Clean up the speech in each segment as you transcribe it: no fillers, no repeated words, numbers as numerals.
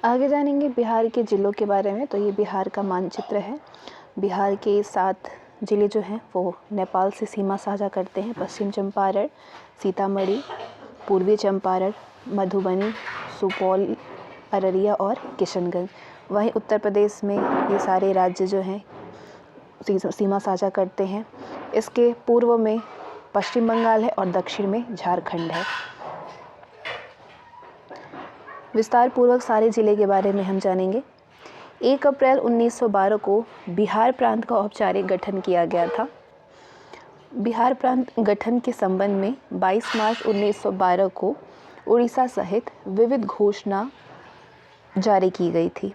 आगे जानेंगे बिहार के ज़िलों के बारे में। तो ये बिहार का मानचित्र है। बिहार के 7 ज़िले जो हैं वो नेपाल से सीमा साझा करते हैं। पश्चिम चंपारण, सीतामढ़ी, पूर्वी चंपारण, मधुबनी, सुपौल, अररिया और किशनगंज। वहीं उत्तर प्रदेश में ये सारे राज्य जो हैं सीमा साझा करते हैं। इसके पूर्व में पश्चिम बंगाल है और दक्षिण में झारखंड है। विस्तार पूर्वक सारे ज़िले के बारे में हम जानेंगे। 1 अप्रैल 1912 को बिहार प्रांत का औपचारिक गठन किया गया था। बिहार प्रांत गठन के संबंध में 22 मार्च 1912 को उड़ीसा सहित विविध घोषणा जारी की गई थी।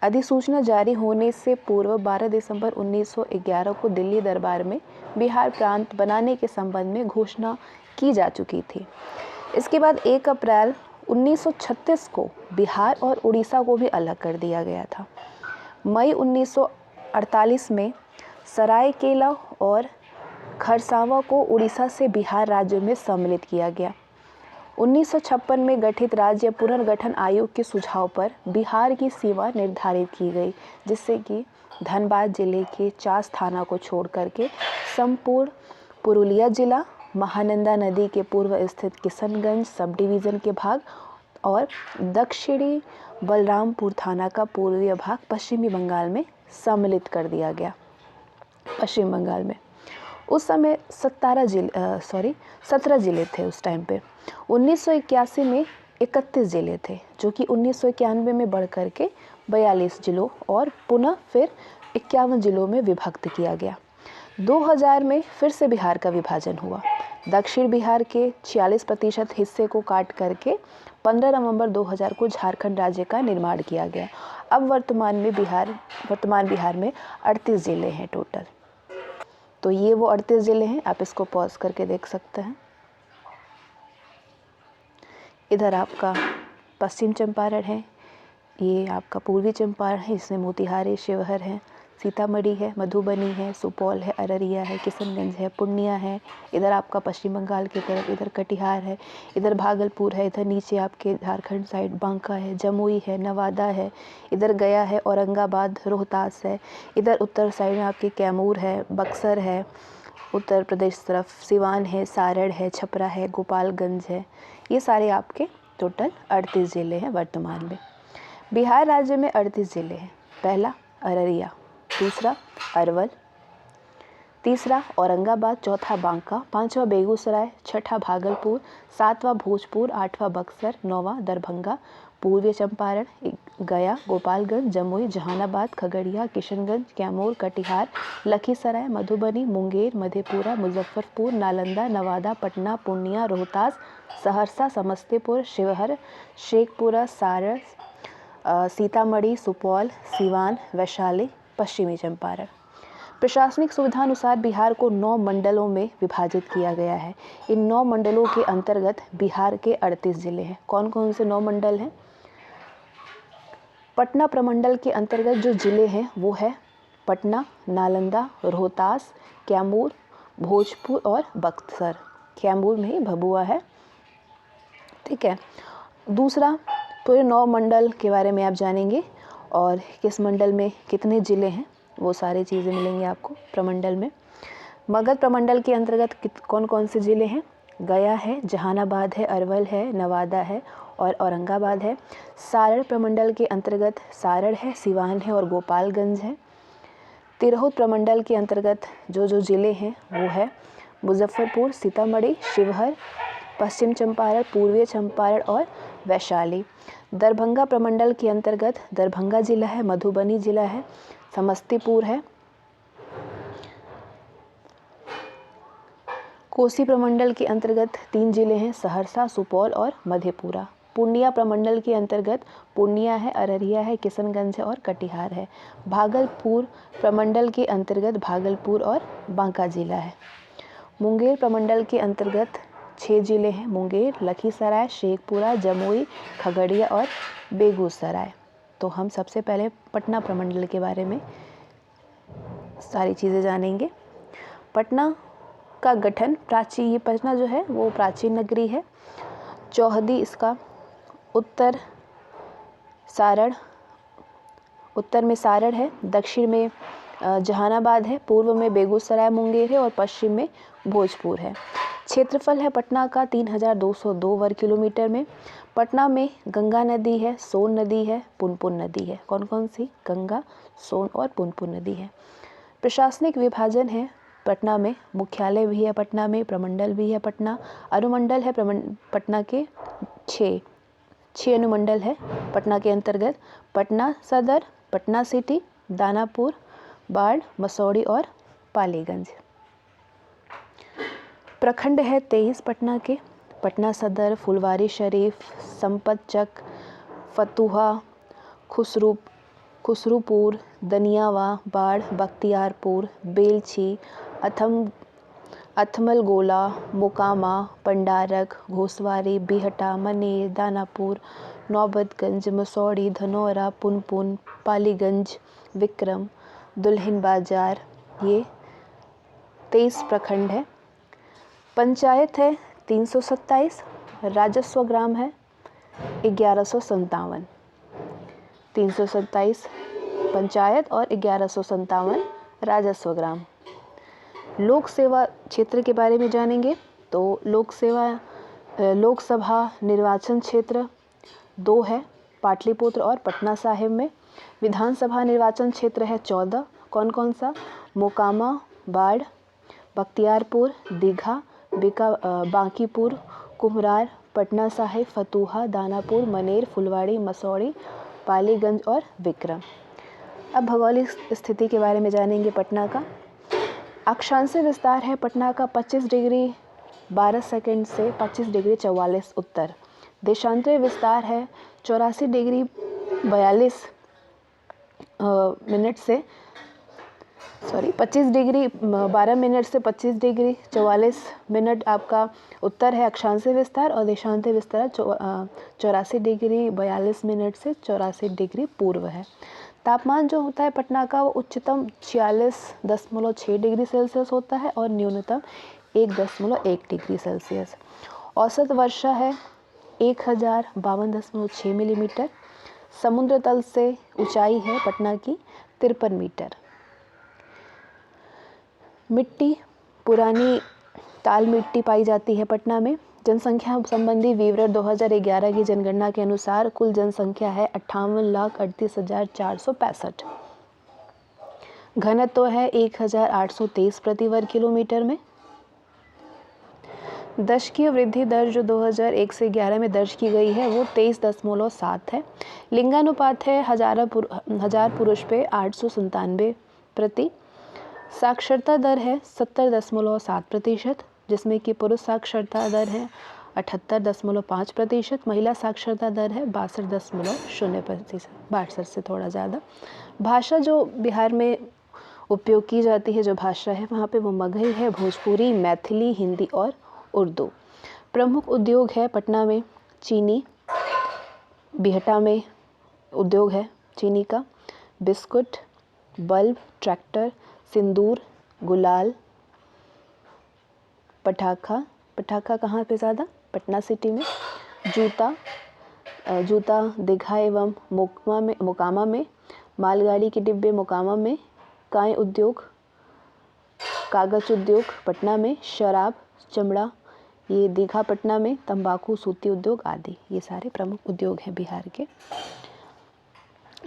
अधिसूचना जारी होने से पूर्व 12 दिसंबर 1911 को दिल्ली दरबार में बिहार प्रांत बनाने के संबंध में घोषणा की जा चुकी थी। इसके बाद 1 अप्रैल 1936 को बिहार और उड़ीसा को भी अलग कर दिया गया था। मई 1948 में सरायकेला और खरसावां को उड़ीसा से बिहार राज्य में सम्मिलित किया गया। 1956 में गठित राज्य पुनर्गठन आयोग के सुझाव पर बिहार की सीमा निर्धारित की गई, जिससे कि धनबाद जिले के चास थाना को छोड़ करके संपूर्ण पुरुलिया जिला, महानंदा नदी के पूर्व स्थित किशनगंज सब डिवीज़न के भाग और दक्षिणी बलरामपुर थाना का पूर्वीय भाग पश्चिमी बंगाल में सम्मिलित कर दिया गया। पश्चिम बंगाल में उस समय 17 ज़िले थे उस टाइम पे। 1981 में 31 ज़िले थे, जो कि 1991 में बढ़ कर के 42 ज़िलों और पुनः फिर 51 ज़िलों में विभक्त किया गया। 2000 में फिर से बिहार का विभाजन हुआ। दक्षिण बिहार के 46% हिस्से को काट करके 15 नवंबर 2000 को झारखंड राज्य का निर्माण किया गया। अब वर्तमान बिहार में 38 ज़िले हैं टोटल। तो ये वो 38 ज़िले हैं, आप इसको पॉज करके देख सकते हैं। इधर आपका पश्चिम चंपारण है, ये आपका पूर्वी चंपारण है, इसमें मोतिहारी, शिवहर है, सीतामढ़ी है, मधुबनी है, सुपौल है, अररिया है, किशनगंज है, पूर्णिया है। इधर आपका पश्चिम बंगाल की तरफ इधर कटिहार है, इधर भागलपुर है, इधर नीचे आपके झारखंड साइड बांका है, जमुई है, नवादा है, इधर गया है, औरंगाबाद, रोहतास है, इधर उत्तर साइड में आपके कैमूर है, बक्सर है, उत्तर प्रदेश तरफ सिवान है, सारण है, छपरा है, गोपालगंज है। ये सारे आपके टोटल 38 ज़िले हैं वर्तमान में। बिहार राज्य में 38 ज़िले हैं। पहला अररिया, दूसरा अरवल, तीसरा औरंगाबाद, चौथा बांका, पांचवा बेगूसराय, छठा भागलपुर, सातवां भोजपुर, आठवां बक्सर, नौवां दरभंगा, पूर्वी चंपारण, गया, गोपालगंज, जमुई, जहानाबाद, खगड़िया, किशनगंज, कैमूर, कटिहार, लखीसराय, मधुबनी, मुंगेर, मधेपुरा, मुजफ्फरपुर, नालंदा, नवादा, पटना, पूर्णिया, रोहतास, सहरसा, समस्तीपुर, शिवहर, शेखपुरा, सारण, सीतामढ़ी, सुपौल, सिवान, वैशाली, पश्चिमी चंपारण। प्रशासनिक सुविधानुसार बिहार को 9 मंडलों में विभाजित किया गया है। इन 9 मंडलों के अंतर्गत बिहार के 38 ज़िले हैं। कौन कौन से 9 मंडल हैं? पटना प्रमंडल के अंतर्गत जो ज़िले हैं वो है पटना, नालंदा, रोहतास, कैमूर, भोजपुर और बक्सर। कैमूर में ही भभुआ है, ठीक है। दूसरा, पूरे 9 मंडल के बारे में आप जानेंगे और किस मंडल में कितने ज़िले हैं वो सारी चीज़ें मिलेंगी आपको प्रमंडल में। मगध प्रमंडल के अंतर्गत कौन कौन से ज़िले हैं? गया है, जहानाबाद है, अरवल है, नवादा है और औरंगाबाद है। सारण प्रमंडल के अंतर्गत सारण है, सिवान है और गोपालगंज है। तिरहुत प्रमंडल के अंतर्गत जो ज़िले हैं वो है मुजफ्फरपुर, सीतामढ़ी, शिवहर, पश्चिम चंपारण, पूर्वी चंपारण और वैशाली। दरभंगा प्रमंडल के अंतर्गत दरभंगा जिला है, मधुबनी जिला है, समस्तीपुर है। कोसी प्रमंडल के अंतर्गत 3 ज़िले हैं, सहरसा, सुपौल और मधेपुरा। पूर्णिया प्रमंडल के अंतर्गत पूर्णिया है, अररिया है, किशनगंज है और कटिहार है। भागलपुर प्रमंडल के अंतर्गत भागलपुर और बांका जिला है। मुंगेर प्रमंडल के अंतर्गत 6 ज़िले हैं, मुंगेर, लखीसराय, शेखपुरा, जमुई, खगड़िया और बेगूसराय। तो हम सबसे पहले पटना प्रमंडल के बारे में सारी चीज़ें जानेंगे। पटना का गठन ये पटना जो है वो प्राचीन नगरी है। चौहदी इसका उत्तर सारण, उत्तर में सारण है, दक्षिण में जहानाबाद है, पूर्व में बेगूसराय मुंगेर है और पश्चिम में भोजपुर है। क्षेत्रफल है पटना का 3202 वर्ग किलोमीटर में। पटना में गंगा नदी है, सोन नदी है, पुनपुन नदी है। कौन कौन सी? गंगा, सोन और पुनपुन नदी है। प्रशासनिक विभाजन है पटना में, मुख्यालय भी है पटना में, प्रमंडल भी है पटना, अनुमंडल है पटना के 6 अनुमंडल है पटना के अंतर्गत। पटना सदर, पटना सिटी, दानापुर, बाढ़, मसौड़ी और पालीगंज। प्रखंड है 23 पटना के, पटना सदर, फुलवारी शरीफ, संपतचक, फतुहा, खुसरूपुर, दनियावा, बाढ़, बख्तियारपुर, बेलछी, अथमलगोला, मोकामा, पंडारक, घोसवारी, बिहटा, मनेर, दानापुर, नौबतगंज, मसौड़ी, धनौरा, पुनपुन, पालीगंज, विक्रम, दुल्हिन बाजार। ये 23 प्रखंड है। पंचायत है 327, राजस्व ग्राम है 1157। 327 पंचायत और 1157 राजस्व ग्राम। लोक सेवा क्षेत्र के बारे में जानेंगे तो लोकसभा निर्वाचन क्षेत्र 2 है, पाटलिपुत्र और पटना साहिब में। विधानसभा निर्वाचन क्षेत्र है 14। कौन कौन सा? मोकामा, बाढ़, बख्तियारपुर, दीघा, बांकीपुर, कुम्हरार, पटना साहिब, फतुहा, दानापुर, मनेर, फुलवाड़ी, मसौड़ी, पालीगंज और विक्रम। अब भौगोलिक स्थिति के बारे में जानेंगे पटना का। अक्षांशीय विस्तार है पटना का 25 डिग्री 12 सेकंड से 25 डिग्री 44 उत्तर। देशांतरीय विस्तार है 84 डिग्री 42 मिनट से 25 डिग्री 12 मिनट से 25 डिग्री 44 मिनट आपका उत्तर है अक्षांशीय विस्तार, और देशांतरीय विस्तार 84 डिग्री 42 मिनट से 84 डिग्री पूर्व है। तापमान जो होता है पटना का वो उच्चतम 46.6 डिग्री सेल्सियस होता है और न्यूनतम 1.1 डिग्री सेल्सियस। औसत वर्षा है 1052.6 मिलीमीटर। समुद्र तल से ऊंचाई है पटना की 53 मीटर। मिट्टी पुरानी ताल मिट्टी पाई जाती है पटना में। जनसंख्या संबंधी विवरण 2011 की जनगणना के अनुसार कुल जनसंख्या है 58,38,465। घनत्व है 1,823 प्रति वर्ग किलोमीटर में। दशकीय वृद्धि दर जो 2001 से 11 में दर्ज की गई है वो 23.7 है। लिंगानुपात है 1000 पुरुष पे 897 प्रति। साक्षरता दर है 70.7%, जिसमें कि पुरुष साक्षरता दर है 78.5%, महिला साक्षरता दर है 62.0%, 62 से थोड़ा ज़्यादा। भाषा जो बिहार में उपयोग की जाती है जो भाषा है वहाँ पे वो मगही है, भोजपुरी, मैथिली, हिंदी और उर्दू। प्रमुख उद्योग है पटना में चीनी, बिहटा में उद्योग है चीनी का, बिस्कुट, बल्ब, ट्रैक्टर, सिंदूर, गुलाल, पटाखा कहाँ पे ज़्यादा? पटना सिटी में। जूता दीघा एवं मोकामा में। मालगाड़ी के डिब्बे मोकामा में। काय उद्योग, कागज उद्योग पटना में। शराब, चमड़ा ये दीघा पटना में। तंबाकू, सूती उद्योग आदि ये सारे प्रमुख उद्योग हैं बिहार के।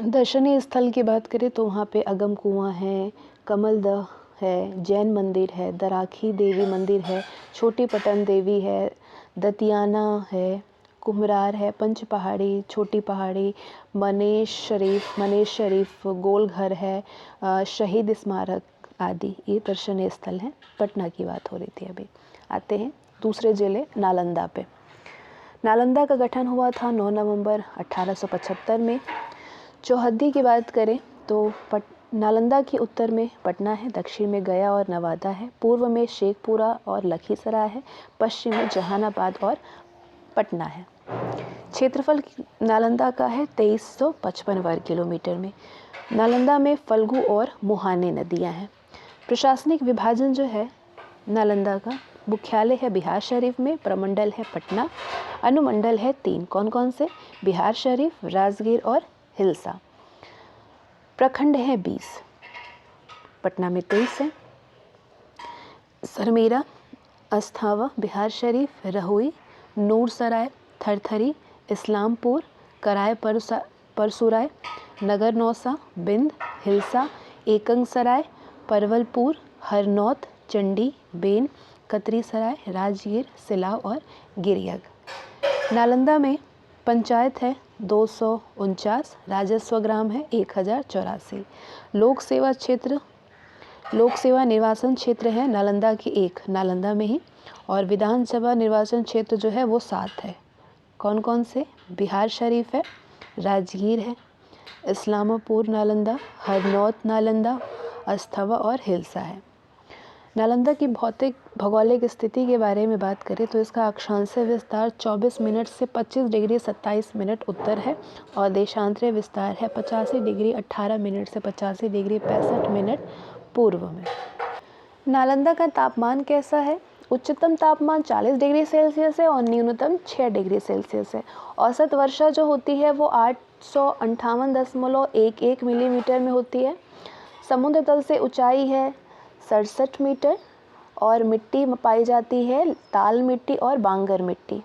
दर्शनीय स्थल की बात करें तो वहाँ पे अगम कुआं है, कमलदह है, जैन मंदिर है, दराखी देवी मंदिर है, छोटी पटन देवी है, दतियाना है, कुम्हरार है, पंच पहाड़ी, छोटी पहाड़ी, मनेश शरीफ, गोलघर है, शहीद स्मारक आदि ये दर्शनीय स्थल हैं। पटना की बात हो रही थी अभी। आते हैं दूसरे जिले नालंदा पे। नालंदा का गठन हुआ था 9 नवंबर 1875 में। चौहद्दी की बात करें तो नालंदा के उत्तर में पटना है, दक्षिण में गया और नवादा है, पूर्व में शेखपुरा और लखीसराय है, पश्चिम में जहानाबाद और पटना है। क्षेत्रफल नालंदा का है 2355 वर्ग किलोमीटर में। नालंदा में फल्गु और मुहाने नदियां हैं। प्रशासनिक विभाजन जो है नालंदा का मुख्यालय है बिहार शरीफ में, प्रमंडल है पटना, अनुमंडल है 3। कौन कौन से? बिहार शरीफ, राजगीर और हिल्सा। प्रखंड है 20, पटना में 23 है। सरमेरा, अस्थावा, बिहार शरीफ, रहुई, नूरसराय, थरथरी, इस्लामपुर, कराय परसुराय, नगर नौसा, बिंद, हिल्सा, एकंगसराय, परवलपुर, हरनौत, चंडी, बेन, कतरीसराय, राजगीर, सिलाव और गिरियक। नालंदा में पंचायत है 249, राजस्व ग्राम है 1084। लोक सेवा निर्वाचन क्षेत्र है नालंदा की 1, नालंदा में ही, और विधानसभा निर्वाचन क्षेत्र जो है वो 7 है। कौन कौन से? बिहार शरीफ है, राजगीर है, इस्लामपुर नालंदा, हरनौत नालंदा, अस्थवा और हिल्सा है। नालंदा की भौतिक भौगोलिक स्थिति के बारे में बात करें तो इसका अक्षांशीय विस्तार 24 मिनट से 25 डिग्री 27 मिनट उत्तर है और देशांतरीय विस्तार है 85 डिग्री 18 मिनट से 85 डिग्री 65 मिनट पूर्व में। नालंदा का तापमान कैसा है? उच्चतम तापमान 40 डिग्री सेल्सियस है और न्यूनतम 6 डिग्री सेल्सियस है। औसत वर्षा जो होती है वो 858.11 मिलीमीटर में होती है। समुद्र तल से ऊंचाई है 67 मीटर और मिट्टी पाई जाती है ताल मिट्टी और बांगर मिट्टी।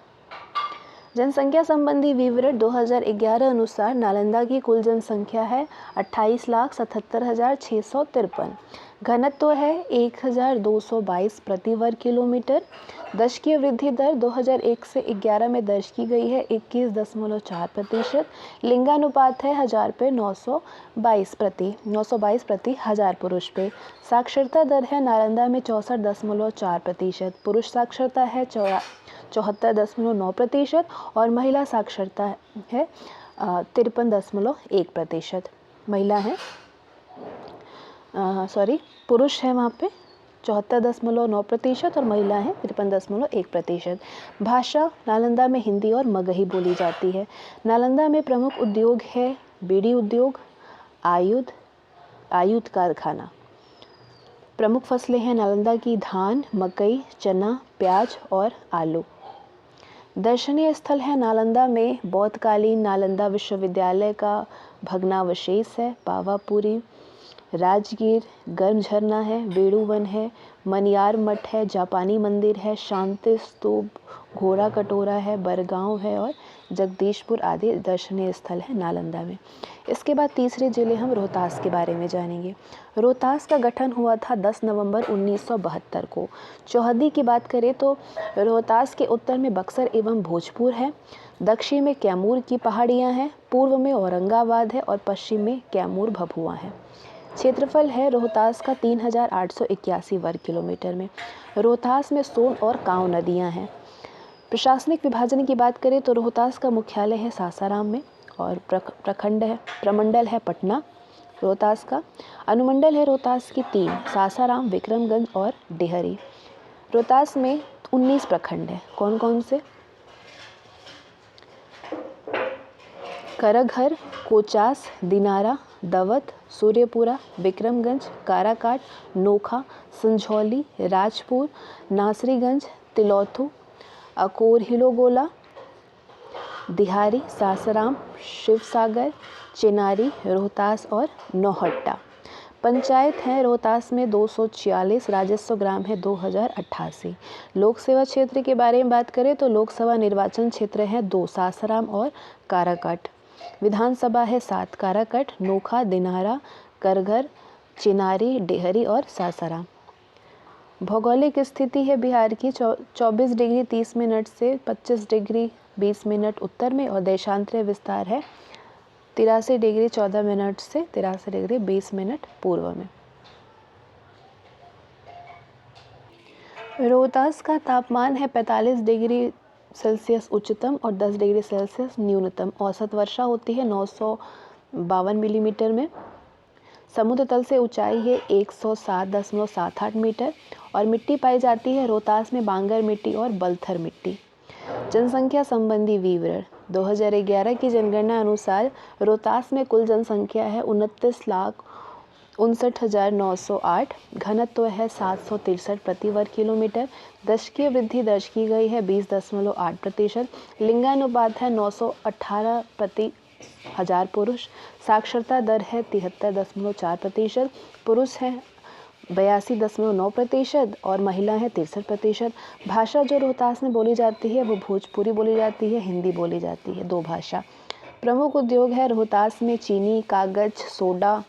जनसंख्या संबंधी विवरण 2011 अनुसार नालंदा की कुल जनसंख्या है 28,77,653। घनत्व है 1222 प्रति वर्ग किलोमीटर। दशकीय वृद्धि दर 2001 से 11 में दर्ज की गई है 21.4%। लिंगानुपात है 1000 पे 922 प्रति 1000 पुरुष पे। साक्षरता दर है नालंदा में 64.4%। पुरुष साक्षरता है 74.9% और महिला साक्षरता है 53.1%। महिला है पुरुष है वहाँ पे 74.9% और महिला है 53.1%। भाषा नालंदा में हिंदी और मगही बोली जाती है। नालंदा में प्रमुख उद्योग है बीड़ी उद्योग, आयुध कारखाना। प्रमुख फसलें हैं नालंदा की धान, मकई, चना, प्याज और आलू। दर्शनीय स्थल है नालंदा में बौद्धकालीन नालंदा विश्वविद्यालय का भग्नावशेष है, पावापुरी, राजगीर, गर्म झरना है, वेणुवन है, मनियार मठ है, जापानी मंदिर है, शांति स्तूप, घोड़ा कटोरा है, बरगांव है और जगदीशपुर आदि दर्शनीय स्थल है नालंदा में। इसके बाद तीसरे जिले हम रोहतास के बारे में जानेंगे। रोहतास का गठन हुआ था 10 नवंबर 1972 को। चौहद्दी की बात करें तो रोहतास के उत्तर में बक्सर एवं भोजपुर है, दक्षिण में कैमूर की पहाड़ियाँ हैं, पूर्व में औरंगाबाद है और पश्चिम में कैमूर भभुआ है। क्षेत्रफल है रोहतास का 3881 वर्ग किलोमीटर में। रोहतास में सोन और कांव नदियां हैं। प्रशासनिक विभाजन की बात करें तो रोहतास का मुख्यालय है सासाराम में और प्रमंडल है पटना रोहतास का। अनुमंडल है रोहतास की 3, सासाराम, विक्रमगंज और डेहरी। रोहतास में 19 प्रखंड है। कौन कौन से? करघर, कोचास, दिनारा, दवत, सूर्यपुरा, विक्रमगंज, काराकाट, नोखा, संझौली, राजपुर, नासरीगंज, तिलौथू, अकोरहिलोगोला, दिहारी, सासाराम, शिवसागर, चिनारी, रोहतास और नौहट्टा। पंचायत है रोहतास में 246, राजस्व ग्राम है 2088। लोक सेवा क्षेत्र के बारे में बात करें तो लोकसभा निर्वाचन क्षेत्र है 2, सासाराम और काराकाट। विधानसभा है 7, काराकाट, नोखा, दिनारा, करघर, चिनारी, डेहरी और सासाराम। भौगोलिक स्थिति है बिहार की 24 डिग्री 30 मिनट से 25 डिग्री 20 मिनट उत्तर में और देशांतरीय विस्तार है 83 डिग्री 14 मिनट से 83 डिग्री 20 मिनट पूर्व में। रोहतास का तापमान है 45 डिग्री सेल्सियस उच्चतम और 10 डिग्री सेल्सियस न्यूनतम। औसत वर्षा होती है 952 मिलीमीटर में। समुद्र तल से ऊंचाई है 107.78 मीटर और मिट्टी पाई जाती है रोहतास में बांगर मिट्टी और बलथर मिट्टी। जनसंख्या संबंधी विवरण 2011 की जनगणना अनुसार रोहतास में कुल जनसंख्या है 59,908, घनत्व है 763 प्रति वर्ग किलोमीटर, दशकीय वृद्धि दर्ज की गई है 20.8%, लिंगानुपात है 918 प्रति हजार पुरुष, साक्षरता दर है 73.4%, पुरुष है 82.9% और महिला है 63%। भाषा जो रोहतास में बोली जाती है वो भोजपुरी बोली जाती है, हिंदी बोली जाती है, 2 भाषा। प्रमुख उद्योग है रोहतास में चीनी, कागज, सोडा,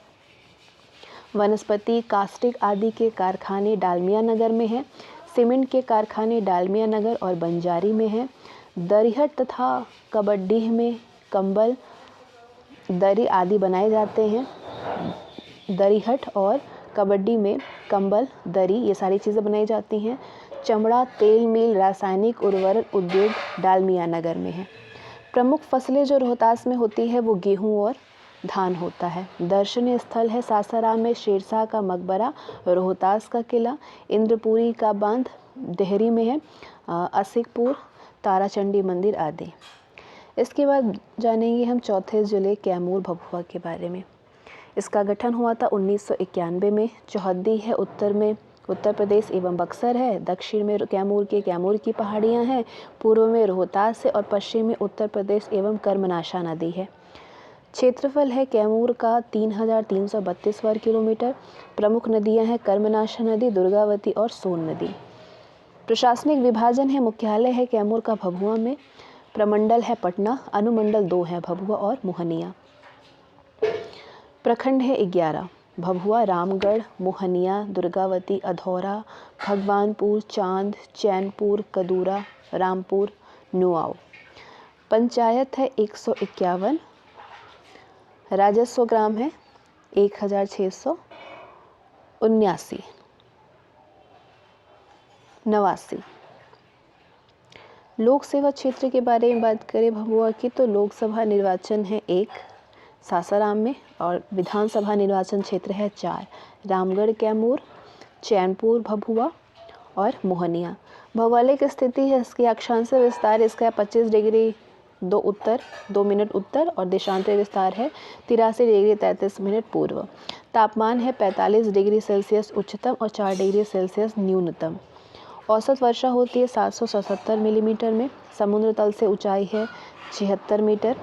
वनस्पति, कास्टिक आदि के कारखाने डालमिया नगर में हैं। सीमेंट के कारखाने डालमिया नगर और बंजारी में हैं। दरिहट तथा कबड्डी में कंबल, दरी आदि बनाए जाते हैं। दरिहट और कबड्डी में कंबल, दरी ये सारी चीज़ें बनाई जाती हैं। चमड़ा, तेल मिल, रासायनिक उर्वरक उद्योग डालमिया नगर में है। प्रमुख फसलें जो रोहतास में होती है वो गेहूं और धान होता है। दर्शनीय स्थल है सासाराम में शेरशाह का मकबरा, रोहतास का किला, इंद्रपुरी का बांध, डेहरी में है असिकपुर, ताराचंडी मंदिर आदि। इसके बाद जानेंगे हम चौथे ज़िले कैमूर भभुआ के बारे में। इसका गठन हुआ था 1991 में। चौहद्दी है उत्तर में उत्तर प्रदेश एवं बक्सर है, दक्षिण में कैमूर की पहाड़ियाँ हैं, पूर्व में रोहतास है और पश्चिम में उत्तर प्रदेश एवं कर्मनाशा नदी है। क्षेत्रफल है कैमूर का 3,332 वर्ग किलोमीटर। प्रमुख नदियां हैं कर्मनाशा नदी, दुर्गावती और सोन नदी। प्रशासनिक विभाजन है, मुख्यालय है कैमूर का भभुआ में, प्रमंडल है पटना, अनुमंडल 2 है भभुआ और मोहनिया। प्रखंड है 11, भभुआ, रामगढ़, मोहनिया, दुर्गावती, अधौरा, भगवानपुर, चांद, चैनपुर, कदूरा, रामपुर, नुआव। पंचायत है 151, राजस्व ग्राम है 1679। लोक सेवा क्षेत्र के बारे में बात करें भभुआ की तो लोकसभा निर्वाचन है 1 सासाराम में और विधानसभा निर्वाचन क्षेत्र है 4 रामगढ़, कैमूर, चैनपुर, भभुआ और मोहनिया। भौगोलिक स्थिति है इसकी अक्षांश विस्तार इसका 25 डिग्री 2 मिनट उत्तर और देशांतर विस्तार है 83 डिग्री 33 मिनट पूर्व। तापमान है 45 डिग्री सेल्सियस उच्चतम और 4 डिग्री सेल्सियस न्यूनतम। औसत वर्षा होती है 777 मिलीमीटर में। समुद्र तल से ऊंचाई है 76 मीटर।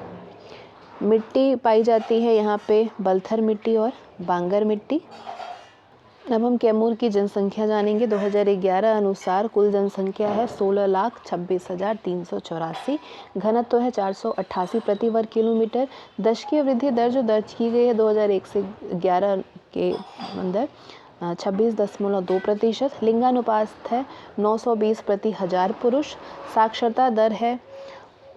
मिट्टी पाई जाती है यहाँ पे बलथर मिट्टी और बांगर मिट्टी। अब हम कैमूर की जनसंख्या जानेंगे। 2011 अनुसार कुल जनसंख्या है 16,26,384। घनत्व है 488 प्रति वर्ग किलोमीटर। दशकीय वृद्धि दर जो दर्ज की गई है 2001 से 11 के अंदर 26.2%। लिंगानुपात है 920 प्रति हजार पुरुष। साक्षरता दर है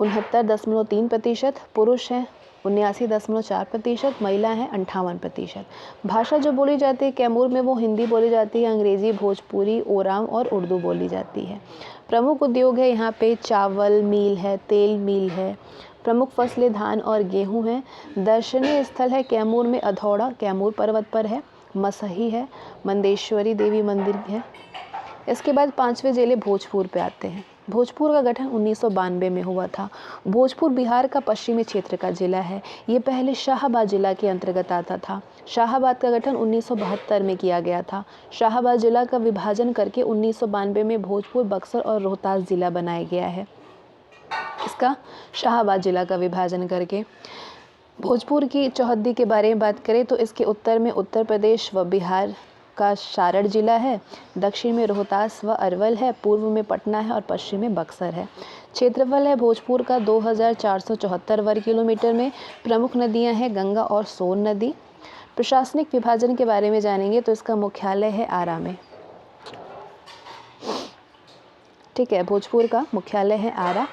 69.3%। पुरुष हैं 79.4%, महिला है 58%। भाषा जो बोली जाती है कैमूर में वो हिंदी बोली जाती है, अंग्रेजी, भोजपुरी, ओराम और उर्दू बोली जाती है। प्रमुख उद्योग है यहाँ पे चावल मिल है, तेल मिल है। प्रमुख फसलें धान और गेहूँ हैं। दर्शनीय स्थल है कैमूर में अधौड़ा, कैमूर पर्वत पर है, मसही है, मंदेश्वरी देवी मंदिर है। इसके बाद 5वें जिले भोजपुर पे आते हैं। भोजपुर का गठन 1992 में हुआ था। भोजपुर बिहार का पश्चिमी क्षेत्र का जिला है। ये पहले शाहाबाद जिला के अंतर्गत आता था। शाहाबाद का गठन 1972 में किया गया था। शाहाबाद जिला का विभाजन करके 1992 में भोजपुर, बक्सर और रोहतास जिला बनाया गया है। इसका शाहाबाद जिला का विभाजन करके भोजपुर की चौहद्दी के बारे में बात करें तो इसके उत्तर में उत्तर प्रदेश व बिहार का सारण जिला है, दक्षिण में रोहतास व अरवल है, पूर्व में पटना है और पश्चिम में बक्सर है। क्षेत्रफल है भोजपुर का 2,474 वर्ग किलोमीटर में। प्रमुख नदियां हैं गंगा और सोन नदी। प्रशासनिक विभाजन के बारे में जानेंगे तो इसका मुख्यालय है आरा में। ठीक है, भोजपुर का मुख्यालय है आरा।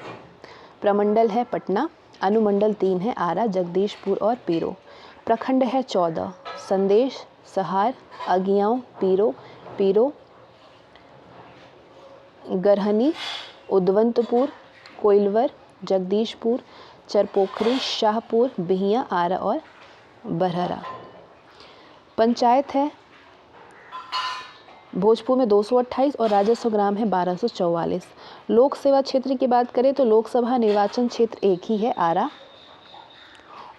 प्रमंडल है पटना, अनुमंडल 3 है आरा, जगदीशपुर और पीरो। प्रखंड है 14, संदेश, सहार, अगियाव, पीरो, गरहनी, उदवंतपुर, कोइलवर, जगदीशपुर, चरपोखरी, शाहपुर, बिहिया, आरा और बरहरा। पंचायत है भोजपुर में 228 और राजस्व ग्राम है 1244। लोक सेवा क्षेत्र की बात करें तो लोकसभा निर्वाचन क्षेत्र एक ही है आरा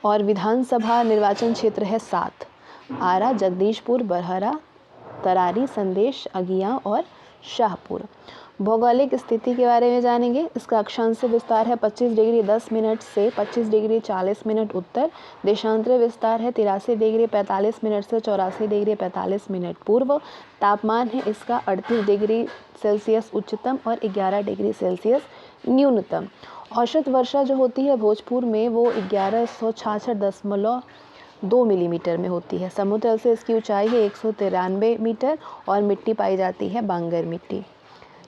और विधानसभा निर्वाचन क्षेत्र है 7। आरा, जगदीशपुर, बरहरा, तरारी, संदेश, अगिया और शाहपुर। भौगोलिक स्थिति के बारे में जानेंगे। इसका अक्षांश विस्तार है 25 डिग्री 10 मिनट से 25 डिग्री 40 मिनट उत्तर। देशांतरीय विस्तार है 83 डिग्री 45 मिनट से 84 डिग्री 45 मिनट पूर्व। तापमान है इसका 38 डिग्री सेल्सियस उच्चतम और 11 डिग्री सेल्सियस न्यूनतम। औसत वर्षा जो होती है भोजपुर में वो 1166.2 मिलीमीटर में होती है। समुद्र तल से इसकी ऊंचाई है 193 मीटर और मिट्टी पाई जाती है बांगर मिट्टी।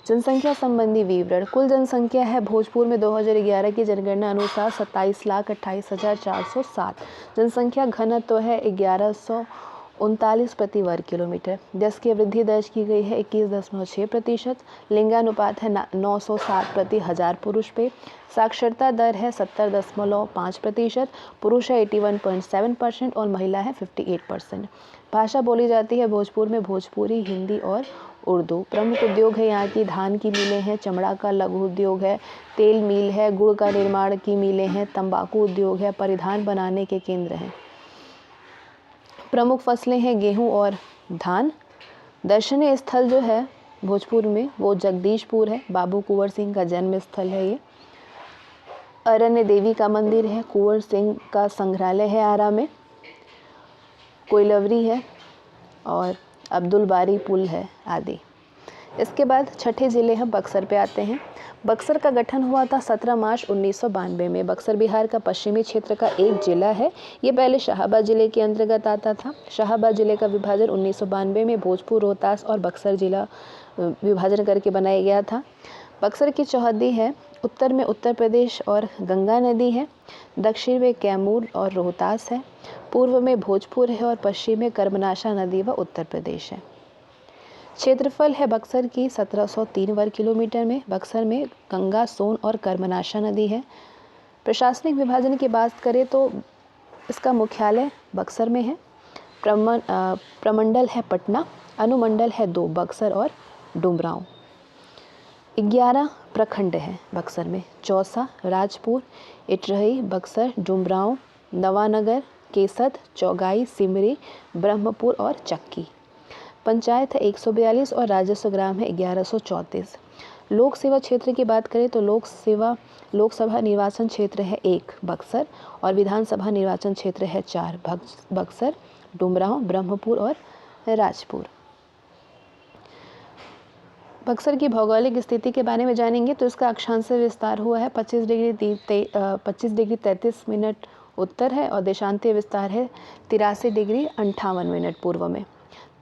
जनसंख्या संबंधी विवरण। कुल जनसंख्या है भोजपुर में 2011 की जनगणना अनुसार 27,28,407। जनसंख्या घनत्व है 1139 प्रति वर्ग किलोमीटर। जस की वृद्धि दर्ज की गई है 21.6%। लिंगानुपात है 907 प्रति हजार पुरुष पे। साक्षरता दर है 70.5%। पुरुष है 81.7% और महिला है 58%। भाषा बोली जाती है भोजपुर में भोजपुरी, हिंदी और उर्दू। प्रमुख उद्योग है यहाँ की धान की मिलें हैं, चमड़ा का लघु उद्योग है, तेल मिल है, गुड़ का निर्माण की मिलें हैं, तंबाकू उद्योग है, परिधान बनाने के केंद्र हैं। प्रमुख फसलें हैं गेहूं और धान। दर्शनीय स्थल जो है भोजपुर में वो जगदीशपुर है। बाबू कुंवर सिंह का जन्म स्थल है ये। अरण्य देवी का मंदिर है। कुंवर सिंह का संग्रहालय है आरा में। कोयलवरी है और अब्दुल बारी पुल है आदि। इसके बाद छठे ज़िले हम बक्सर पे आते हैं। बक्सर का गठन हुआ था 17 मार्च 1992 में। बक्सर बिहार का पश्चिमी क्षेत्र का एक जिला है। ये पहले शाहाबाद जिले के अंतर्गत आता था। शाहाबाद जिले का विभाजन 1992 में भोजपुर, रोहतास और बक्सर जिला विभाजन करके बनाया गया था। बक्सर की चौहद्दी है। उत्तर में उत्तर प्रदेश और गंगा नदी है। दक्षिण में कैमूर और रोहतास है। पूर्व में भोजपुर है और पश्चिम में कर्मनाशा नदी व उत्तर प्रदेश है। क्षेत्रफल है बक्सर की 1703 वर्ग किलोमीटर में। बक्सर में गंगा, सोन और कर्मनाशा नदी है। प्रशासनिक विभाजन की बात करें तो इसका मुख्यालय बक्सर में है। प्रमंडल है पटना। अनुमंडल है 2 बक्सर और डुमरांव। 11 प्रखंड हैं बक्सर में। चौसा, राजपुर, इटरही, बक्सर, डुमरांव, नवानगर, केसद, चौगाई, सिमरी, ब्रह्मपुर और चक्की। पंचायत है 142 और राजस्व ग्राम है 1134। लोक सेवा क्षेत्र की बात करें तो लोकसभा निर्वाचन क्षेत्र है 1 बक्सर और विधानसभा निर्वाचन क्षेत्र है 4 बक्सर, डुमरांव, ब्रह्मपुर और राजपुर। बक्सर की भौगोलिक स्थिति के बारे में जानेंगे तो इसका अक्षांश विस्तार हुआ है 25 डिग्री 33 मिनट उत्तर है और देशांतीय विस्तार है 83 डिग्री 58 मिनट पूर्व में।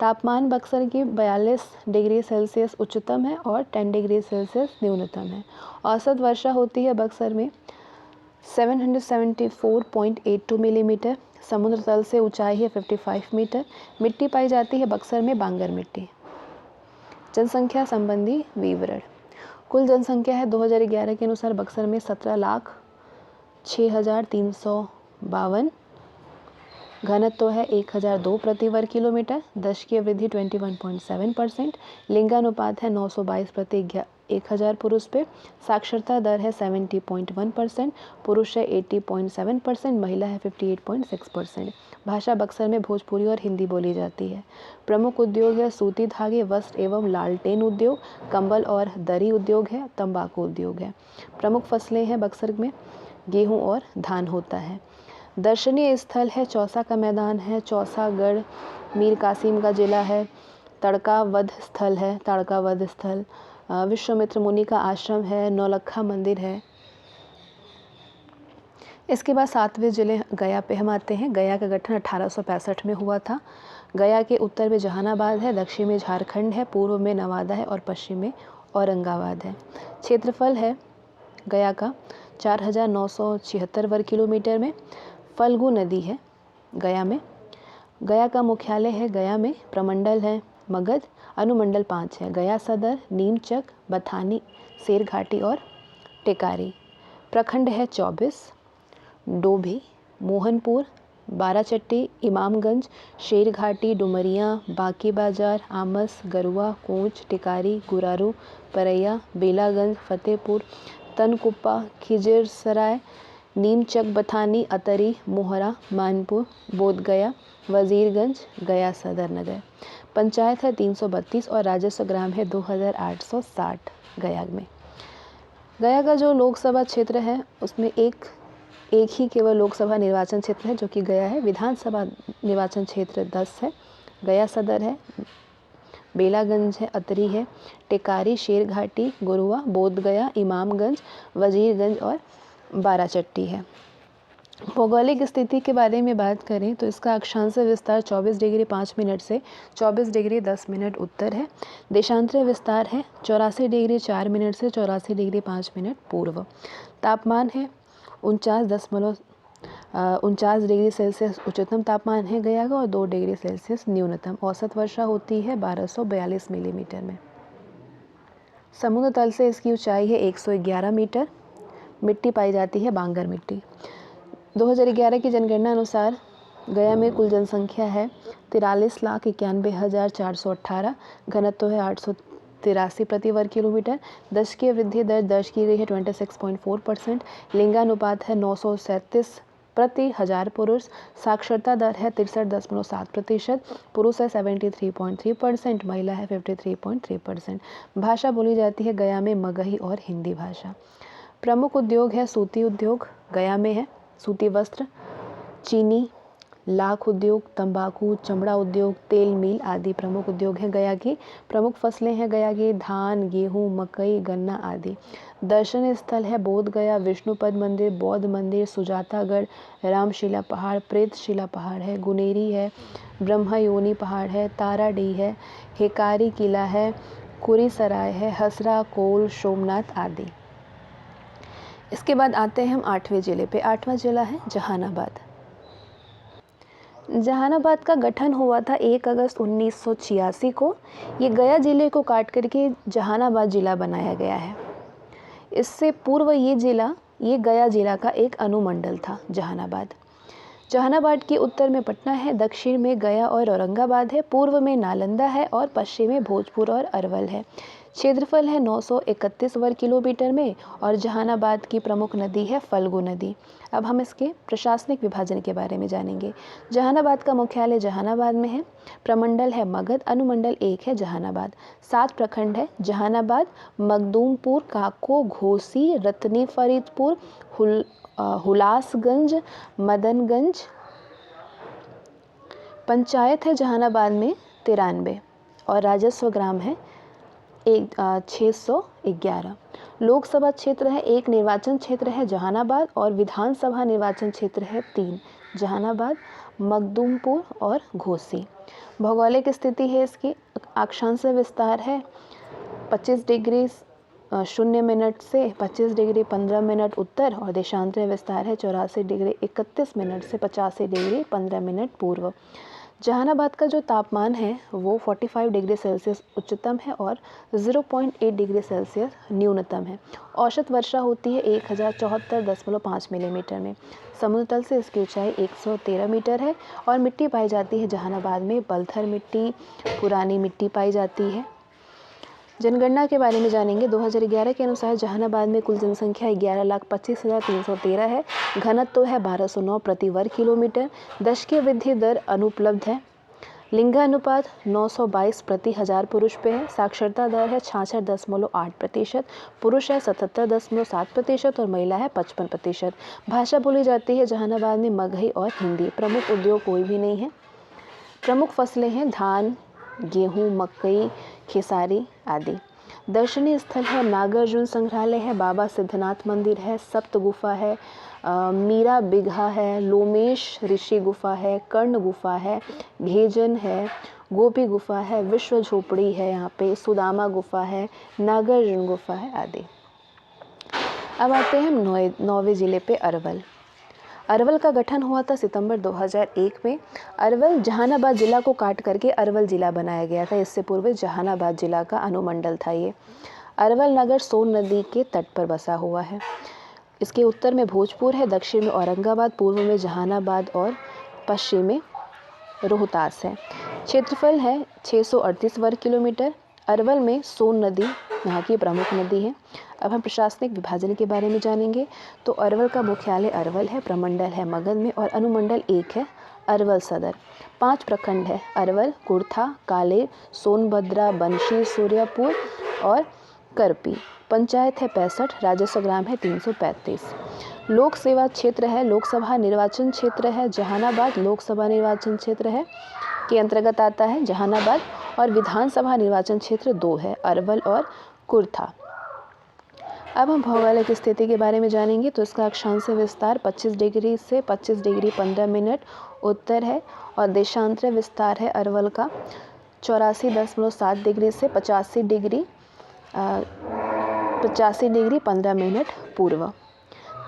तापमान बक्सर की 42 डिग्री सेल्सियस उच्चतम है और 10 डिग्री सेल्सियस न्यूनतम है। औसत वर्षा होती है बक्सर में 774.82 मिलीमीटर। समुद्र तल से ऊंचाई है 55 मीटर। मिट्टी पाई जाती है बक्सर में बांगर मिट्टी। जनसंख्या संबंधी विवरण। कुल जनसंख्या है 2011 के अनुसार बक्सर में 17,06,352। घनत्व है 1002 प्रति वर्ग किलोमीटर। दश की वृद्धि 21.7%। लिंगानुपात है 922 प्रति 1000 पुरुष पे। साक्षरता दर है 70.1%। पुरुष है 80.7%। महिला है 58.6%। भाषा बक्सर में भोजपुरी और हिंदी बोली जाती है। प्रमुख उद्योग है सूती धागे, वस्त्र एवं लालटेन उद्योग, कंबल और दरी उद्योग है, तंबाकू उद्योग है। प्रमुख फसलें हैं बक्सर में गेहूं और धान होता है। दर्शनीय स्थल है चौसा का मैदान है, चौसागढ़ मीर कासिम का जिला है, ताड़कावध स्थल, विश्वामित्र मुनि का आश्रम है, नौलखा मंदिर है। इसके बाद 7वें जिले गया पे हम आते हैं। गया का गठन 1865 में हुआ था। गया के उत्तर में जहानाबाद है, दक्षिण में झारखंड है, पूर्व में नवादा है और पश्चिम में औरंगाबाद है। क्षेत्रफल है गया का 4976 वर्ग किलोमीटर में। फल्गु नदी है गया में। गया का मुख्यालय है गया में। प्रमंडल है मगध। अनुमंडल 5 है। गया सदर, नीमचक, बथानी, शेरघाटी और टेकारी। प्रखंड है 24। डोभी, मोहनपुर, बाराचट्टी, इमामगंज, शेरघाटी, डुमरिया, बांकी बाजार, आमस, गरुआ, कोंच, टिकारी, गुरारू, परैया, बेलागंज, फतेहपुर, तनकुप्पा, खिजरसराय, नीमचक, बथानी, अतरी, मोहरा, मानपुर, बोधगया, वजीरगंज, गया सदर नगर। पंचायत है 332 और राजस्व ग्राम है 2860 गया में। गया का जो लोकसभा क्षेत्र है उसमें एक ही केवल लोकसभा निर्वाचन क्षेत्र है जो कि गया है। विधानसभा निर्वाचन क्षेत्र 10 है। गया सदर है, बेलागंज है, अतरी है, टेकारी, शेरघाटी, गुरुआ, बोधगया, इमामगंज, वजीरगंज और बाराचट्टी है। भौगोलिक स्थिति के बारे में बात करें तो इसका अक्षांश विस्तार 24 डिग्री 5 मिनट से 24 डिग्री 10 मिनट उत्तर है। देशांतरीय विस्तार है 84 डिग्री 4 मिनट से 84 डिग्री 5 मिनट पूर्व। तापमान है 49 डिग्री सेल्सियस उच्चतम तापमान है गया का और 2 डिग्री सेल्सियस न्यूनतम। औसत वर्षा होती है 1242 मिलीमीटर में। समुद्र तल से इसकी ऊंचाई है 111 मीटर। मिट्टी पाई जाती है बांगर मिट्टी। 2011 की जनगणना अनुसार गया में कुल जनसंख्या है 43,91,418। घनत्व है 883 प्रति वर्ग किलोमीटर। दशकीय वृद्धि दर दर्ज की गई है 26.4%। लिंगानुपात है 937 प्रति हजार पुरुष। साक्षरता दर है 63.7%। पुरुष है 73.3%, महिला है 53.3%। भाषा बोली जाती है गया में मगही और हिंदी भाषा। प्रमुख उद्योग है सूती उद्योग गया में है, सूती वस्त्र, चीनी, लाख उद्योग, तंबाकू, चमड़ा उद्योग, तेल मिल आदि प्रमुख उद्योग हैं गया की। प्रमुख फसलें हैं गया की धान, गेहूं, मकई, गन्ना आदि। दर्शनीय स्थल है बोधगया, विष्णुपद मंदिर, बौद्ध मंदिर, सुजातागढ़, रामशिला पहाड़, प्रेतशिला पहाड़ है, गुनेरी है, ब्रह्मयोनी पहाड़ है, ताराडीह है, हेकारी किला है, कुरी सराय है, हसरा, कोल, सोमनाथ आदि। इसके बाद आते हैं हम 8वें जिले पे। 8वां जिला है जहानाबाद। जहानाबाद का गठन हुआ था 1 अगस्त 1986 को। ये गया जिले को काट करके जहानाबाद जिला बनाया गया है। इससे पूर्व ये गया जिला का एक अनुमंडल था जहानाबाद। जहानाबाद के उत्तर में पटना है, दक्षिण में गया और औरंगाबाद है, पूर्व में नालंदा है और पश्चिम में भोजपुर और अरवल है। क्षेत्रफल है 931 वर्ग किलोमीटर में और जहानाबाद की प्रमुख नदी है फल्गु नदी। अब हम इसके प्रशासनिक विभाजन के बारे में जानेंगे। जहानाबाद का मुख्यालय जहानाबाद में है। प्रमंडल है मगध, अनुमंडल 1 है जहानाबाद। 7 प्रखंड है जहानाबाद, मखदूमपुर, काको, घोसी, रतनी, फरीदपुर, हुलासगंज, मदनगंज। पंचायत है जहानाबाद में 93 और राजस्व ग्राम है 611। लोकसभा क्षेत्र है 1, निर्वाचन क्षेत्र है जहानाबाद और विधानसभा निर्वाचन क्षेत्र है 3, जहानाबाद, मखदूमपुर और घोसी। भौगोलिक स्थिति है इसकी, अक्षांश विस्तार है 25 डिग्री 0 मिनट से 25 डिग्री 15 मिनट उत्तर और देशांतरीय विस्तार है 84 डिग्री 31 मिनट से 85 डिग्री 15 मिनट पूर्व। जहानाबाद का जो तापमान है वो 45 डिग्री सेल्सियस उच्चतम है और 0.8 डिग्री सेल्सियस न्यूनतम है। औसत वर्षा होती है 1074.5 मिलीमीटर में। समुद्र तल से इसकी ऊंचाई 113 मीटर है और मिट्टी पाई जाती है जहानाबाद में पत्थर मिट्टी, पुरानी मिट्टी पाई जाती है। जनगणना के बारे में जानेंगे। 2011 के अनुसार जहानाबाद में कुल जनसंख्या 11,25,313 है। घनत्व है 1209 प्रति वर्ग किलोमीटर। दशकीय वृद्धि दर अनुपलब्ध है। लिंगानुपात 922 प्रति हजार पुरुष पे है। साक्षरता दर है 66.8%। पुरुष है 77.7% और महिला है 55%। भाषा बोली जाती है जहानाबाद में मगही और हिंदी। प्रमुख उद्योग कोई भी नहीं है। प्रमुख फसलें हैं धान, गेहूं, मकई, खेसारी आदि। दर्शनीय स्थल है नागार्जुन संग्रहालय है, बाबा सिद्धनाथ मंदिर है, सप्त गुफा है, मीरा बिघा है, लोमेश ऋषि गुफा है, कर्ण गुफा है, घेजन है, गोपी गुफा है, विश्व झोपड़ी है, यहाँ पे सुदामा गुफा है, नागार्जुन गुफा है आदि। अब आते हैं हम 9वें जिले पे अरवल। अरवल का गठन हुआ था सितंबर 2001 में। अरवल जहानाबाद जिला को काट करके अरवल जिला बनाया गया था। इससे पूर्व जहानाबाद जिला का अनुमंडल था ये। अरवल नगर सोन नदी के तट पर बसा हुआ है। इसके उत्तर में भोजपुर है, दक्षिण में औरंगाबाद, पूर्व में जहानाबाद और पश्चिम में रोहतास है। क्षेत्रफल है 638 वर्ग किलोमीटर। अरवल में सोन नदी यहाँ की प्रमुख नदी है। अब हम प्रशासनिक विभाजन के बारे में जानेंगे। तो अरवल का मुख्यालय अरवल है, प्रमंडल है मगध में और अनुमंडल 1 है अरवल सदर। 5 प्रखंड है अरवल, कुर्था, कालेर, सोनभद्रा, बंशी, सूर्यापुर और करपी। पंचायत है 65, राजस्व ग्राम है 335। लोक सेवा क्षेत्र है, लोकसभा निर्वाचन क्षेत्र है जहानाबाद लोकसभा निर्वाचन क्षेत्र है के अंतर्गत आता है जहानाबाद, और विधानसभा निर्वाचन क्षेत्र 2 है अरवल और कुर्था। अब हम भौगोलिक स्थिति के बारे में जानेंगे। तो इसका अक्षांश विस्तार 25 डिग्री से 25 डिग्री 15 मिनट उत्तर है और देशांतर विस्तार है अरवल का 84.7 डिग्री से 85 डिग्री 15 मिनट पूर्व।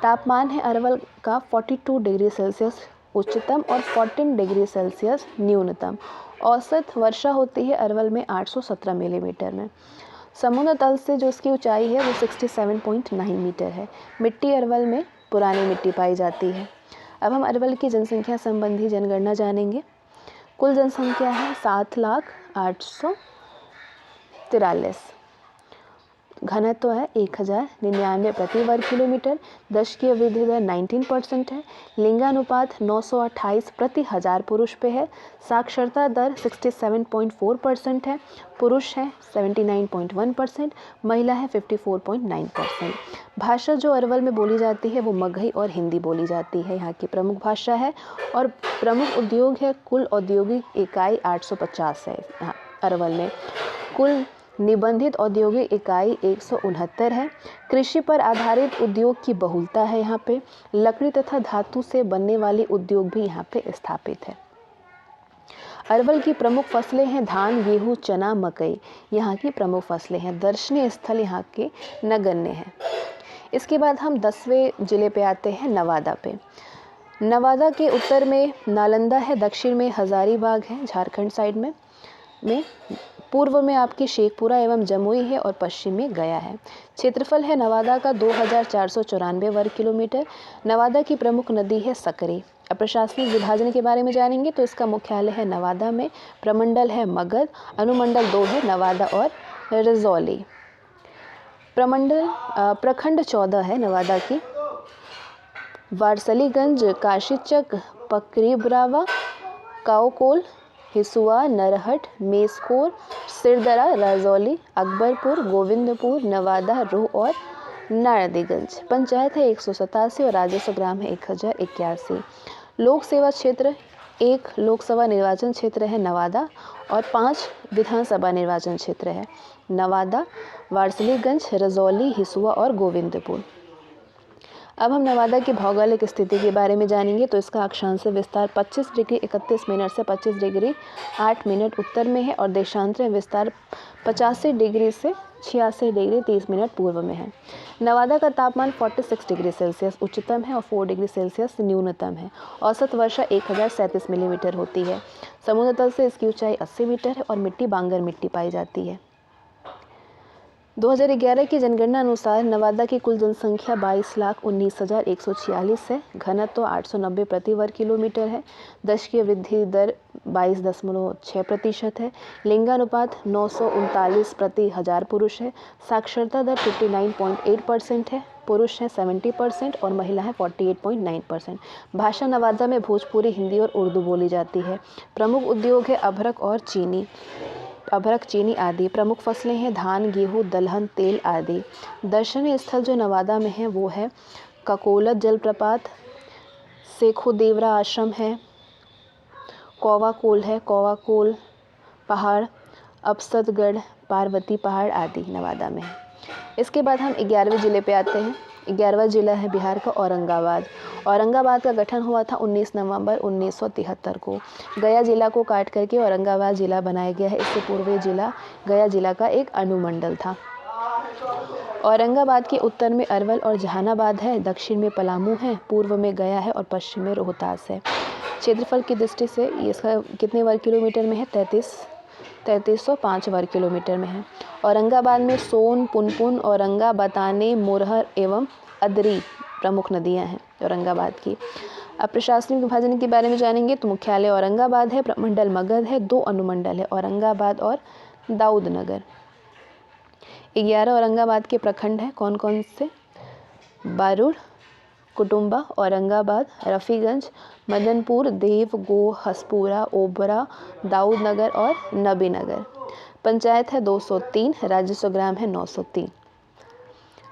तापमान है अरवल का 42 डिग्री सेल्सियस उच्चतम और 14 डिग्री सेल्सियस न्यूनतम। औसत वर्षा होती है अरवल में 817 मिलीमीटर में। समुद्र तल से जो इसकी ऊंचाई है वो 67.9 मीटर है। मिट्टी अरवल में पुरानी मिट्टी पाई जाती है। अब हम अरवल की जनसंख्या संबंधी जनगणना जानेंगे। कुल जनसंख्या है 7,843। घनत्व है 1099 प्रति वर्ग किलोमीटर। दशकीय वृद्धि दर 19% है। लिंगानुपात 928 प्रति 1000 पुरुष पे है। साक्षरता दर 67.4% है। पुरुष है 79.1%, महिला है 54.9%। भाषा जो अरवल में बोली जाती है वो मगही और हिंदी बोली जाती है, यहाँ की प्रमुख भाषा है। और प्रमुख उद्योग है, कुल औद्योगिक इकाई 850 है यहाँ अरवल में। कुल निबंधित औद्योगिक इकाई 169 है। कृषि पर आधारित उद्योग की बहुलता है यहाँ पे। लकड़ी तथा धातु से बनने वाली उद्योग भी यहाँ पे स्थापित है। अरवल की प्रमुख फसलें हैं धान, गेहूँ, चना, मकई यहाँ की प्रमुख फसलें हैं। दर्शनीय स्थल यहाँ के नगण्य हैं। इसके बाद हम 10वें जिले पे आते हैं, नवादा पे। नवादा के उत्तर में नालंदा है, दक्षिण में हजारीबाग है झारखंड साइड में पूर्व में आपकी शेखपुरा एवं जमुई है और पश्चिम में गया है। क्षेत्रफल है नवादा का 2494 वर्ग किलोमीटर। नवादा की प्रमुख नदी है सकरी। अब प्रशासनिक विभाजन के बारे में जानेंगे। तो इसका मुख्यालय है नवादा में, प्रमंडल है मगध, अनुमंडल 2 है नवादा और रजौली। प्रखंड 14 है नवादा की। वारसलीगंज, काशीचक, पकरीब्रावा, काओकोल, हिसुआ, नरहट, मेसकोर, सिरदरा, राजौली, अकबरपुर, गोविंदपुर, नवादा, रोह और नारदीगंज। पंचायत है 187 और राजस्व ग्राम है 1081। लोक सेवा क्षेत्र 1 लोकसभा निर्वाचन क्षेत्र है नवादा और 5 विधानसभा निर्वाचन क्षेत्र है नवादा, वारसलीगंज, रजौली, हिसुआ और गोविंदपुर। अब हम नवादा की भौगोलिक स्थिति के बारे में जानेंगे। तो इसका अक्षांश विस्तार 25 डिग्री 31 मिनट से 25 डिग्री 8 मिनट उत्तर में है और देशांतर विस्तार 85 डिग्री से 86 डिग्री 30 मिनट पूर्व में है। नवादा का तापमान 46 डिग्री सेल्सियस उच्चतम है और 4 डिग्री सेल्सियस न्यूनतम है। औसत वर्षा 1037 मिलीमीटर होती है। समुद्र तल से इसकी ऊंचाई 80 मीटर है और मिट्टी बांगर मिट्टी पाई जाती है। 2011 की जनगणना अनुसार नवादा की कुल जनसंख्या 22,19,146 है। घनत्व 890 प्रति वर्ग किलोमीटर है। दशकीय वृद्धि दर 22.6% है। लिंगानुपात 939 प्रति 1000 पुरुष है। साक्षरता दर 59.8% है। पुरुष है 70% और महिला है 48.9%। भाषा नवादा में भोजपुरी, हिंदी और उर्दू बोली जाती है। प्रमुख उद्योग है अभ्रक, चीनी आदि। प्रमुख फसलें हैं धान, गेहूँ, दलहन, तेल आदि। दर्शनीय स्थल जो नवादा में है वो है ककोलत जलप्रपात, सेखोदेवरा आश्रम है, कौवाकोल पहाड़, अबसदगढ़, पार्वती पहाड़ आदि नवादा में है। इसके बाद हम 11वें जिले पे आते हैं। 11वां जिला है बिहार का औरंगाबाद। औरंगाबाद का गठन हुआ था 19 नवंबर 1973 को। गया जिला को काट करके औरंगाबाद जिला बनाया गया है। इससे पूर्व जिला गया जिला का एक अनुमंडल था। औरंगाबाद के उत्तर में अरवल और जहानाबाद है, दक्षिण में पलामू है, पूर्व में गया है और पश्चिम में रोहतास है। क्षेत्रफल की दृष्टि से इसका कितने वर्ग किलोमीटर में है? 3305 वर्ग किलोमीटर में है। औरंगाबाद में सोन, पुनपुन, औरंगा, बताने, मोरहर एवं अदरी प्रमुख नदियां हैं औरंगाबाद की। अब प्रशासनिक विभाजन के बारे में जानेंगे। तो मुख्यालय औरंगाबाद है, प्रमंडल मगध है, 2 अनुमंडल है औरंगाबाद और दाऊदनगर। 11 औरंगाबाद के प्रखंड हैं, कौन कौन से? बारुड़, कुटुंबा, औरंगाबाद, रफ़ीगंज, मदनपुर, देव, गो, हसपुरा, ओबरा, दाऊदनगर और नबीनगर। पंचायत है 203, राजस्व ग्राम है 903।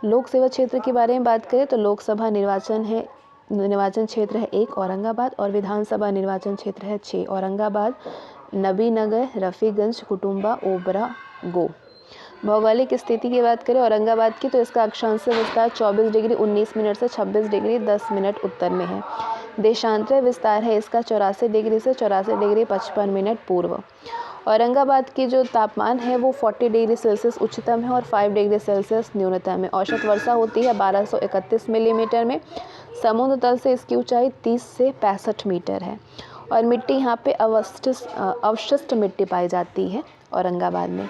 लोक सेवा क्षेत्र के बारे में बात करें तो लोकसभा निर्वाचन क्षेत्र है 1 औरंगाबाद और विधानसभा निर्वाचन क्षेत्र है 6 औरंगाबाद, नबीनगर, रफ़ीगंज, कुटुंबा, ओबरा, गो। भौगोलिक स्थिति की बात करें औरंगाबाद की तो इसका अक्षांश विस्तार 24 डिग्री 19 मिनट से 26 डिग्री 10 मिनट उत्तर में है। देशांतरीय विस्तार है इसका 84 डिग्री से 84 डिग्री 55 मिनट पूर्व। औरंगाबाद की जो तापमान है वो 40 डिग्री सेल्सियस उच्चतम है और 5 डिग्री सेल्सियस न्यूनतम है। औसत वर्षा होती है 1231 मिलीमीटर में। समुद्र तल से इसकी ऊंचाई 30 से 65 मीटर है और मिट्टी यहाँ पे अवशिष्ट मिट्टी पाई जाती है औरंगाबाद में।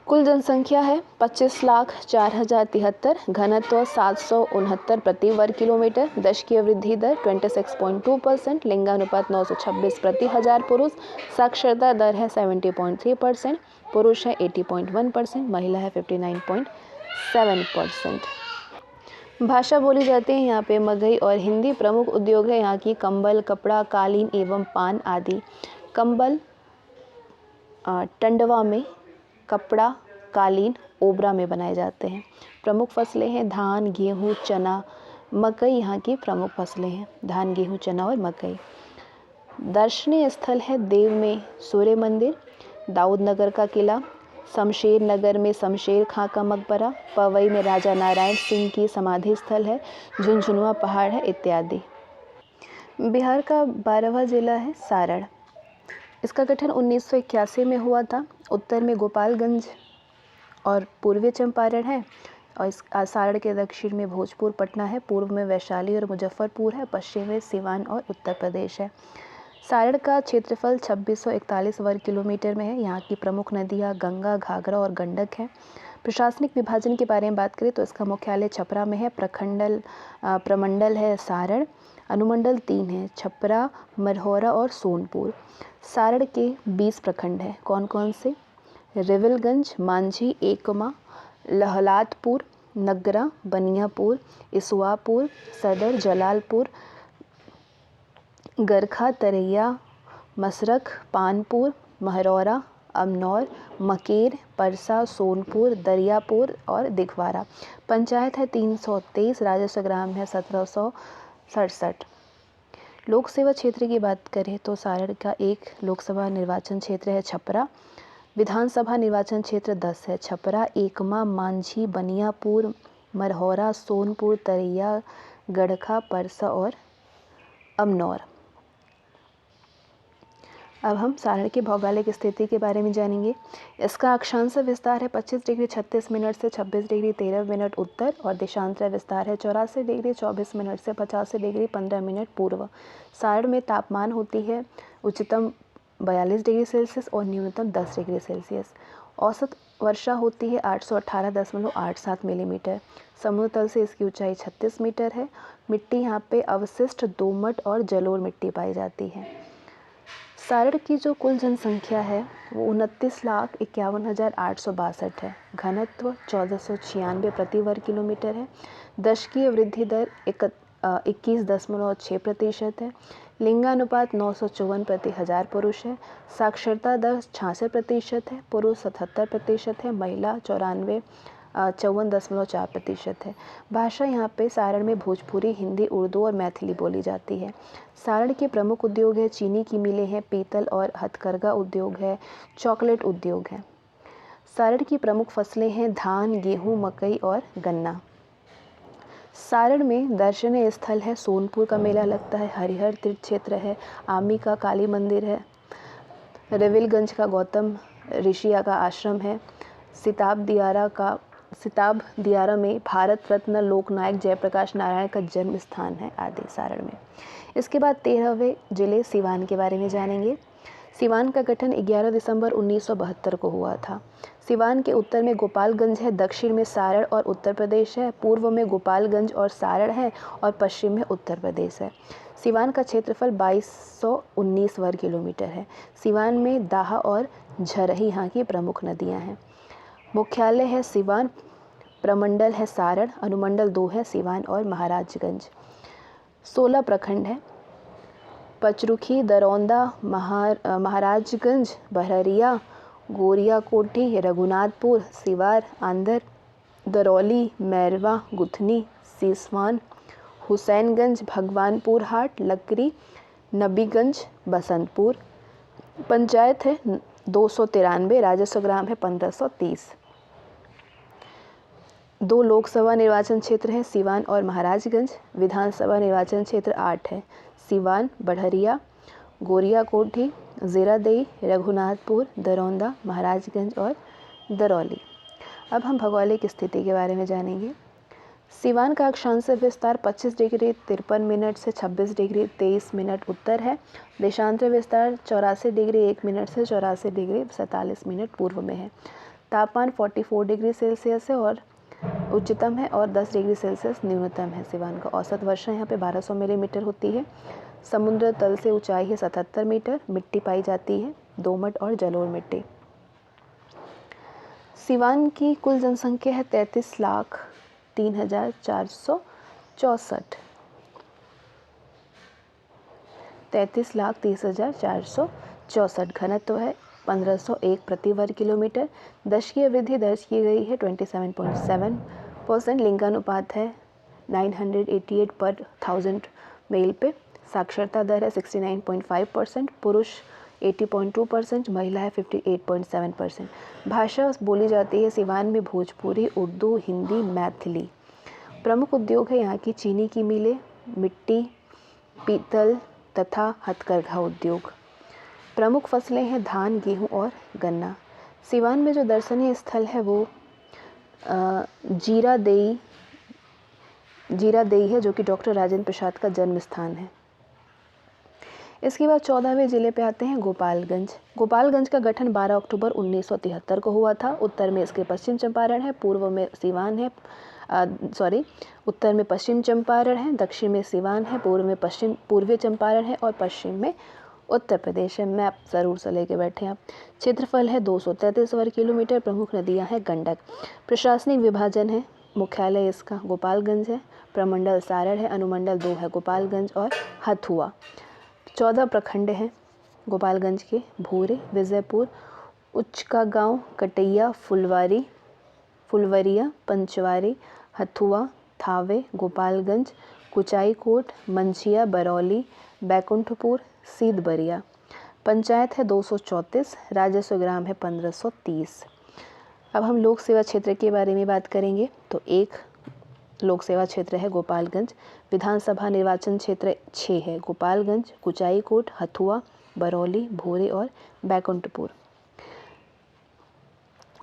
कुल जनसंख्या है 25,04,073, घनत्व 769 प्रति वर्ग किलोमीटर, दशकीय वृद्धि दर 26.2%, लिंगानुपात 926 प्रति हजार पुरुष, साक्षरता दर है 70.3%, पुरुष है 80.1%, महिला है 59.7%। भाषा बोली जाती है यहाँ पे मगही और हिंदी। प्रमुख उद्योग है यहाँ की कंबल, कपड़ा, कालीन एवं पान आदि। कंबल टंडवा में, कपड़ा, कालीन ओबरा में बनाए जाते हैं। प्रमुख फसलें हैं धान, गेहूँ, चना, मकई यहाँ की प्रमुख फसलें हैं, धान, गेहूँ, चना और मकई। दर्शनीय स्थल है देव में सूर्य मंदिर, दाऊदनगर का किला, शमशेर नगर में शमशेर खां का मकबरा, पवई में राजा नारायण सिंह की समाधि स्थल है, झुनझुनुआ पहाड़ है इत्यादि। बिहार का 12वां जिला है सारण। इसका गठन 1981 में हुआ था। उत्तर में गोपालगंज और पूर्वी चंपारण है और इस सारण के दक्षिण में भोजपुर, पटना है, पूर्व में वैशाली और मुजफ्फरपुर है, पश्चिम में सिवान और उत्तर प्रदेश है। सारण का क्षेत्रफल 2641 वर्ग किलोमीटर में है। यहाँ की प्रमुख नदियाँ गंगा, घाघरा और गंडक हैं। प्रशासनिक विभाजन के बारे में बात करें तो इसका मुख्यालय छपरा में है। प्रमंडल है सारण। अनुमंडल 3 है, छपरा, मरहौरा और सोनपुर। सारण के 20 प्रखंड हैं, कौन कौन से? रिविलगंज, मांझी, एकमा, लहलादपुर, नगरा, बनियापुर, इसुआपुर, सदर, जलालपुर, गरखा, तरैया, मसरख, पानपुर, महरौरा, अमनौर, मकेर, परसा, सोनपुर, दरियापुर और दिघवारा। पंचायत है 323, राजस्व ग्राम है 1767। लोक सेवा क्षेत्र की बात करें तो सारण का 1 लोकसभा निर्वाचन क्षेत्र है छपरा। विधानसभा निर्वाचन क्षेत्र 10 है। छपरा, एकमा, मांझी, बनियापुर, मरहौरा, सोनपुर, तरैया, गड़खा, परसा और अमनौर। अब हम सारण की भौगोलिक स्थिति के बारे में जानेंगे। इसका अक्षांश विस्तार है 25 डिग्री 36 मिनट से 26 डिग्री 13 मिनट उत्तर और देशांतरीय विस्तार है 84 डिग्री 24 मिनट से 85 डिग्री 15 मिनट पूर्व। सारण में तापमान होती है उच्चतम 42 डिग्री सेल्सियस और न्यूनतम 10 डिग्री सेल्सियस। औसत वर्षा होती है 818.87 मिलीमीटर। समुद्र तल से इसकी ऊंचाई 36 मीटर है। मिट्टी यहाँ पे अवशिष्ट दोमट और जलोढ़ मिट्टी पाई जाती है। सारण की जो कुल जनसंख्या है वो 29,51,862 है। घनत्व 1496 प्रति वर्ग किलोमीटर है। दशकीय वृद्धि दर 21.6% है। लिंगानुपात 954 प्रति हजार पुरुष है। साक्षरता दर 66% है, पुरुष 77% है, महिला 54.4% है। भाषा यहाँ पे सारण में भोजपुरी, हिंदी, उर्दू और मैथिली बोली जाती है। सारण के प्रमुख उद्योग है चीनी की मिलें हैं, पीतल और हथकरघा उद्योग है, चॉकलेट उद्योग है। सारण की प्रमुख फसलें हैं धान, गेहूँ, मकई और गन्ना। सारण में दर्शनीय स्थल है सोनपुर का मेला लगता है, हरिहर तीर्थ क्षेत्र है, आमी का काली मंदिर है, रिविलगंज का गौतम ऋषि का आश्रम है, सिताब दियारा में भारत रत्न लोकनायक जयप्रकाश नारायण का जन्म स्थान है आदि सारण में। इसके बाद 13वें जिले सिवान के बारे में जानेंगे। सिवान का गठन 11 दिसंबर 1972 को हुआ था। सिवान के उत्तर में गोपालगंज है, दक्षिण में सारण और उत्तर प्रदेश है, पूर्व में गोपालगंज और सारण है और पश्चिम में उत्तर प्रदेश है। सिवान का क्षेत्रफल 2219 वर्ग किलोमीटर है। सिवान में दाह और झरही यहाँ की प्रमुख नदियाँ हैं। मुख्यालय है सिवान, प्रमंडल है सारण, अनुमंडल 2 है सिवान और महाराजगंज। 16 प्रखंड है। पचरुखी, दरौंदा, महाराजगंज, बहरिया, गोरिया कोठी, रघुनाथपुर, सिवार, आंदर, दरौली, मैरवा, गुथनी, सीसवान, हुसैनगंज, भगवानपुर हाट, लकरी, नबीगंज, बसंतपुर। पंचायत है 293, राजस्व ग्राम है 1530। 2 लोकसभा निर्वाचन क्षेत्र हैं सिवान और महाराजगंज। विधानसभा निर्वाचन क्षेत्र 8 है, सिवान, बढ़रिया, गोरिया कोठी, जीरादेई, रघुनाथपुर, दरौंदा, महाराजगंज और दरौली। अब हम भौगोलिक स्थिति के बारे में जानेंगे। सिवान का अक्षांश विस्तार 25 डिग्री 53 मिनट से 26 डिग्री 23 मिनट उत्तर है। देशांतर विस्तार 84 डिग्री 1 मिनट से 84 डिग्री 47 मिनट पूर्व में है। तापमान 44 डिग्री सेल्सियस है और उच्चतम है और 10 डिग्री सेल्सियस न्यूनतम है। सिवान का औसत वर्षा यहाँ पे 1200 मिलीमीटर होती है। समुद्र तल से ऊंचाई है 77 मीटर। मिट्टी पाई जाती है दोमट और जलोढ़ मिट्टी। सिवान की कुल जनसंख्या है 33,03,464। 33,30,464। घनत्व है 1501 प्रति वर्ग किलोमीटर। दशकीय वृद्धि दर्ज की गई है 27.7%। लिंगानुपात है 988 पर 1000 मेल पे। साक्षरता दर है 69.5%। पुरुष 80.2%, महिला है 58.7%। भाषा बोली जाती है सिवान में भोजपुरी, उर्दू, हिंदी, मैथिली। प्रमुख उद्योग है यहाँ की चीनी की मिलें, मिट्टी, पीतल तथा हथकरघा उद्योग। प्रमुख फसलें हैं धान, गेहूं और गन्ना। सिवान में जो दर्शनीय स्थल है वो जीरादेई है, जो कि डॉक्टर राजेंद्र प्रसाद का जन्म स्थान है। इसके बाद 14वें जिले पे आते हैं गोपालगंज। गोपालगंज का गठन 12 अक्टूबर 1973 को हुआ था। उत्तर में इसके पश्चिम चंपारण है, पूर्व में सिवान है, उत्तर में पश्चिम चंपारण है, दक्षिण में सिवान है, पूर्व में पूर्वी चंपारण है और पश्चिम में उत्तर प्रदेश है। मैप ज़रूर से लेके बैठे आप। क्षेत्रफल है 233 वर्ग किलोमीटर। प्रमुख नदियां हैं गंडक। प्रशासनिक विभाजन है, मुख्यालय इसका गोपालगंज है, प्रमंडल सारण है, अनुमंडल 2 है गोपालगंज और हथुआ। 14 प्रखंड हैं गोपालगंज के, भूरे, विजयपुर, उचका गांव, कटैया, फुलवरिया, पंचवारी, हथुआ, थावे, गोपालगंज, कुचाईकोट, मंझिया, बरौली, बैकुंठपुर, सीधबरिया। पंचायत है 234, राजस्व ग्राम है 1530। अब हम लोक सेवा क्षेत्र के बारे में बात करेंगे। तो एक लोक सेवा क्षेत्र है गोपालगंज। विधानसभा निर्वाचन क्षेत्र 6 है, गोपालगंज, कुचाईकोट, हथुआ, बरौली, भोरे और बैकुंठपुर।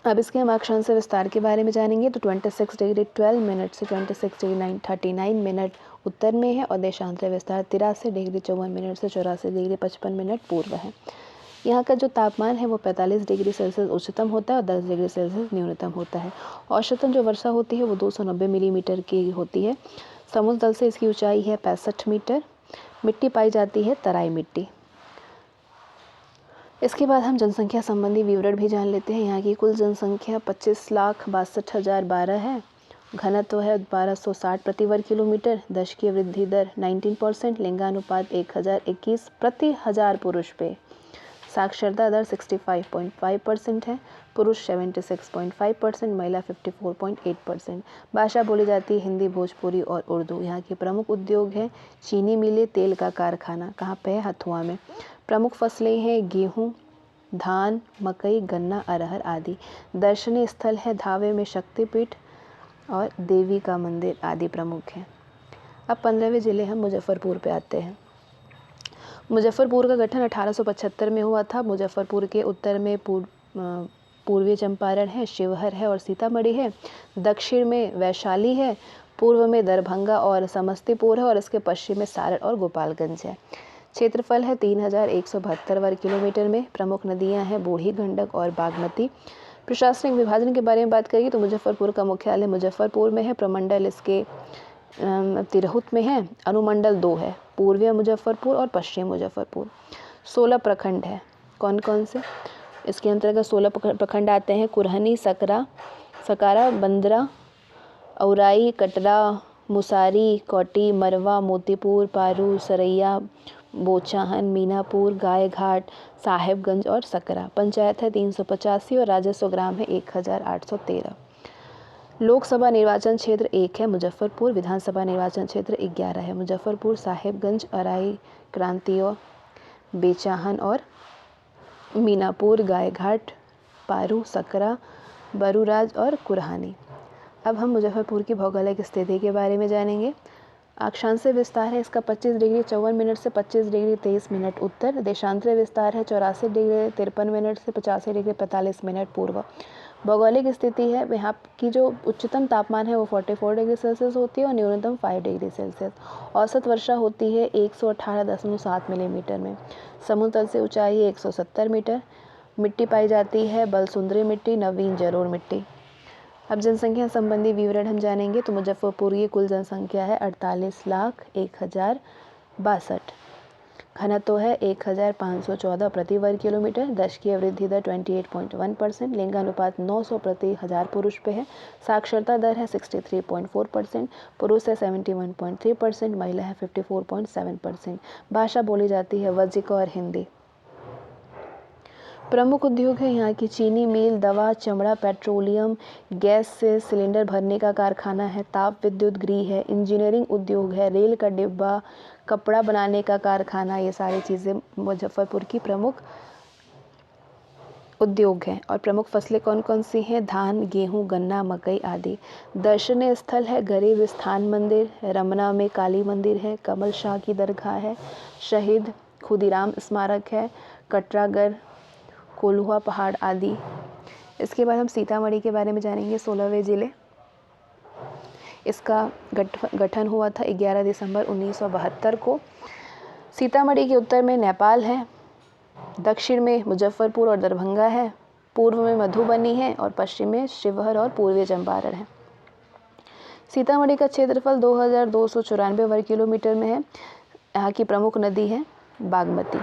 अब इसके हम अक्षांश विस्तार के बारे में जानेंगे। तो 26 डिग्री 12 मिनट से 26 डिग्री 39 मिनट उत्तर में है और देशांतर विस्तार 83 डिग्री 54 मिनट से 84 डिग्री 55 मिनट पूर्व है। यहाँ का जो तापमान है वो 45 डिग्री सेल्सियस उच्चतम होता है और 10 डिग्री सेल्सियस न्यूनतम होता है। औसतन जो वर्षा होती है वो 290 मिलीमीटर की होती है। समुद्र तल से इसकी ऊंचाई है 65 मीटर। मिट्टी पाई जाती है तराई मिट्टी। इसके बाद हम जनसंख्या संबंधी विवरण भी जान लेते हैं। यहाँ की कुल जनसंख्या 25,62,012 है। घनत्व है 1260 प्रति वर्ग किलोमीटर। दशकीय वृद्धि दर 19%। लिंगानुपात 1021 प्रति 1000 पुरुष पे। साक्षरता दर 65.5% है। पुरुष 76.5%, महिला 54.8%। भाषा बोली जाती है हिंदी, भोजपुरी और उर्दू। यहाँ के प्रमुख उद्योग हैं चीनी मिलें, तेल का कारखाना। कहाँ पे है? हथुआ में। प्रमुख फसलें हैं गेहूँ, धान, मकई, गन्ना, अरहर आदि। दर्शनीय स्थल है धावे में शक्तिपीठ और देवी का मंदिर आदि प्रमुख हैं। अब 15वें जिले हम मुजफ्फरपुर पे आते हैं। मुजफ्फरपुर का गठन 1875 में हुआ था। मुजफ्फरपुर के उत्तर में पूर्वी चंपारण है, शिवहर है और सीतामढ़ी है। दक्षिण में वैशाली है, पूर्व में दरभंगा और समस्तीपुर है और इसके पश्चिम में सारण और गोपालगंज है। क्षेत्रफल है 3172 वर्ग किलोमीटर में। प्रमुख नदियां हैं बूढ़ी गंडक और बागमती। प्रशासनिक विभाजन के बारे में बात करिए तो मुजफ्फरपुर का मुख्यालय मुजफ्फरपुर में है। प्रमंडल इसके तिरहुत में है। अनुमंडल 2 है, पूर्वी मुजफ्फरपुर और पश्चिम मुजफ्फरपुर। 16 प्रखंड है। कौन कौन से? इसके अंतर्गत 16 प्रखंड आते हैं। कुरहनी, सकारा, बंदरा, औराई, कटरा, मुसारी, कोटी, मरवा, मोतीपुर, पारू, सरैया, बोचाहन, मीनापुर, गायघाट, साहेबगंज और सकरा। पंचायत है 385 और राजस्व ग्राम है 1813। लोकसभा निर्वाचन क्षेत्र 1 है मुजफ्फरपुर। विधानसभा निर्वाचन क्षेत्र 11 है मुजफ्फरपुर, साहेबगंज, अराई, क्रांतिया, बेचाहन और मीनापुर, गायघाट, पारू, सकरा, बरूराज और कुरहानी। अब हम मुजफ्फरपुर की भौगोलिक स्थिति के बारे में जानेंगे। अक्षांशीय विस्तार है इसका 25 डिग्री 54 मिनट से 25 डिग्री 23 मिनट उत्तर। देशांतरीय विस्तार है 84 डिग्री 53 मिनट से 85 डिग्री 45 मिनट पूर्व। भौगोलिक स्थिति है यहाँ की जो उच्चतम तापमान है वो 44 डिग्री सेल्सियस होती है और न्यूनतम 5 डिग्री सेल्सियस। औसत वर्षा होती है 118.7 मिलीमीटर में। समुद्र तल से ऊंचाई 170 मीटर। मिट्टी पाई जाती है बलसुंदरी मिट्टी, नवीन जरूर मिट्टी। अब जनसंख्या संबंधी विवरण हम जानेंगे। तो मुजफ्फरपुर की कुल जनसंख्या है 48,01,062। घनत्व है 1514 प्रति वर्ग किलोमीटर। दशकीय वृद्धि दर 28.1%। लिंगानुपात 900 प्रति 1000 पुरुष पे है। साक्षरता दर है 63.4%। पुरुष है 71.3%, महिला है 54.7%। भाषा बोली जाती है वज्जिक और हिंदी। प्रमुख उद्योग है यहाँ की चीनी मिल, दवा, चमड़ा, पेट्रोलियम, गैस से सिलेंडर भरने का कारखाना है, ताप विद्युत गृह है, इंजीनियरिंग उद्योग है, रेल का डिब्बा, कपड़ा बनाने का कारखाना। ये सारी चीज़ें मुजफ्फरपुर की प्रमुख उद्योग हैं। और प्रमुख फसलें कौन कौन सी हैं? धान, गेहूं, गन्ना, मकई आदि। दर्शनीय स्थल है गरीब स्थान मंदिर, रमना में काली मंदिर है, कमल शाह की दरगाह है, शहीद खुदीराम स्मारक है, कटरागढ़, कोल्हुआ पहाड़ आदि। इसके बाद हम सीतामढ़ी के बारे में जानेंगे। 16वें जिले। इसका गठन हुआ था 11 दिसंबर 1972 को। सीतामढ़ी के उत्तर में नेपाल है, दक्षिण में मुजफ्फरपुर और दरभंगा है, पूर्व में मधुबनी है और पश्चिम में शिवहर और पूर्वी चंपारण है। सीतामढ़ी का क्षेत्रफल 2294 वर्ग किलोमीटर में है। यहाँ की प्रमुख नदी है बागमती।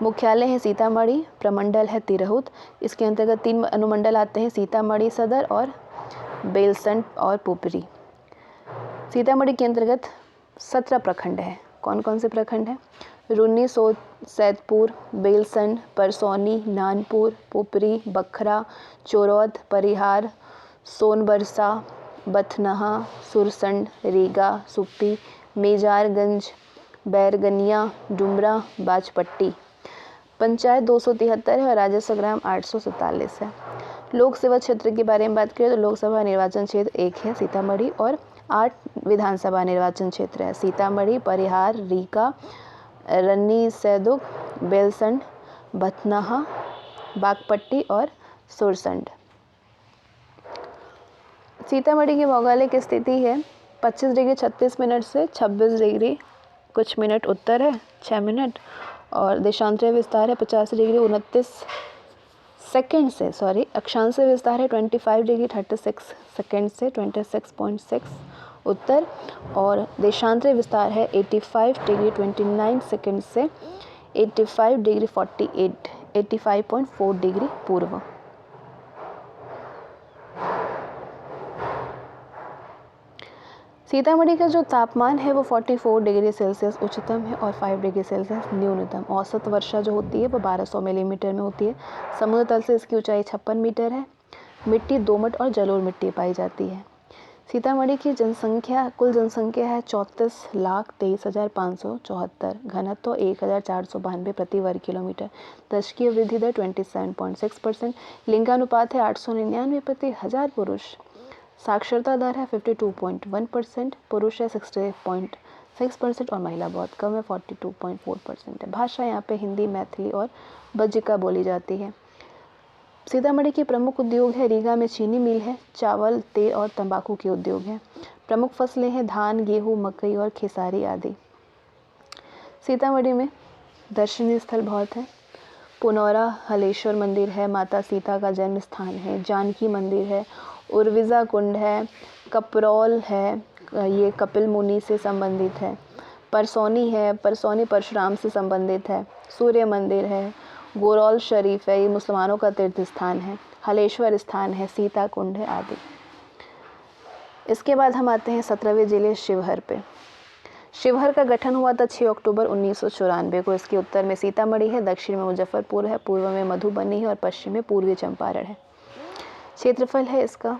मुख्यालय है सीतामढ़ी, प्रमंडल है तिरहुत। इसके अंतर्गत 3 अनुमंडल आते हैं, सीतामढ़ी सदर और बेलसंड और पुपरी। सीतामढ़ी के अंतर्गत 17 प्रखंड है। कौन कौन से प्रखंड हैं? रुन्नी, सैदपुर, बेलसंड, परसौनी, नानपुर, पुपरी, बखरा, चोरौद, परिहार, सोनबरसा, बथनहा, सुरसंड, रीगा, सुप्पी, मेजारगंज, बैरगनिया, डुमरा, बाजपट्टी। पंचायत 273 है और राजस्व ग्राम 847 है। लोक सेवा क्षेत्र के बारे में बात करें तो लोकसभा निर्वाचन क्षेत्र 1 है सीतामढ़ी और 8 विधानसभा निर्वाचन क्षेत्र है। सीतामढ़ी, परिहार, रीका, रन्नी सैदुग, बेलसंड, बथनाहा, बागपट्टी और सुरसंड। सीतामढ़ी की भौगोलिक स्थिति है 25 डिग्री 36 मिनट से 26 डिग्री कुछ मिनट उत्तर है 6 मिनट। और देशांतरीय विस्तार है 50 डिग्री 29 सेकंड से अक्षांशीय विस्तार है 25 डिग्री 36 सेकंड से 26.6 उत्तर। और देशांतरीय विस्तार है 85 डिग्री 29 सेकंड से 85 डिग्री 85.4 डिग्री पूर्व। सीतामढ़ी का जो तापमान है वो 44 डिग्री सेल्सियस उच्चतम है और 5 डिग्री सेल्सियस न्यूनतम। औसत वर्षा जो होती है वो 1200 मिलीमीटर में होती है। समुद्र तल से इसकी ऊंचाई 56 मीटर है। मिट्टी दोमट और जलोढ़ मिट्टी पाई जाती है। सीतामढ़ी की कुल जनसंख्या है 34,23,574। घनत्व 1492 प्रति वर्ग किलोमीटर। दशकीय वृद्धि दर 27.6%। लिंगानुपात है 899 प्रति 1000 पुरुष। साक्षरता दर है 52.1%। पुरुष है 60.6% और महिला बहुत कम है 42.4% है। भाषा यहाँ पे हिंदी, मैथिली और बज्जिका बोली जाती है। सीतामढ़ी के प्रमुख उद्योग है रीगा में चीनी मिल है, चावल, तेल और तंबाकू के उद्योग हैं। प्रमुख फसलें हैं धान, गेहूँ, मकई और खेसारी आदि। सीतामढ़ी में दर्शनीय स्थल बहुत हैं। पुनौरा हलेश्वर मंदिर है, माता सीता का जन्म स्थान है, जानकी मंदिर है, उर्विजा कुंड है, कपरौल है, ये कपिल मुनि से संबंधित है। परसौनी है, परसौनी परशुराम से संबंधित है। सूर्य मंदिर है, गोरौल शरीफ है, ये मुसलमानों का तीर्थ स्थान है। हलेश्वर स्थान है, सीता कुंड है आदि। इसके बाद हम आते हैं 17वें जिले शिवहर पे। शिवहर का गठन हुआ था 6 अक्टूबर 1994 को। इसके उत्तर में सीतामढ़ी है, दक्षिण में मुजफ्फरपुर है, पूर्व में मधुबनी है और पश्चिम में पूर्वी चंपारण है। क्षेत्रफल है इसका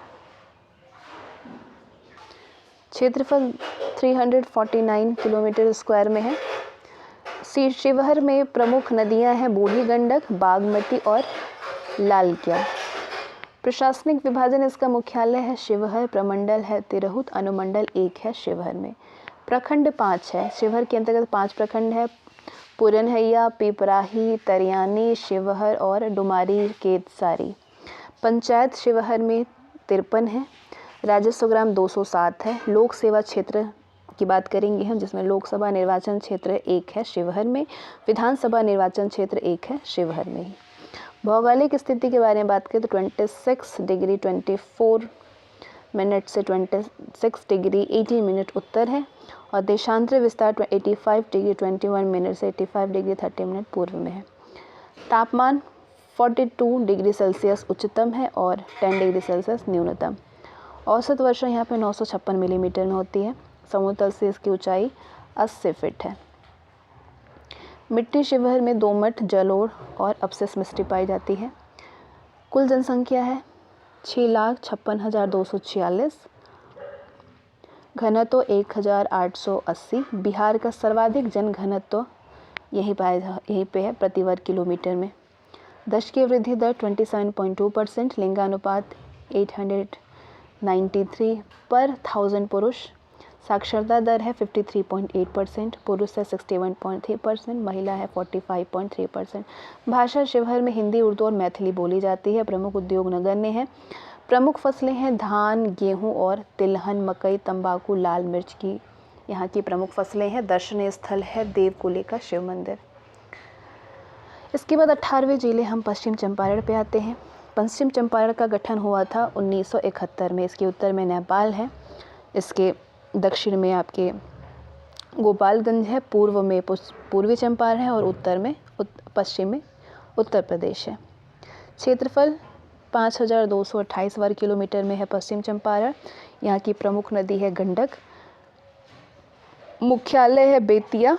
349 किलोमीटर स्क्वायर में है। शिवहर में प्रमुख नदियां हैं बूढ़ी गंडक, बागमती और लालकिया। प्रशासनिक विभाजन इसका मुख्यालय है शिवहर, प्रमंडल है तिरहुत, अनुमंडल 1 है शिवहर में। प्रखंड 5 है। शिवहर के अंतर्गत 5 प्रखंड है, पुरनहैया, पिपराही, तरियानी, शिवहर और डुमारी केतसारी। पंचायत शिवहर में 53 है। राजस्व ग्राम 207 है। लोक सेवा क्षेत्र की बात करेंगे हम, जिसमें लोकसभा निर्वाचन क्षेत्र 1 है शिवहर में, विधानसभा निर्वाचन क्षेत्र 1 है शिवहर में ही। भौगोलिक स्थिति के बारे में बात करें तो 26 डिग्री 24 मिनट से 26 डिग्री 18 मिनट उत्तर है और देशांतर विस्तार 85 डिग्री 21 मिनट से 85 डिग्री 30 मिनट पूर्व में है। तापमान 42 डिग्री सेल्सियस उच्चतम है और 10 डिग्री सेल्सियस न्यूनतम। औसत वर्षा यहाँ पे 956 मिलीमीटर में होती है। समुद्र तल से इसकी ऊंचाई 80 फीट है। मिट्टी शिवहर में दोमट, जलोढ़ और अपशिष्ट मिट्टी पाई जाती है। कुल जनसंख्या है 6,56,246। घनत्व 1,880। बिहार का सर्वाधिक जन घनत्व यहीं पे है प्रति वर्ग किलोमीटर में। दशकीय वृद्धि दर 27.2%। लिंगानुपात 893 पर 1000 पुरुष। साक्षरता दर है 53.8%, पुरुष है 61.3%, महिला है 45.3%। भाषा शिवहर में हिंदी, उर्दू और मैथिली बोली जाती है। प्रमुख उद्योग नगण्य है। प्रमुख फसलें हैं धान, गेहूं और तिलहन, मकई, तंबाकू, लाल मिर्च की यहाँ की प्रमुख फसलें हैं। दर्शनीय स्थल है देवकुली का शिव मंदिर। इसके बाद 18वें जिले हम पश्चिम चंपारण पे आते हैं। पश्चिम चंपारण का गठन हुआ था 1971 में। इसके उत्तर में नेपाल है, इसके दक्षिण में आपके गोपालगंज है, पूर्व में पूर्वी चंपारण है और उत्तर में पश्चिम में उत्तर प्रदेश है। क्षेत्रफल 5228 वर्ग किलोमीटर में है पश्चिम चंपारण। यहाँ की प्रमुख नदी है गंडक। मुख्यालय है बेतिया।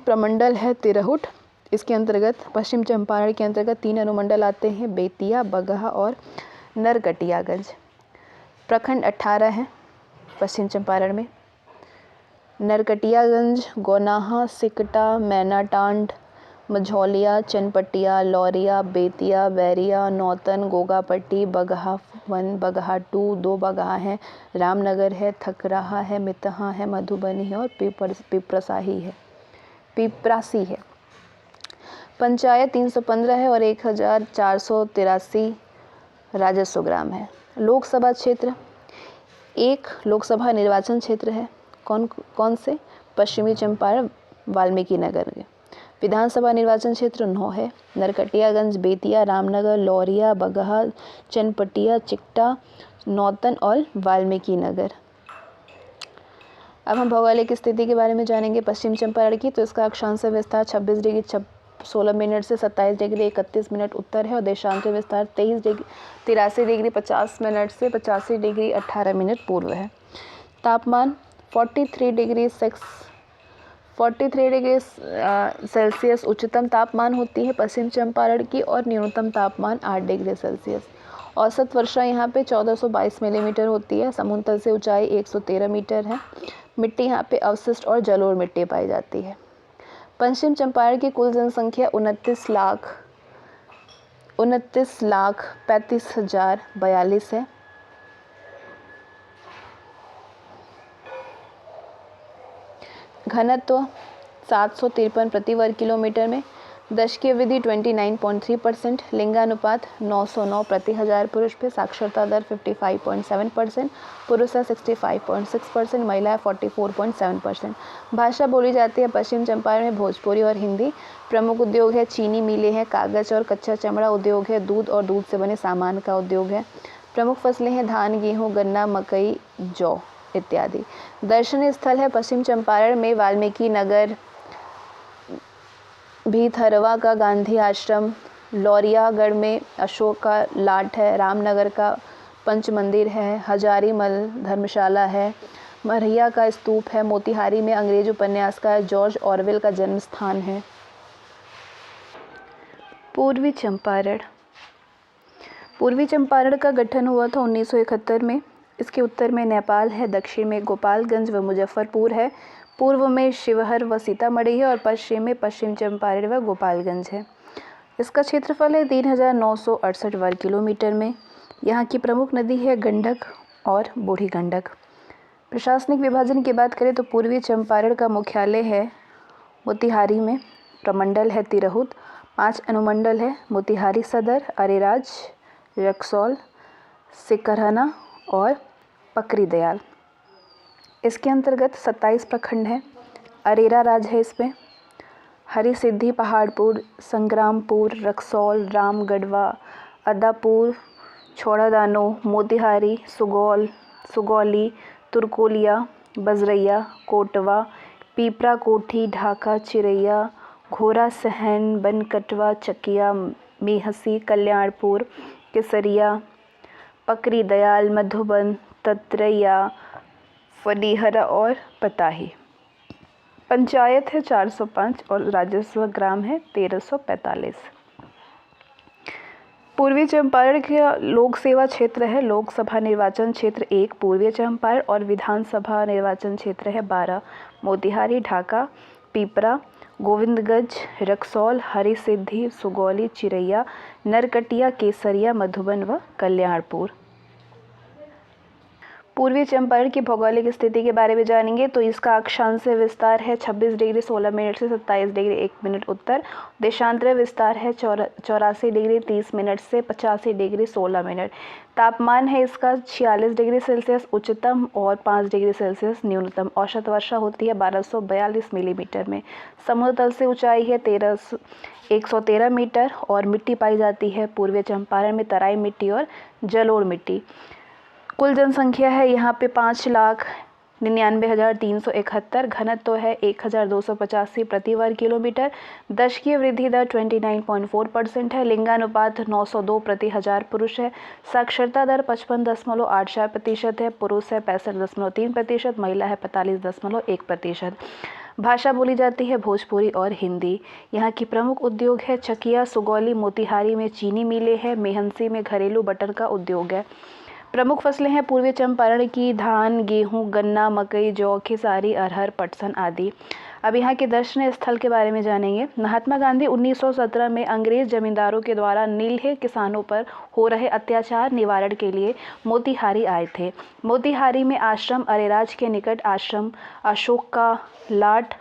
प्रमंडल है तिरहुट। इसके अंतर्गत पश्चिम चंपारण के अंतर्गत 3 अनुमंडल आते हैं, बेतिया, बगहा और नरकटियागंज। प्रखंड 18 हैं पश्चिम चंपारण में। नरकटियागंज, गौनाहा, सिकटा, मैनाटांड, मझौलिया, चनपटिया, लौरिया, बेतिया, बैरिया, नौतन, गोगापट्टी, बगहा 1, बगहा 2, 2 बगहा हैं, रामनगर है, थकराहा है, मितहा है, मधुबनी है और पिपरासी है। पंचायत 315 है और 1483 राजस्व ग्राम है। लोकसभा क्षेत्र 1 लोकसभा निर्वाचन क्षेत्र है। कौन से? पश्चिमी चंपारण, वाल्मीकि नगर के। विधानसभा निर्वाचन क्षेत्र 9 है। नरकटियागंज, बेतिया, रामनगर, लौरिया, बगहा, चनपटिया, चिकटा, नौतन और वाल्मीकि नगर। अब हम भौगोलिक स्थिति के बारे में जानेंगे पश्चिम चंपारण की। तो इसका अक्षांश विस्तार 26 डिग्री 16 मिनट से 27 डिग्री 31 मिनट उत्तर है और देशांतर विस्तार 83 डिग्री 50 मिनट से 85 डिग्री 18 मिनट पूर्व है। तापमान 43 डिग्री सेल्सियस उच्चतम तापमान होती है पश्चिम चंपारण की और न्यूनतम तापमान 8 डिग्री सेल्सियस। औसत वर्षा यहाँ पे 1422 मिलीमीटर होती है। समुद्र तल से ऊंचाई 113 मीटर है। मिट्टी यहाँ पे अवशिष्ट और जलोढ़ मिट्टी पाई जाती है। पश्चिम चंपारण की कुल जनसंख्या 29,35,042 है। घनत्व 753 प्रति वर्ग किलोमीटर में। दशकीय वृद्धि 29.3%। लिंगानुपात 909 प्रति 1000 पुरुष पे। साक्षरता दर 55.7%, पुरुष है 65.6%, महिला है 44.7%। भाषा बोली जाती है पश्चिम चंपारण में भोजपुरी और हिंदी। प्रमुख उद्योग है चीनी मिलें हैं, कागज और कच्चा चमड़ा उद्योग है, दूध और दूध से बने सामान का उद्योग है। प्रमुख फसलें हैं धान, गेहूँ, गन्ना, मकई, जौ इत्यादि। दर्शनीय स्थल है पश्चिम चंपारण में वाल्मीकि नगर, भीथरवा का गांधी आश्रम, लौरियागढ़ में अशोक का लाट है, रामनगर का पंच मंदिर है, हजारीमल धर्मशाला है, मरहिया का स्तूप है, मोतिहारी में अंग्रेज उपन्यासकार जॉर्ज ऑरवेल का जन्म स्थान है। पूर्वी चंपारण। पूर्वी चंपारण का गठन हुआ था 1971 में। इसके उत्तर में नेपाल है, दक्षिण में गोपालगंज व मुजफ्फरपुर है, पूर्व में शिवहर व सीतामढ़ी है और पश्चिम में पश्चिम चंपारण व गोपालगंज है। इसका क्षेत्रफल है 3968 वर्ग किलोमीटर में। यहाँ की प्रमुख नदी है गंडक और बूढ़ी गंडक। प्रशासनिक विभाजन की बात करें तो पूर्वी चंपारण का मुख्यालय है मोतिहारी में, प्रमंडल है तिरहुत, 5 अनुमंडल है मोतिहारी सदर, अरेराज, रक्सौल, सिकरहना और पकरी दयाल। इसके अंतर्गत 27 प्रखंड हैं। अरेरा राज है इसमें। हरी सिद्धि, पहाड़पुर, संग्रामपुर, रक्सौल, रामगढ़वा, अदापुर, छोड़ादानो, मोतिहारी, सुगौल, सुगौली, तुरकोलिया, बजरैया, कोटवा, पीपरा कोठी, ढाका, चिरैया, घोरा सहन, बनकटवा, चकिया, मेहसी, कल्याणपुर, केसरिया, पकरी दयाल, मधुबन, तत्रैया, फनीहरा और पताही। पंचायत है 405 और राजस्व ग्राम है 1345। पूर्वी चंपारण का लोक सेवा क्षेत्र है लोकसभा निर्वाचन क्षेत्र 1 पूर्वी चंपारण और विधानसभा निर्वाचन क्षेत्र है 12 मोतिहारी, ढाका, पीपरा, गोविंदगंज, रक्सौल, हरी सिद्धि, सुगौली, चिरैया, नरकटिया, केसरिया, मधुबन व कल्याणपुर। पूर्वी चंपारण की भौगोलिक स्थिति के बारे में जानेंगे तो इसका अक्षांश विस्तार है 26 डिग्री 16 मिनट से 27 डिग्री 1 मिनट उत्तर। देशांतरीय विस्तार है 84 डिग्री 30 मिनट से 85 डिग्री 16 मिनट। तापमान है इसका 46 डिग्री सेल्सियस उच्चतम और 5 डिग्री सेल्सियस न्यूनतम। औसत वर्षा होती है 1242 मिलीमीटर में। समुद्र तल से ऊंचाई है 113 मीटर और मिट्टी पाई जाती है पूर्वी चंपारण में तराई मिट्टी और जलोढ़ मिट्टी। कुल जनसंख्या है यहाँ पे 5,99,371। घनत्व है 1,285 प्रति वर्ग किलोमीटर। दशकीय वृद्धि दर 29.4% है। लिंगानुपात 902 प्रति हजार पुरुष है। साक्षरता दर 55.84% है। पुरुष है 65.3%, महिला है 45.1%। भाषा बोली जाती है भोजपुरी और हिंदी। यहाँ की प्रमुख उद्योग है चकिया, सुगौली, मोतिहारी में चीनी मिलें है, मेहंसी में घरेलू बटर का उद्योग है। प्रमुख फसलें हैं पूर्वी चंपारण की धान, गेहूं, गन्ना, मकई, जौ, खेसारी, अरहर, पटसन आदि। अब यहाँ के दर्शनीय स्थल के बारे में जानेंगे। महात्मा गांधी 1917 में अंग्रेज जमींदारों के द्वारा नीलहे किसानों पर हो रहे अत्याचार निवारण के लिए मोतिहारी आए थे। मोतिहारी में आश्रम अरेराज के निकट आश्रम अशोक का लाट,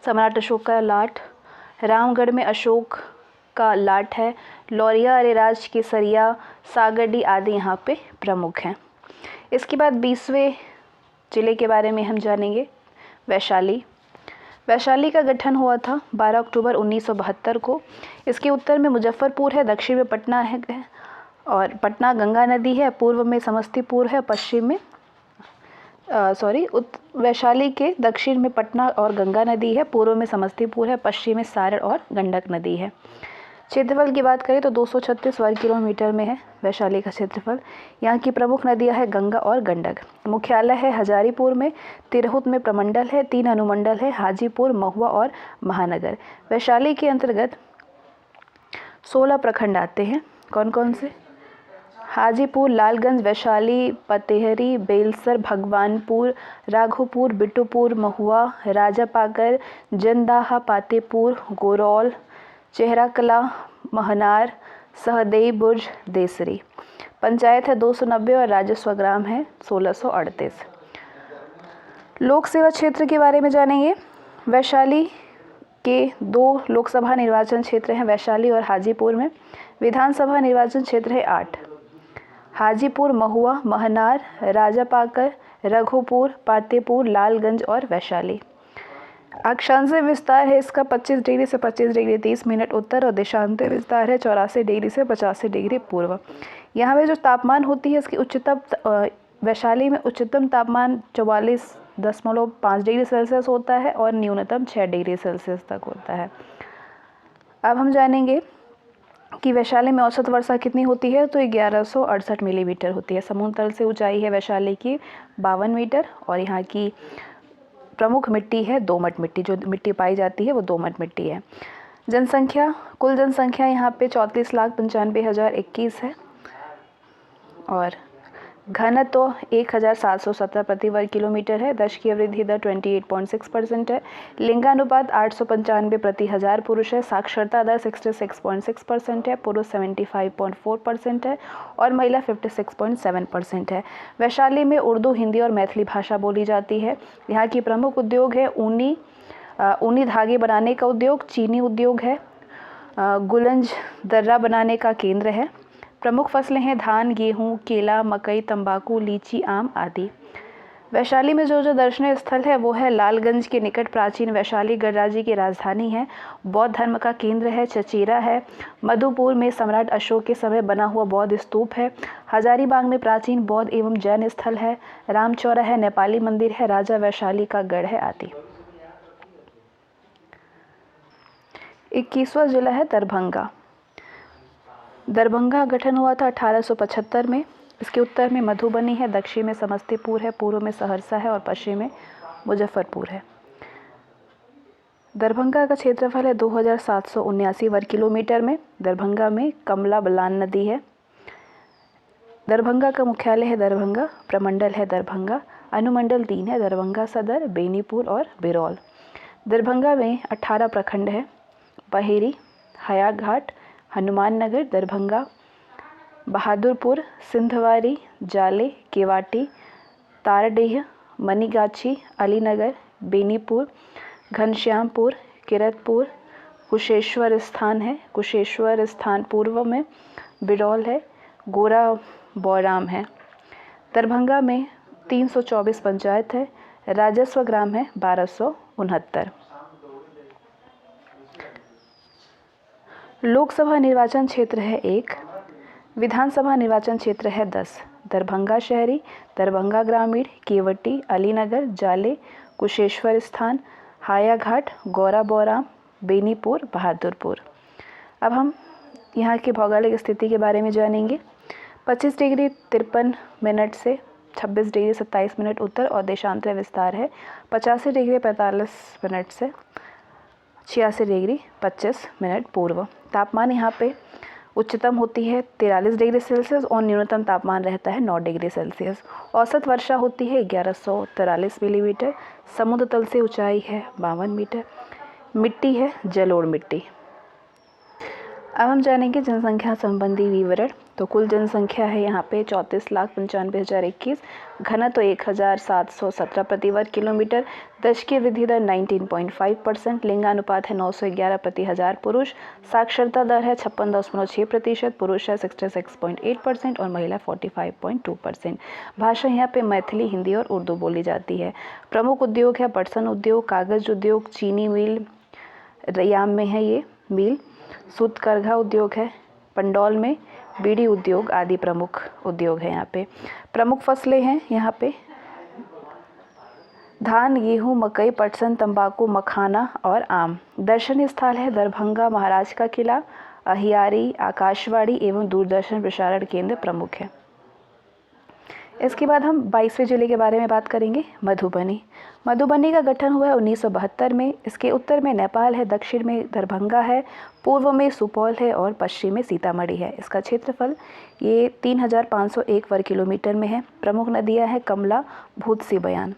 सम्राट अशोक का लाट, रामगढ़ में अशोक का लाट है, लौरिया, अरेराज, केसरिया, सागरडी आदि यहाँ पे प्रमुख हैं। इसके बाद 20वें जिले के बारे में हम जानेंगे। वैशाली। वैशाली का गठन हुआ था 12 अक्टूबर 1972 को। इसके उत्तर में मुजफ्फरपुर है, दक्षिण में पटना है और पटना गंगा नदी है, पूर्व में समस्तीपुर है, पश्चिम में वैशाली के दक्षिण में पटना और गंगा नदी है, पूर्व में समस्तीपुर है, पश्चिम में सारण और गंडक नदी है। क्षेत्रफल की बात करें तो 236 वर्ग किलोमीटर में है वैशाली का क्षेत्रफल। यहाँ की प्रमुख नदियाँ हैं गंगा और गंडक। मुख्यालय है हजारीपुर में, तिरहुत में प्रमंडल है, 3 अनुमंडल है हाजीपुर, महुआ और महानगर। वैशाली के अंतर्गत 16 प्रखंड आते हैं। कौन कौन से? हाजीपुर, लालगंज, वैशाली, पतेहरी, बेलसर, भगवानपुर, राघोपुर, बिट्टूपुर, महुआ, राजापाकर, जनदाहा, पातेपुर, गोरौल, चेहराकला, महनार, सहदेई बुर्ज, देसरी। पंचायत है 290 और राजस्व ग्राम है 1638। लोक सेवा क्षेत्र के बारे में जानेंगे। वैशाली के 2 लोकसभा निर्वाचन क्षेत्र हैं, वैशाली और हाजीपुर में। विधानसभा निर्वाचन क्षेत्र है 8। हाजीपुर, महुआ, महनार, राजापाकर, रघुपुर, पातेपुर, लालगंज और वैशाली। अक्षांशीय विस्तार है इसका 25 डिग्री से 25 डिग्री 30 मिनट उत्तर और देशांतरीय विस्तार है 84 डिग्री से 85 डिग्री पूर्व। यहाँ पे जो तापमान होती है इसकी उच्चतम वैशाली में उच्चतम तापमान 44.5 डिग्री सेल्सियस होता है और न्यूनतम 6 डिग्री सेल्सियस तक होता है। अब हम जानेंगे कि वैशाली में औसत वर्षा कितनी होती है, तो 1168 मिलीमीटर होती है। समुद्र तल से ऊंचाई है वैशाली की 52 मीटर और यहाँ की प्रमुख मिट्टी है दोमट मिट्टी, जो मिट्टी पाई जाती है वो दोमट मिट्टी है। जनसंख्या, कुल जनसंख्या यहाँ पे 34,95,021 है और घनत्व तो 1717 प्रति वर्ग किलोमीटर है। दशकीय वृद्धि दर 28.6% है। लिंगानुपात 895 प्रति हजार पुरुष है। साक्षरता दर 66.6% है। पुरुष 75.4% है और महिला 56.7% है। वैशाली में उर्दू, हिंदी और मैथिली भाषा बोली जाती है। यहाँ की प्रमुख उद्योग है ऊनी धागे बनाने का उद्योग, चीनी उद्योग है, गुलंज दर्रा बनाने का केंद्र है। प्रमुख फसलें हैं धान, गेहूं, केला, मकई, तंबाकू, लीची, आम आदि। वैशाली में जो दर्शनीय स्थल है वो है लालगंज के निकट प्राचीन वैशाली गणराज्य की राजधानी है। बौद्ध धर्म का केंद्र है। चचेरा है। मधुपुर में सम्राट अशोक के समय बना हुआ बौद्ध स्तूप है। हजारीबाग में प्राचीन बौद्ध एवं जैन स्थल है। रामचौरा है, नेपाली मंदिर है, राजा वैशाली का गढ़ है आदि। 21वां जिला है दरभंगा। दरभंगा गठन हुआ था 1875 में। इसके उत्तर में मधुबनी है, दक्षिण में समस्तीपुर है, पूर्व में सहरसा है और पश्चिम में मुजफ्फरपुर है। दरभंगा का क्षेत्रफल है 2779 वर्ग किलोमीटर में। दरभंगा में कमला बलान नदी है। दरभंगा का मुख्यालय है दरभंगा, प्रमंडल है दरभंगा, अनुमंडल 3 है, दरभंगा सदर, बेनीपुर और बिरौल। दरभंगा में 18 प्रखंड है। बहेरी, हयाघाट, हनुमान नगर, दरभंगा, बहादुरपुर, सिंधवारी, जाले, केवाटी, तारडेह, मनीगाछी, अलीनगर, बेनीपुर, घनश्यामपुर, किरतपुर, कुशेश्वर स्थान है। कुशेश्वर स्थान पूर्व में बिरौल है। गोरा बौराम है। दरभंगा में 324 पंचायत है। राजस्व ग्राम है 1269। लोकसभा निर्वाचन क्षेत्र है 1, विधानसभा निर्वाचन क्षेत्र है 10। दरभंगा शहरी, दरभंगा ग्रामीण, केवटी, अलीनगर, जाले, कुशेश्वर स्थान, हायाघाट, गौरा बौराम, बेनीपुर, बहादुरपुर। अब हम यहाँ की भौगोलिक स्थिति के बारे में जानेंगे। 25 डिग्री 53 मिनट से 26 डिग्री 27 मिनट उत्तर और देशांतरी विस्तार है। 85 डिग्री 45 मिनट से 86 डिग्री 25 मिनट पूर्व। तापमान यहाँ पे उच्चतम होती है 43 डिग्री सेल्सियस और न्यूनतम तापमान रहता है 9 डिग्री सेल्सियस। औसत वर्षा होती है 1143 मिलीमीटर। समुद्र तल से ऊंचाई है 52 मीटर। मिट्टी है जलोढ़ मिट्टी। अब हम जानेंगे जनसंख्या संबंधी विवरण। तो कुल जनसंख्या है यहाँ पे 34,95,021। घनत्व 1717 प्रति वर्ग किलोमीटर। दशकीय वृद्धि दर 19.5%। लिंगानुपात है 911 प्रति हजार पुरुष। साक्षरता दर है 56.6%। पुरुष है 66.8% और महिला 45.2%। भाषा यहाँ पे मैथिली, हिंदी और उर्दू बोली जाती है। प्रमुख उद्योग है पटसन उद्योग, कागज उद्योग, चीनी मिल रयाम में है ये मिल, सूत करघा उद्योग है पंडौल में, बीड़ी उद्योग आदि प्रमुख उद्योग है यहाँ पे। प्रमुख फसलें हैं यहाँ पे धान, गेहूं, मकई, पटसन, तंबाकू, मखाना और आम। दर्शनीय स्थल है दरभंगा महाराज का किला, अहियारी, आकाशवाणी एवं दूरदर्शन प्रसारण केंद्र प्रमुख है। इसके बाद हम 22वें जिले के बारे में बात करेंगे, मधुबनी। मधुबनी का गठन हुआ है 1972 में। इसके उत्तर में नेपाल है, दक्षिण में दरभंगा है, पूर्व में सुपौल है और पश्चिम में सीतामढ़ी है। इसका क्षेत्रफल ये 3501 वर्ग किलोमीटर में है। प्रमुख नदियां हैं कमला, भूतसी, बयान।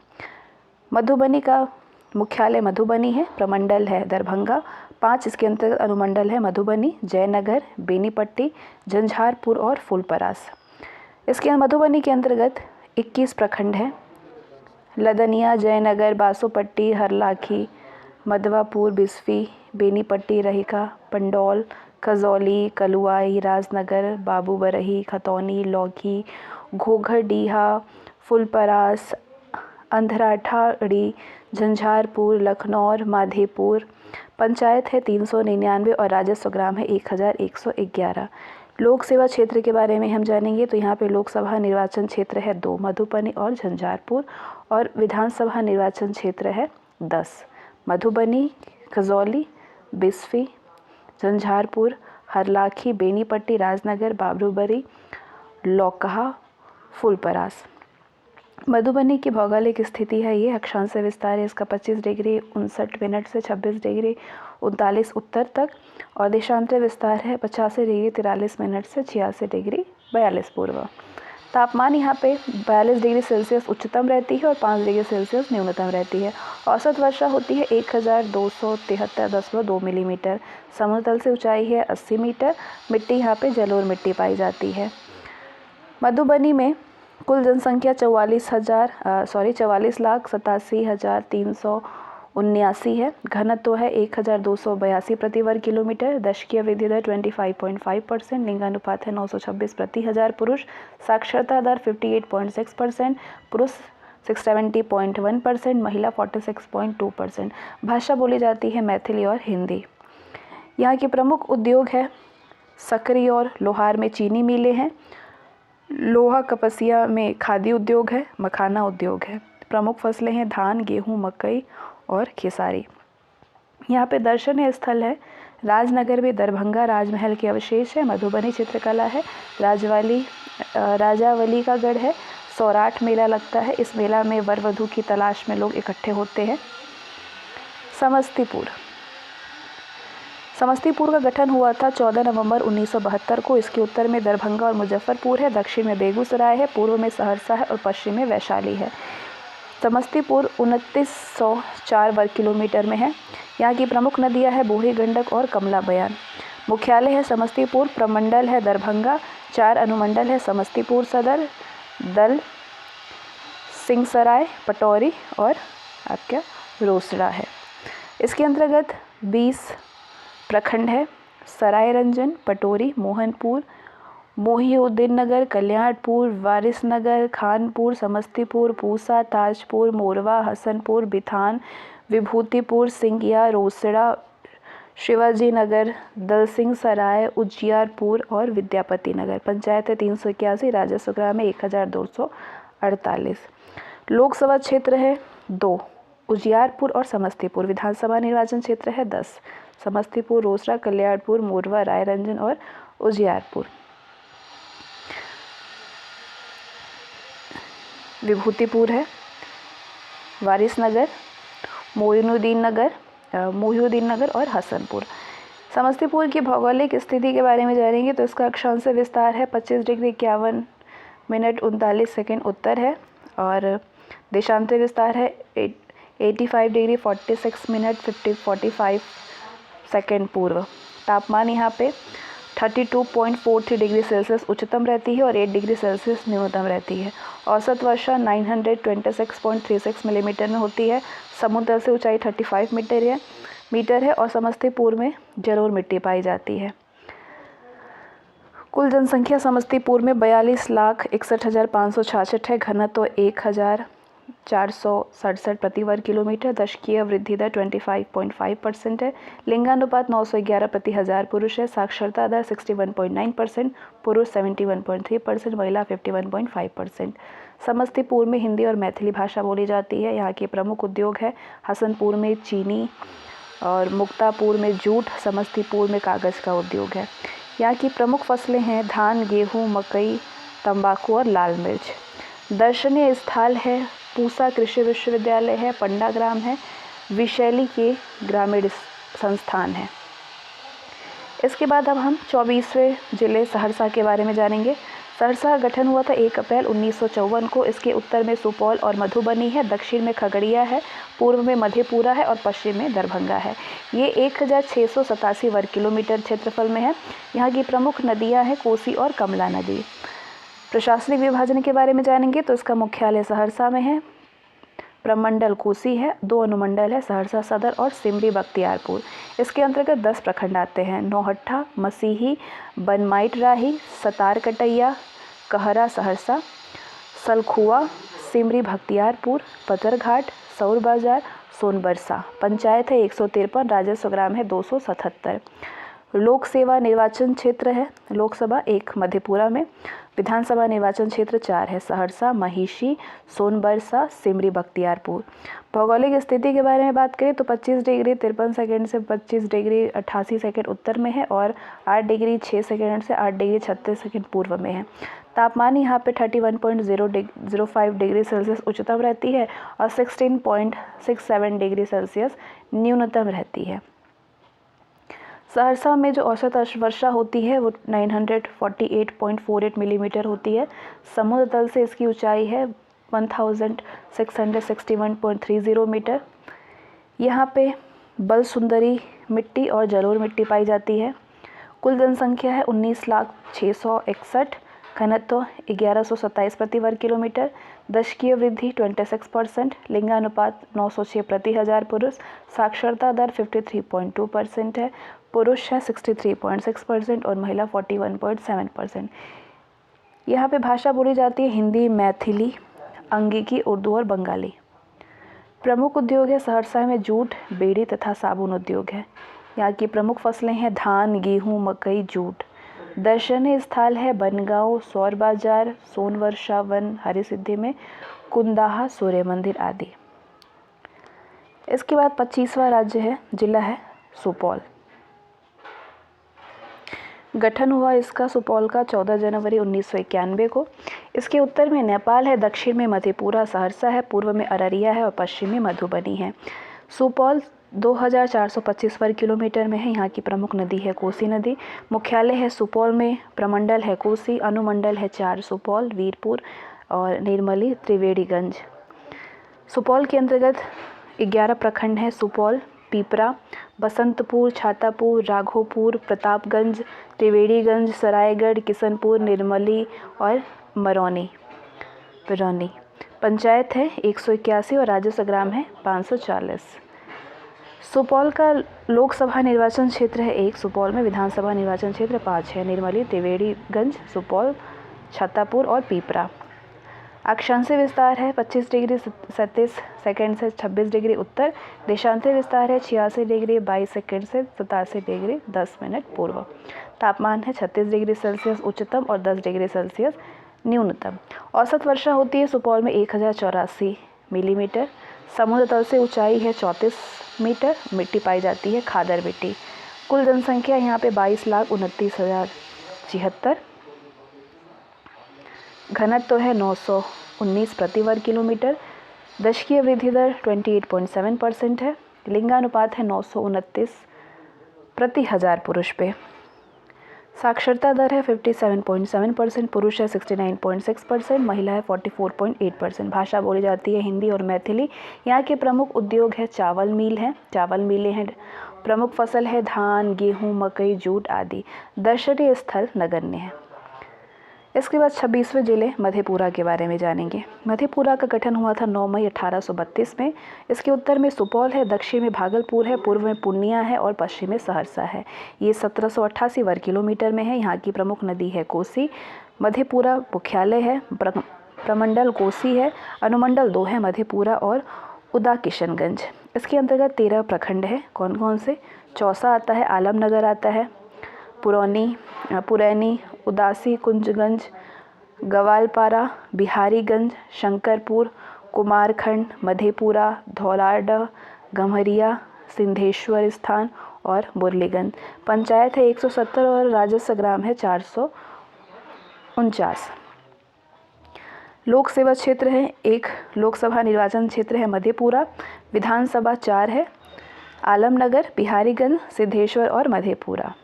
मधुबनी का मुख्यालय मधुबनी है, प्रमंडल है दरभंगा। 5 इसके अंतर्गत अनुमंडल है मधुबनी, जयनगर, बेनीपट्टी, झंझारपुर और फुलपरास। इसके मधुबनी के अंतर्गत 21 प्रखंड हैं। लदनिया, जयनगर, बासोपट्टी, हरलाखी, मधवापुर, बिस्फी, बेनीपट्टी, रहिका, पंडौल, खजौली, कलुआई, राजनगर, बाबूबरही, खतौनी, लौकी, घोघरडीहा, फुलपरास, अंधराठाड़ी, झंझारपुर, लखनौर, माधेपुर। पंचायत है 399 और राजस्व ग्राम है 1111। लोक सेवा क्षेत्र के बारे में हम जानेंगे। तो यहाँ पे लोकसभा निर्वाचन क्षेत्र है 2, मधुबनी और झंझारपुर, और विधानसभा निर्वाचन क्षेत्र है 10, मधुबनी, खजौली, बिस्फी, झंझारपुर, हरलाखी, बेनीपट्टी, राजनगर, बाबरूबरी, लौकहा, फूलपरास। मधुबनी की भौगोलिक स्थिति है ये अक्षांश विस्तार है इसका 25 डिग्री 59 मिनट से 26 डिग्री 39 उत्तर तक, और देशांतर विस्तार है 85 डिग्री 43 मिनट से 86 डिग्री 42 पूर्व। तापमान यहाँ पे 42 डिग्री सेल्सियस उच्चतम रहती है और 5 डिग्री सेल्सियस न्यूनतम रहती है। औसत वर्षा होती है 1273.2 मिलीमीटर। समुद्र तल से ऊंचाई है 80 मीटर। मिट्टी यहाँ पे जलोढ़ मिट्टी पाई जाती है। मधुबनी में कुल जनसंख्या 44,87,379 है। घनत्व है 1282 प्रति वर्ग किलोमीटर। दशकीय वृद्धि दर 25.5%। लिंगानुपात है 926 प्रति हजार पुरुष। साक्षरता दर 58.6%, पुरुष 70.1%, महिला 46.2%। भाषा बोली जाती है मैथिली और हिंदी। यहाँ के प्रमुख उद्योग है सकरी और लोहार में चीनी मिलें हैं। लोहा कपसिया में खादी उद्योग है। मखाना उद्योग है। प्रमुख फसलें हैं धान, गेहूं, मकई और खेसारी। यहाँ पे दर्शनीय स्थल है राजनगर में दरभंगा राजमहल के अवशेष है। मधुबनी चित्रकला है। राजावली का गढ़ है। सौराठ मेला लगता है। इस मेला में वर वधू की तलाश में लोग इकट्ठे होते हैं। समस्तीपुर का गठन हुआ था 14 नवंबर 1972 को। इसके उत्तर में दरभंगा और मुजफ्फरपुर है। दक्षिण में बेगूसराय है। पूर्व में सहरसा है और पश्चिम में वैशाली है। समस्तीपुर 2904 वर्ग किलोमीटर में है। यहाँ की प्रमुख नदियाँ हैं बूढ़ी गंडक और कमला बयान। मुख्यालय है समस्तीपुर। प्रमंडल है दरभंगा। 4 अनुमंडल है समस्तीपुर सदर, दल, सिंहसराय, पटौरी और आपका रोसड़ा है। इसके अंतर्गत 20 प्रखंड है। सरायरंजन, पटौरी, मोहनपुर, मोहिउद्दीन नगर, कल्याणपुर, वारिसनगर, खानपुर, समस्तीपुर, पूसा, ताजपुर, मोरवा, हसनपुर, बिथान, विभूतिपुर, सिंगिया, रोसड़ा, शिवाजी नगर, दलसिंह सराय, उजियारपुर और विद्यापति नगर। पंचायत है 381। राजस्व ग्राम है 1248। लोकसभा क्षेत्र है 2, उजियारपुर और समस्तीपुर। विधानसभा निर्वाचन क्षेत्र है 10, समस्तीपुर, रोसड़ा, कल्याणपुर, मोरवा, रायरंजन और उजियारपुर। विभूतिपुर है, वारिसनगर, मोइनुद्दीन नगर और हसनपुर। समस्तीपुर की भौगोलिक स्थिति के बारे में जानेंगे तो इसका अक्षांश विस्तार है 25 डिग्री 51 मिनट 39 सेकेंड उत्तर है, और देशांतर विस्तार है 85 डिग्री 46 मिनट 45 सेकेंड पूर्व। तापमान यहाँ पे 32.43 डिग्री सेल्सियस उच्चतम रहती है और 8 डिग्री सेल्सियस न्यूनतम रहती है। औसत वर्षा 926.36 मिलीमीटर में होती है। समुद्र से ऊंचाई 35 मीटर है और समस्तीपुर में जलोढ़ मिट्टी पाई जाती है। कुल जनसंख्या समस्तीपुर में 42,61,566 है। घनत्व 1,467 प्रति वर्ग किलोमीटर। दशकीय वृद्धि दर 25.5% है। लिंगानुपात 911 प्रति हजार पुरुष है। साक्षरता दर 61.9%, पुरुष 71.3%, महिला 51.5%। समस्तीपुर में हिंदी और मैथिली भाषा बोली जाती है। यहाँ के प्रमुख उद्योग है हसनपुर में चीनी और मुक्तापुर में जूट। समस्तीपुर में कागज़ का उद्योग है। यहाँ की प्रमुख फसलें हैं धान, गेहूँ, मकई, तंबाकू और लाल मिर्च। दर्शनीय स्थल है पूसा कृषि विश्वविद्यालय है, पंडा ग्राम है, विशैली के ग्रामीण संस्थान है। इसके बाद अब हम 24वें जिले सहरसा के बारे में जानेंगे। सहरसा का गठन हुआ था 1 अप्रैल 1954 को। इसके उत्तर में सुपौल और मधुबनी है, दक्षिण में खगड़िया है, पूर्व में मधेपुरा है और पश्चिम में दरभंगा है। ये 1687 वर्ग किलोमीटर क्षेत्रफल में है। यहाँ की प्रमुख नदियाँ हैं कोसी और कमला नदी। प्रशासनिक विभाजन के बारे में जानेंगे तो इसका मुख्यालय सहरसा में है। प्रमंडल कोसी है, 2 अनुमंडल है सहरसा सदर और सिमरी बख्तियारपुर। इसके अंतर्गत 10 प्रखंड आते हैं नौहट्टा, मसीही, बनमाइट राही, सतार कटैया, कहरा सहरसा, सलखुआ, सिमरी बख्तियारपुर, पतरघाट, सौर बाजार, सोनबरसा। पंचायत है 153। राजस्व ग्राम है 277। लोक सेवा निर्वाचन क्षेत्र है लोकसभा 1 मधेपुरा में। विधानसभा निर्वाचन क्षेत्र 4 है सहरसा, महिषी, सोनबरसा, सिमरी, बख्तियारपुर। भौगोलिक स्थिति के बारे में बात करें तो 25 डिग्री 53 सेकंड से 25 डिग्री 88 सेकंड उत्तर में है और 8 डिग्री 6 सेकंड से 8 डिग्री 36 सेकंड पूर्व में है। तापमान यहाँ पे 31.05 डिग्री सेल्सियस उच्चतम रहती है और 16.67 डिग्री सेल्सियस न्यूनतम रहती है। सहरसा में जो औसत वर्षा होती है वो 948.48 मिलीमीटर होती है। समुद्र तल से इसकी ऊंचाई है 1661.30 मीटर। यहाँ पे बल सुंदरी मिट्टी और जलोढ़ मिट्टी पाई जाती है। कुल जनसंख्या है 19,661, घनत्व 1127 प्रति वर्ग किलोमीटर, दशकीय वृद्धि 26%, लिंगानुपात 906 प्रति हजार पुरुष, साक्षरता दर 53.2% है, पुरुष है 63.6% और महिला 41.7%। यहाँ पे भाषा बोली जाती है हिंदी, मैथिली, अंगिकी, उर्दू और बंगाली। प्रमुख उद्योग है सहरसा में जूट, बेड़ी तथा साबुन उद्योग है। यहाँ की प्रमुख फसलें हैं धान, गेहूँ, मकई, जूट। दर्शनीय स्थल है बनगांव, सौर बाजार, सोनवर्षा वन, हरिसिद्धि में कुंदाहा सूर्य मंदिर आदि। इसके बाद 25वां राज्य है जिला है सुपौल। गठन हुआ इसका सुपौल का 14 जनवरी 1991 को। इसके उत्तर में नेपाल है, दक्षिण में मधेपुरा, सहरसा है, पूर्व में अररिया है और पश्चिम में मधुबनी है। सुपौल 2425 वर्ग किलोमीटर में है। यहाँ की प्रमुख नदी है कोसी नदी। मुख्यालय है सुपौल में, प्रमंडल है कोसी, अनुमंडल है 4 सुपौल, वीरपुर और निर्मली, त्रिवेणीगंज। सुपौल के अंतर्गत 11 प्रखंड हैं सुपौल, पिपरा, बसंतपुर, छातापुर, राघोपुर, प्रतापगंज, त्रिवेणीगंज, सरायगढ़, किशनपुर, निर्मली और मरौनी। पंचायत है 181 और राजस्व ग्राम है 540। सुपौल का लोकसभा निर्वाचन क्षेत्र है 1 सुपौल में। विधानसभा निर्वाचन क्षेत्र 5 है निर्मली, त्रिवेणीगंज, सुपौल, छातापुर और पिपरा। अक्षांशीय विस्तार है 25 डिग्री 37 सेकंड से 26 डिग्री उत्तर। देशांतरीय विस्तार है 86 डिग्री 22 सेकंड से 87 डिग्री 10 मिनट पूर्व। तापमान है 36 डिग्री सेल्सियस उच्चतम और 10 डिग्री सेल्सियस न्यूनतम। औसत वर्षा होती है सुपौल में 1084 मिलीमीटर। समुद्र तल से ऊंचाई है 34 मीटर। मिट्टी पाई जाती है खादर मिट्टी। कुल जनसंख्या यहाँ पे 22,29,073। घनत्व है 919 प्रति वर्ग किलोमीटर। दशकीय वृद्धि दर 28.7% है। लिंगानुपात है 929 प्रति हजार पुरुष पे। साक्षरता दर है 57.7%, पुरुष है 69.6%, महिला है 44.8%। भाषा बोली जाती है हिंदी और मैथिली। यहाँ के प्रमुख उद्योग है चावल मिल है, चावल मिलें हैं। प्रमुख फसल है धान, गेहूँ, मकई, जूट आदि। दर्शनीय स्थल नगण्य है। इसके बाद 26वें जिले मधेपुरा के बारे में जानेंगे। मधेपुरा का गठन हुआ था 9 मई 1832 में। इसके उत्तर में सुपौल है, दक्षिण में भागलपुर है, पूर्व में पूर्णिया है और पश्चिम में सहरसा है। ये 1788 वर्ग किलोमीटर में है। यहाँ की प्रमुख नदी है कोसी। मधेपुरा मुख्यालय है, प्रमंडल कोसी है, अनुमंडल 2 है मधेपुरा और उदा किशनगंज। इसके अंतर्गत 13 प्रखंड है। कौन कौन से? चौसा आता है, आलमनगर आता है, पुरैनी, उदासी, कुंजगंज, गवालपारा, बिहारीगंज, शंकरपुर, कुमारखंड, मधेपुरा, धौलाडा, गम्हरिया, सिंधेश्वर स्थान और मुरलीगंज। पंचायत है 170 और राजस्व ग्राम है 449। लोक सेवा क्षेत्र है 1 लोकसभा निर्वाचन क्षेत्र है मधेपुरा। विधानसभा 4 है, आलमनगर, बिहारीगंज, सिद्धेश्वर और मधेपुरा।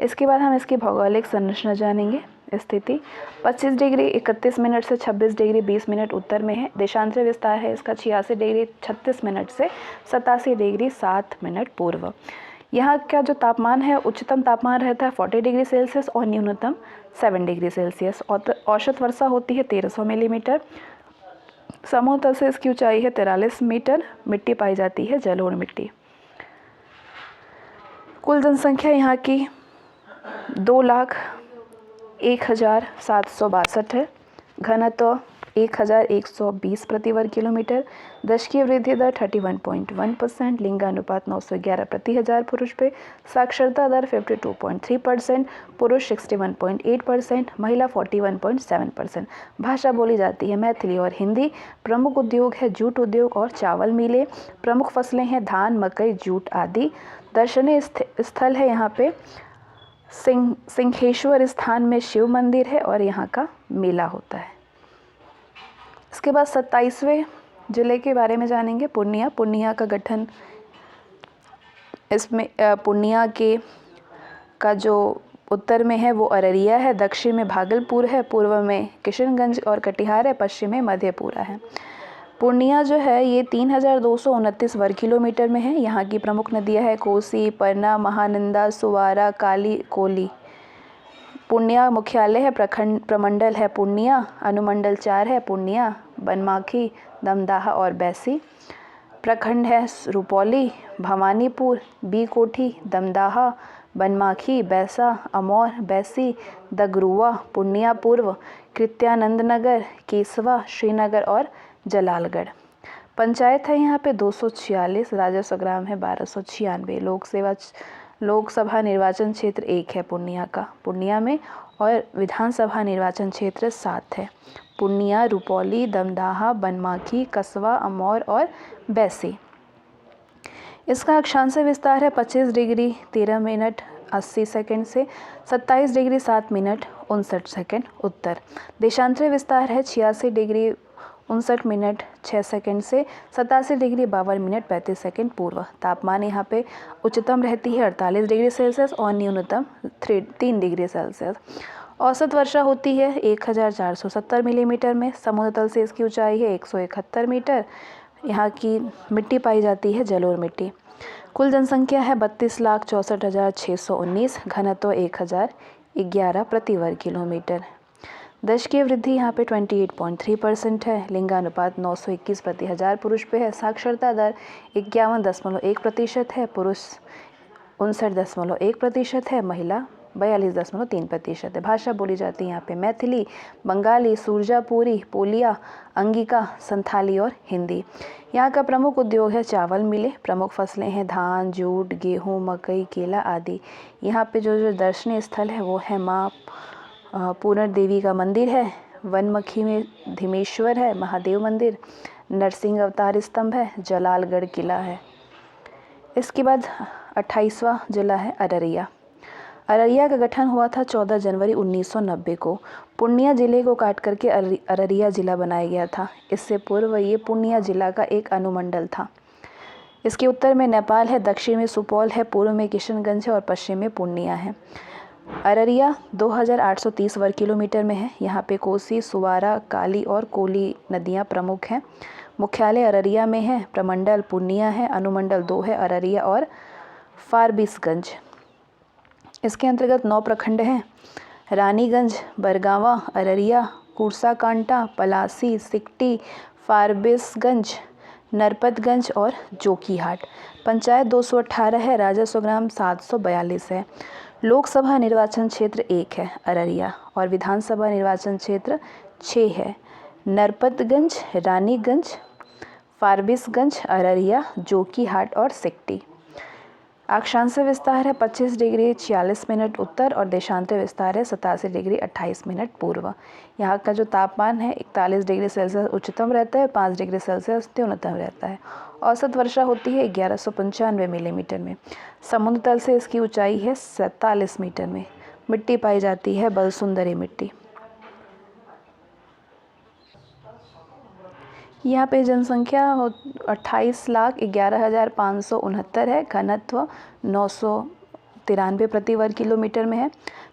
इसके बाद हम इसकी भौगोलिक संरचना जानेंगे। स्थिति 25 डिग्री 31 मिनट से 26 डिग्री 20 मिनट उत्तर में है। देशांतरीय विस्तार है इसका 86 डिग्री 36 मिनट से 87 डिग्री 7 मिनट पूर्व। यहाँ का जो तापमान है, उच्चतम तापमान रहता है 40 डिग्री सेल्सियस और न्यूनतम 7 डिग्री सेल्सियस। औसत वर्षा होती है 1300 मिलीमीटर। समुद्र तल से इसकी ऊंचाई है 43 मीटर। मिट्टी पाई जाती है जलोढ़ मिट्टी। कुल जनसंख्या यहाँ की 2,01,762 है। घनत्व 1120 प्रति वर्ग किलोमीटर। दशकीय वृद्धि दर 31.1%, लिंगानुपात 911 प्रति हजार पुरुष पे, साक्षरता दर 52.3%, पुरुष 61.8%, महिला 41.7%। भाषा बोली जाती है मैथिली और हिंदी। प्रमुख उद्योग है जूट उद्योग और चावल मिलें। प्रमुख फसलें हैं धान, मकई, जूट आदि। दर्शनीय स्थल है यहाँ पे सिंहेश्वर स्थान में शिव मंदिर है और यहाँ का मेला होता है। इसके बाद 27वें जिले के बारे में जानेंगे, पूर्णिया। पूर्णिया का गठन, इसमें पूर्णिया का जो उत्तर में है वो अररिया है, दक्षिण में भागलपुर है, पूर्व में किशनगंज और कटिहार है, पश्चिम में मधेपुरा है। पूर्णिया जो है ये 3229 वर्ग किलोमीटर में है। यहाँ की प्रमुख नदियाँ हैं कोसी, परना, महानंदा, सुवारा, काली, कोली। पूर्णिया मुख्यालय है, प्रमंडल है पूर्णिया, अनुमंडल 4 है पूर्णिया, बनमाखी, दमदाहा और बैसी। प्रखंड है रुपौली, भवानीपुर, बीकोठी, दमदाहा, बनमाखी, बैसा, अमौर, बैसी, दगरुआ, पूर्णिया पूर्व, कृत्यानंद नगर, केसवा, श्रीनगर और जलालगढ़। पंचायत है यहाँ पे 246, राजस्व ग्राम है 1296। लोकसभा निर्वाचन क्षेत्र 1 है पूर्णिया का, पूर्णिया में, और विधानसभा निर्वाचन क्षेत्र 7 है। पूर्णिया, रुपौली, दमदाहा, बनमाखी, कसवा, अमौर और बैसी। इसका अक्षांश विस्तार है 25 डिग्री 13 मिनट 80 सेकंड से 27 डिग्री 7 मिनट 59 सेकंड उत्तर। देशांतरीय विस्तार है 86 डिग्री 59 मिनट 6 सेकंड से 87 डिग्री 52 मिनट 35 सेकंड पूर्व। तापमान यहाँ पे उच्चतम रहती है 48 डिग्री सेल्सियस और न्यूनतम 3 डिग्री सेल्सियस। औसत वर्षा होती है 1470 मिलीमीटर में। समुद्र तल से इसकी ऊंचाई है 171 मीटर। यहाँ की मिट्टी पाई जाती है जलोढ़ मिट्टी। कुल जनसंख्या है 32,64,619, घनत्व 1011 प्रति वर्ग किलोमीटर। दशकीय वृद्धि यहाँ पे 28.3% है। लिंगानुपात 921 प्रति हजार पुरुष पे है। साक्षरता दर 51.1% है, पुरुष 59.1% है, महिला 42.3% है। भाषा बोली जाती है यहाँ पे मैथिली, बंगाली, सुरजापुरी, पोलिया, अंगिका, संथाली और हिंदी। यहाँ का प्रमुख उद्योग है चावल मिलें। प्रमुख फसलें हैं धान, जूट, गेहूँ, मकई, केला आदि। यहाँ पे जो दर्शनीय स्थल है वो है माँ पूर्ण देवी का मंदिर है, वनमखी में धीमेश्वर है, महादेव मंदिर, नरसिंह अवतार स्तंभ है, जलालगढ़ किला है। इसके बाद 28वां जिला है अररिया। अररिया का गठन हुआ था 14 जनवरी 1990 को। पूर्णिया जिले को काट करके अररिया जिला बनाया गया था। इससे पूर्व ये पूर्णिया जिला का एक अनुमंडल था। इसके उत्तर में नेपाल है, दक्षिण में सुपौल है, पूर्व में किशनगंज है और पश्चिम में पूर्णिया है। अररिया 2830 वर्ग किलोमीटर में है। यहाँ पे कोसी, सुवारा, काली और कोली नदियाँ प्रमुख हैं। मुख्यालय अररिया में है। प्रमंडल पूर्णिया है, अनुमंडल 2 है, अररिया और फारबिसगंज। इसके अंतर्गत 9 प्रखंड हैं, रानीगंज, बरगावा, अररिया, कुर्साकांटा, पलासी, सिकटी, फारबिसगंज, नरपतगंज और जोकीहाट। पंचायत 218 है, राजस्व ग्राम 742 है। लोकसभा निर्वाचन क्षेत्र 1 है अररिया और विधानसभा निर्वाचन क्षेत्र 6 है। नरपतगंज, रानीगंज, फारबिसगंज, अररिया, जोकीहाट और सिकटी। अक्षांश विस्तार है 25 डिग्री 46 मिनट उत्तर और देशांतर विस्तार है 87 डिग्री 28 मिनट पूर्व। यहाँ का जो तापमान है 41 डिग्री सेल्सियस उच्चतम रहता है, 5 डिग्री सेल्सियस न्यूनतम रहता है। औसत वर्षा होती है 1195 मिलीमीटर में। समुद्र तल से इसकी ऊंचाई है 47 मीटर में। मिट्टी पाई जाती है बलसुंदरी मिट्टी। यहाँ पे जनसंख्या 28,11,569 है। घनत्व 993 प्रति वर्ग किलोमीटर में है।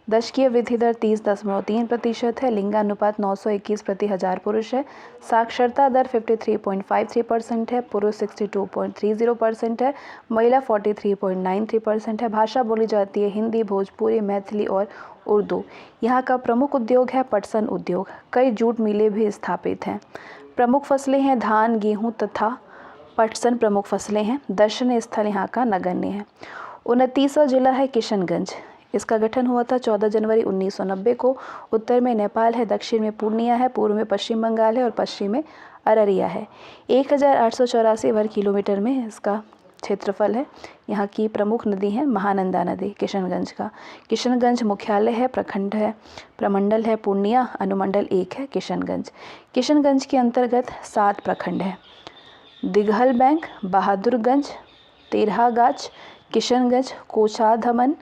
दशकीय वृद्धि दर 30.3% है। लिंगानुपात 921 प्रति हजार पुरुष है। साक्षरता दर 53.53% है, पुरुष 62.30% है, महिला 43.93% है। भाषा बोली जाती है हिंदी, भोजपुरी, मैथिली और उर्दू। यहाँ का प्रमुख उद्योग है पटसन उद्योग। कई जूट मिलें भी स्थापित हैं। प्रमुख फसलें हैं धान, गेहूं तथा पटसन प्रमुख फसलें हैं। दर्शनीय स्थल यहाँ का नगण्य है। 29वां जिला है किशनगंज। इसका गठन हुआ था 14 जनवरी 1990 को। उत्तर में नेपाल है, दक्षिण में पूर्णिया है, पूर्व में पश्चिम बंगाल है और पश्चिम में अररिया है। 1884 वर्ग किलोमीटर में इसका क्षेत्रफल है। यहाँ की प्रमुख नदी है महानंदा नदी। किशनगंज मुख्यालय है, प्रखंड है, प्रमंडल है पूर्णिया, अनुमंडल 1 है किशनगंज। किशनगंज के अंतर्गत 7 प्रखंड है: दिघल बैंक, बहादुरगंज, तेरहागाछ, किशनगंज, कोचाधमन,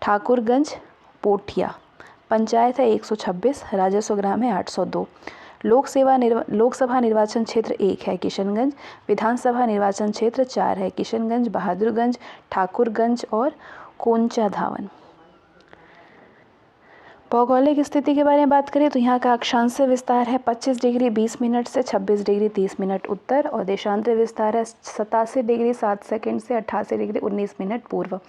ठाकुरगंज, पोठिया। पंचायत है 126, राजस्व ग्राम है 802। लोकसभा निर्वाचन क्षेत्र 1 है किशनगंज। विधानसभा निर्वाचन क्षेत्र 4 है किशनगंज, बहादुरगंज, ठाकुरगंज और कोंचाधावन। भौगोलिक स्थिति के बारे में बात करें तो यहाँ का अक्षांश विस्तार है 25 डिग्री 20 मिनट से 26 डिग्री 30 मिनट उत्तर और देशांतर विस्तार है 87 डिग्री 7 सेकंड से 88 डिग्री 19 मिनट पूर्व।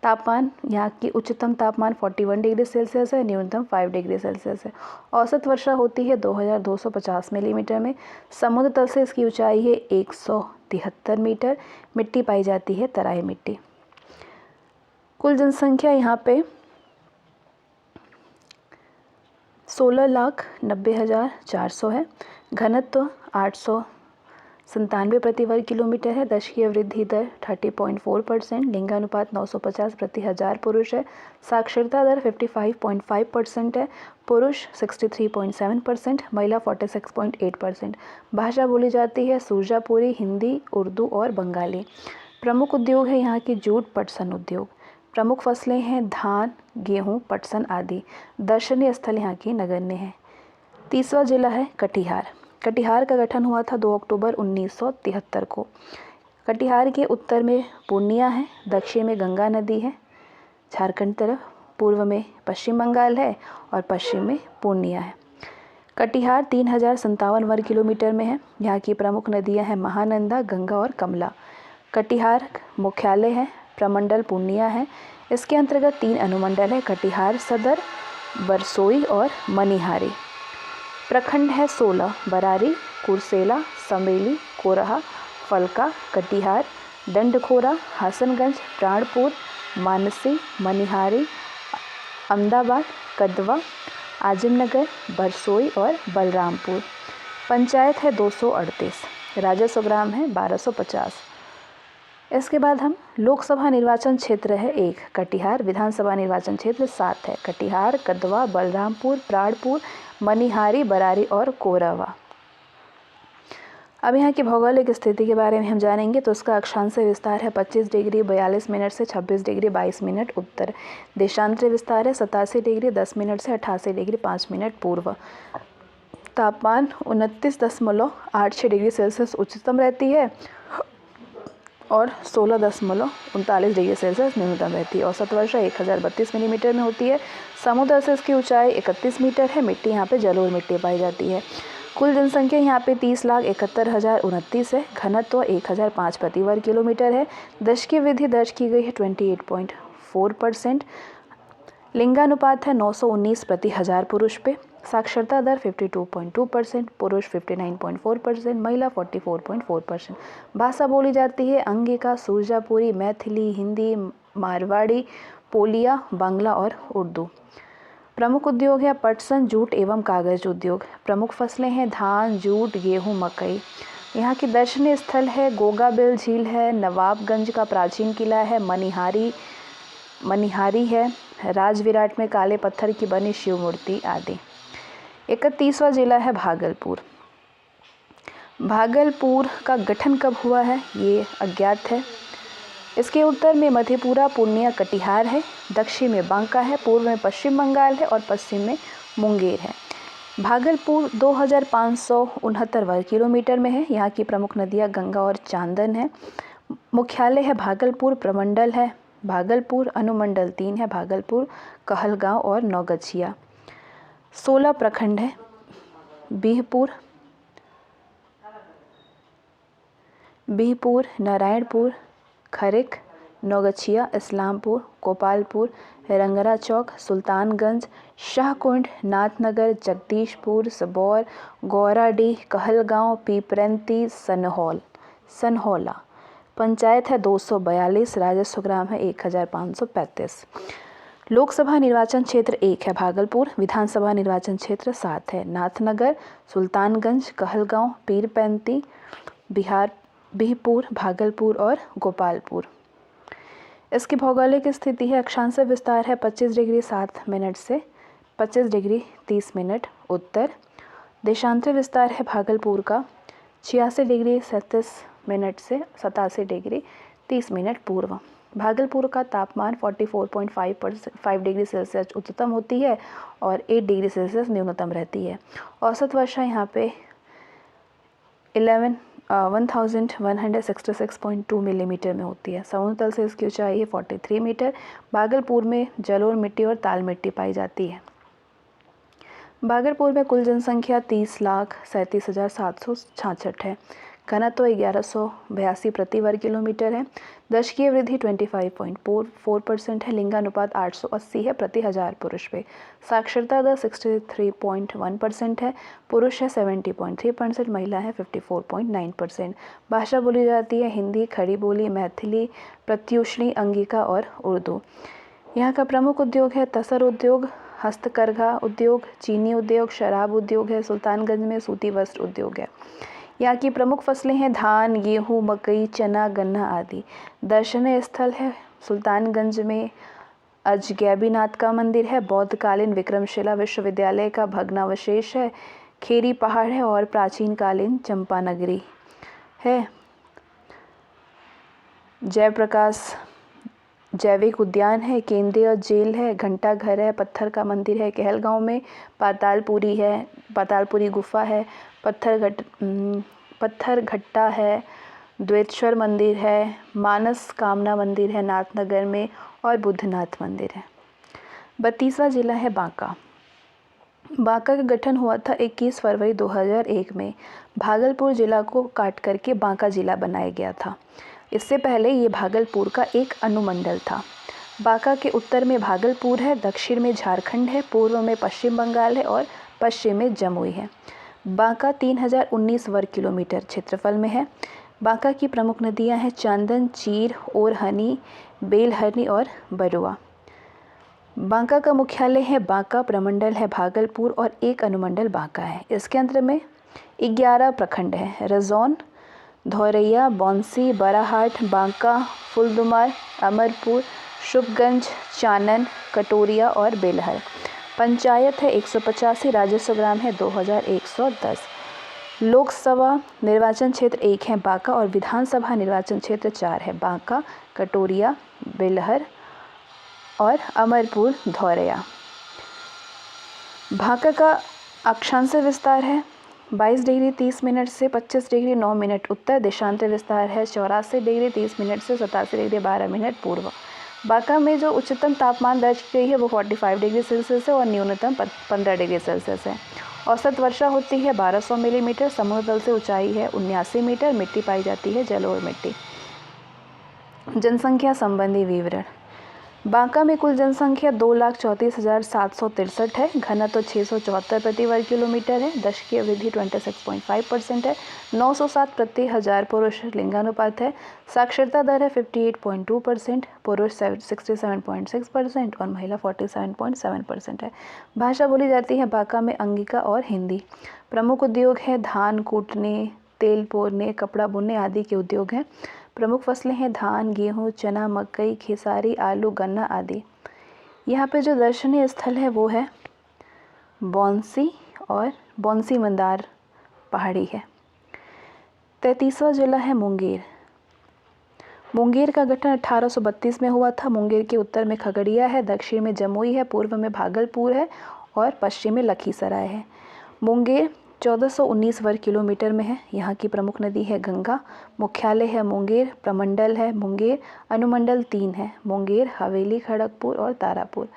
तापमान, यहाँ की उच्चतम तापमान 41 डिग्री सेल्सियस है, न्यूनतम 5 डिग्री सेल्सियस है। औसत वर्षा होती है 2250 मिलीमीटर में। समुद्र तल से इसकी ऊंचाई है 173 मीटर। मिट्टी पाई जाती है तराई मिट्टी। कुल जनसंख्या यहाँ पे 16,90,400 है। घनत्व 897 प्रति वर्ग किलोमीटर है। दशकीय वृद्धि दर 30.4%। लिंगानुपात 950 प्रति हजार पुरुष है। साक्षरता दर 55.5% है। पुरुष 63.7%, महिला 46.8%। भाषा बोली जाती है सुरजापुरी, हिंदी, उर्दू और बंगाली। प्रमुख उद्योग है यहाँ की जूट, पटसन उद्योग। प्रमुख फसलें हैं धान, गेहूँ, पटसन आदि। दर्शनीय स्थल यहाँ की नगण्य है। 30वां जिला है कटिहार। कटिहार का गठन हुआ था 2 अक्टूबर 1973 को। कटिहार के उत्तर में पूर्णिया है, दक्षिण में गंगा नदी है झारखंड तरफ, पूर्व में पश्चिम बंगाल है और पश्चिम में पूर्णिया है। कटिहार 3057 वर्ग किलोमीटर में है। यहाँ की प्रमुख नदियाँ हैं महानंदा, गंगा और कमला। कटिहार मुख्यालय है, प्रमंडल पूर्णिया है। इसके अंतर्गत 3 अनुमंडल है: कटिहार सदर, बरसोई और मनिहारी। प्रखंड है 16: बरारी, कुरसेला, समेली, कोरहा, फलका, कटिहार, डंडखोरा, हसनगंज, प्राणपुर, मानसी, मनिहारी, अहमदाबाद, कदवा, आजमनगर, बरसोई और बलरामपुर। पंचायत है 238। राजस्व ग्राम है 1250। इसके बाद हम लोकसभा निर्वाचन क्षेत्र है 1 कटिहार। विधानसभा निर्वाचन क्षेत्र 7 है: कटिहार, कदवा, बलरामपुर, प्राणपुर, मनिहारी, बरारी और कोरवा। अब यहाँ की भौगोलिक स्थिति के बारे में हम जानेंगे तो इसका अक्षांश विस्तार है 25 डिग्री 42 मिनट से 26 डिग्री 22 मिनट उत्तर। देशांतर विस्तार है 87 डिग्री 10 मिनट से 88 डिग्री 5 मिनट पूर्व। तापमान 29.86 डिग्री सेल्सियस उच्चतम रहती है और 16.39 डिग्री सेल्सियस न्यूनतम रहती है। औसत वर्षा 1032 मिलीमीटर में होती है। समुद्र से इसकी ऊंचाई 31 मीटर है। मिट्टी यहाँ पे जलोढ़ मिट्टी पाई जाती है। कुल जनसंख्या यहाँ पे 30,71,029 है। घनत्व 1005 प्रति वर्ग किलोमीटर है। दशकीय वृद्धि दर्ज की गई है 28.4%। लिंगानुपात है 919 प्रति हजार पुरुष पे। साक्षरता दर 52.2%, पुरुष 59.4%, महिला 44.4%। भाषा बोली जाती है अंगिका, सुरजापुरी, मैथिली, हिंदी, मारवाड़ी, पोलिया, बांग्ला और उर्दू। प्रमुख उद्योग है पटसन, जूट एवं कागज उद्योग। प्रमुख फसलें हैं धान, जूट, गेहूँ, मकई। यहाँ की दर्शनीय स्थल है गोगाबिल झील है, नवाबगंज का प्राचीन किला है, मनिहारी है, राजविराट में काले पत्थर की बनी शिव मूर्ति आदि। 31वां जिला है भागलपुर। भागलपुर का गठन कब हुआ है ये अज्ञात है। इसके उत्तर में मधेपुरा, पूर्णिया, कटिहार है, दक्षिण में बांका है, पूर्व में पश्चिम बंगाल है और पश्चिम में मुंगेर है। भागलपुर 2569 वर्ग किलोमीटर में है। यहाँ की प्रमुख नदियाँ गंगा और चांदन है। मुख्यालय है भागलपुर, प्रमंडल है भागलपुर, अनुमंडल 3 है भागलपुर, कहलगांव और नौगछिया। 16 प्रखंड है: बिहपुर, नारायणपुर, खरिक, नौगछिया, इस्लामपुर, गोपालपुर, रंगरा चौक, सुल्तानगंज, शाहकुंड, नाथनगर, जगदीशपुर, सबौर, गौराडीह, कहलगांव, पीपरंती, सनहौला। पंचायत है 242। राजस्व ग्राम है 1535। लोकसभा निर्वाचन क्षेत्र 1 है भागलपुर, विधानसभा निर्वाचन क्षेत्र 7 है नाथनगर, सुल्तानगंज, कहलगांव, पीरपैंती, बिहपुर, भागलपुर और गोपालपुर। इसकी भौगोलिक स्थिति है, अक्षांश विस्तार है 25 डिग्री 7 मिनट से 25 डिग्री 30 मिनट उत्तर। देशांतर विस्तार है भागलपुर का 86 डिग्री 37 मिनट से 87 डिग्री 30 मिनट पूर्व। भागलपुर का तापमान 44.5 डिग्री सेल्सियस उच्चतम होती है और 8 डिग्री सेल्सियस न्यूनतम रहती है। औसत वर्षा यहाँ पे 1166.2 मिलीमीटर में होती है। समुद्र तल से इसकी ऊंचाई है 43 मीटर। भागलपुर में जलोढ़ मिट्टी और ताल मिट्टी पाई जाती है। भागलपुर में कुल जनसंख्या 30,37,766 है। घनत्व 1182 प्रति वर्ग किलोमीटर है। दशकीय वृद्धि 25.44% है। लिंगानुपात 880 है प्रति 1000 पुरुष पे। साक्षरता दर 63.1% है। पुरुष है 70.3%, महिला है 54.9%। भाषा बोली जाती है हिंदी, खड़ी बोली, मैथिली, प्रत्युषणी, अंगिका और उर्दू। यहाँ का प्रमुख उद्योग है तसर उद्योग, हस्तकरघा उद्योग, चीनी उद्योग, शराब उद्योग है। सुल्तानगंज में सूती वस्त्र उद्योग है। यहाँ की प्रमुख फसलें हैं धान, गेहूँ, मकई, चना, गन्ना आदि। दर्शनीय स्थल है सुल्तानगंज में अजगैबीनाथ का मंदिर है। बौद्धकालीन विक्रमशिला विश्वविद्यालय का भग्नावशेष है। खेरी पहाड़ है और प्राचीन कालीन चंपा नगरी है। जयप्रकाश जैविक उद्यान है। केंद्रीय जेल है। घंटा घर है। पत्थर का मंदिर है। कहलगांव में पातालपुरी है, पातालपुरी गुफा है। पत्थर घट्टा है। द्वेतेश्वर मंदिर है। मानस कामना मंदिर है नाथनगर में और बुद्धनाथ मंदिर है। 32वां जिला है बांका। बांका का गठन हुआ था 21 फरवरी 2001 में। भागलपुर जिला को काट करके बांका जिला बनाया गया था। इससे पहले ये भागलपुर का एक अनुमंडल था। बांका के उत्तर में भागलपुर है, दक्षिण में झारखंड है, पूर्व में पश्चिम बंगाल है और पश्चिम में जमुई है। बांका 3019 वर्ग किलोमीटर क्षेत्रफल में है। बांका की प्रमुख नदियां हैं चांदन, चीर, ओरहनी, बेलहरनी और बरुआ। बांका का मुख्यालय है बांका, प्रमंडल है भागलपुर और एक अनुमंडल बांका है। इसके अंदर में 11 प्रखंड हैं। रजौन, धौरैया, बौंसी, बराहाट, बांका, फुलदुमार, अमरपुर, शुभगंज, चानन, कटोरिया और बेलहर। पंचायत है 185। राजस्व ग्राम है 2110। लोकसभा निर्वाचन क्षेत्र 1 है बांका और विधानसभा निर्वाचन क्षेत्र 4 है बांका, कटोरिया, बेलहर और अमरपुर, धौरैया। बांका का अक्षांश विस्तार है 22 डिग्री 30 मिनट से 25 डिग्री 9 मिनट उत्तर। देशांतर विस्तार है 84 डिग्री 30 मिनट से 87 डिग्री 12 मिनट पूर्व। बांका में जो उच्चतम तापमान दर्ज की गई है वो 45 डिग्री सेल्सियस है और न्यूनतम 15 डिग्री सेल्सियस है। औसत वर्षा होती है 1200 मिलीमीटर। समुद्र तल से ऊंचाई है 79 मीटर। मिट्टी पाई जाती है जलोढ़ मिट्टी। जनसंख्या संबंधी विवरण। बांका में कुल जनसंख्या 2,34,763 है। घनत्व 674 प्रति वर्ग किलोमीटर है। दशकीय वृद्धि 26.5% है। 907 प्रति 1000 पुरुष लिंगानुपात है। साक्षरता दर है 58.2%, पुरुष 67.6% और महिला 47.7% है। भाषा बोली जाती है बांका में अंगिका और हिंदी। प्रमुख उद्योग है धान कूटने, तेल पोरने, कपड़ा बुनने आदि के उद्योग हैं। प्रमुख फसलें हैं धान, गेहूँ, चना, मकई, खेसारी, आलू, गन्ना आदि। यहाँ पे जो दर्शनीय स्थल है वो है बौंसी और बौंसी मंदार पहाड़ी है। 33वां जिला है मुंगेर। मुंगेर का गठन 1832 में हुआ था। मुंगेर के उत्तर में खगड़िया है, दक्षिण में जमुई है, पूर्व में भागलपुर है और पश्चिम में लखीसराय है। मुंगेर 1419 वर्ग किलोमीटर में है। यहाँ की प्रमुख नदी है गंगा। मुख्यालय है मुंगेर, प्रमंडल है मुंगेर, अनुमंडल 3 है मुंगेर, हवेली, खड़गपुर और तारापुर।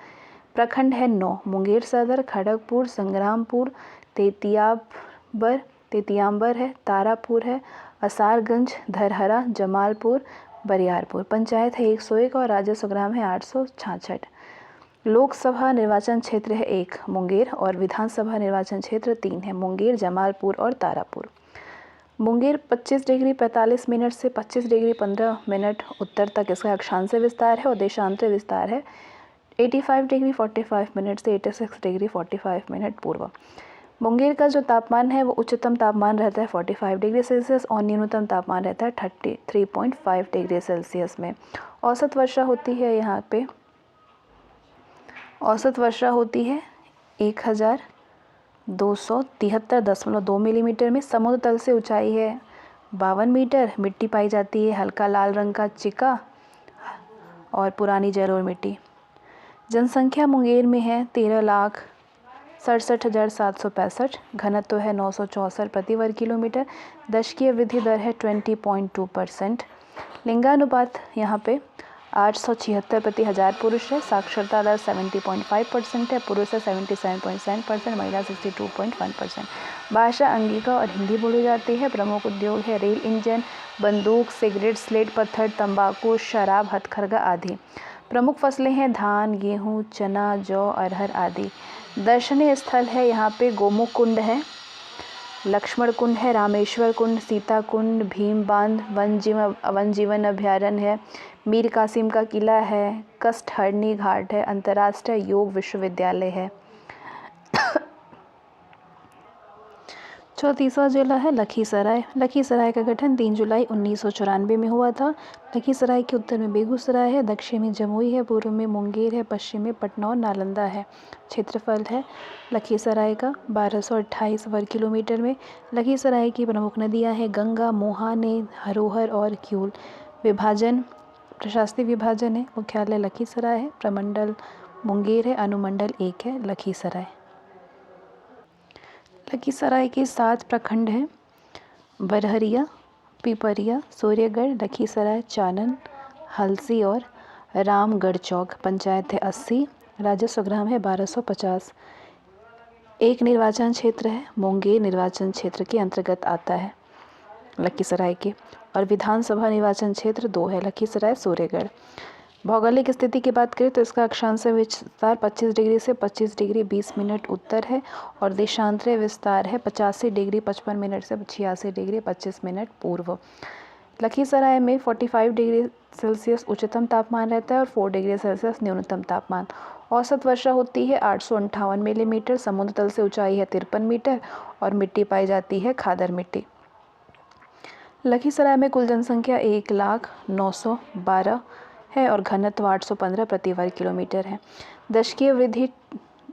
प्रखंड है 9 मुंगेर सदर, खड़गपुर, संग्रामपुर, तेतियांबर है, तारापुर है, असारगंज, धरहरा, जमालपुर, बरियारपुर। पंचायत है 101 और राजस्व ग्राम है 866। लोकसभा निर्वाचन क्षेत्र है 1 मुंगेर और विधानसभा निर्वाचन क्षेत्र 3 है मुंगेर, जमालपुर और तारापुर। मुंगेर 25 डिग्री 45 मिनट से 25 डिग्री 15 मिनट उत्तर तक इसका अक्षांश विस्तार है और देशांतर विस्तार है 85 डिग्री 45 मिनट से 86 डिग्री 45 मिनट पूर्व। मुंगेर का जो तापमान है वो उच्चतम तापमान रहता है 45 डिग्री सेल्सियस और न्यूनतम तापमान रहता है 33.5 डिग्री सेल्सियस में। औसत वर्षा होती है यहाँ पे, औसत वर्षा होती है 1273.2 मिलीमीटर में। समुद्र तल से ऊंचाई है 52 मीटर। मिट्टी पाई जाती है हल्का लाल रंग का चिका और पुरानी जलोढ़ मिट्टी। जनसंख्या मुंगेर में है 13,67,765। घनत्व है 964 प्रति वर्ग किलोमीटर। दशकीय वृद्धि दर है 20.2%। लिंगानुपात यहाँ पे 876 प्रति हज़ार पुरुष है। साक्षरता दर 70.5% है, पुरुष है 77.7%, महिला 62.1%। भाषा अंगिका और हिंदी बोली जाती है। प्रमुख उद्योग है रेल इंजन, बंदूक, सिगरेट, स्लेट पत्थर, तंबाकू, शराब, हथकरघा आदि। प्रमुख फसलें हैं धान, गेहूँ, चना, जौ, अरहर आदि। दर्शनीय स्थल है यहाँ पे गोमुख कुंड है, लक्ष्मण कुंड है, रामेश्वर कुंड, सीता कुंड, भीम बांध, वन जीवन अभ्यारण्य है, मीर कासिम का किला है, कष्टहरणी घाट है, अंतर्राष्ट्रीय योग विश्वविद्यालय है। 34वां जिला है लखीसराय। लखीसराय का गठन 3 जुलाई 1994 में हुआ था। लखीसराय के उत्तर में बेगूसराय है, दक्षिण में जमुई है, पूर्व में मुंगेर है, पश्चिम में पटना और नालंदा है। क्षेत्रफल है लखीसराय का 1228 वर्ग किलोमीटर में। लखीसराय की प्रमुख नदियां हैं गंगा, मोहाने, हरोहर और क्यूल। विभाजन, प्रशासनिक विभाजन है, मुख्यालय लखीसराय है, प्रमंडल मुंगेर है, अनुमंडल 1 है लखीसराय। लखीसराय के 7 प्रखंड हैं, बरहरिया, पिपरिया, सूर्यगढ़, लखीसराय, चानन, हलसी और रामगढ़ चौक। पंचायत है 80, राजस्व ग्राम है 1250। एक निर्वाचन क्षेत्र है मुंगेर निर्वाचन क्षेत्र के अंतर्गत आता है लखीसराय के, और विधानसभा निर्वाचन क्षेत्र 2 है लखीसराय सूर्यगढ़। भौगोलिक स्थिति की बात करें तो इसका अक्षांश विस्तार 25 डिग्री से 25 डिग्री 20 मिनट उत्तर है और देशांतरीय विस्तार है 85 डिग्री 55 मिनट से 86 डिग्री 25 मिनट पूर्व। लखीसराय में 45 डिग्री सेल्सियस उच्चतम तापमान रहता है और 4 डिग्री सेल्सियस न्यूनतम तापमान। औसत वर्षा होती है 858 मिलीमीटर। समुद्र तल से ऊंचाई है 53 मीटर और मिट्टी पाई जाती है खादर मिट्टी। लखीसराय में कुल जनसंख्या 1,09,12 है और घनत्व 815 प्रति वर्ग किलोमीटर है। दशकीय वृद्धि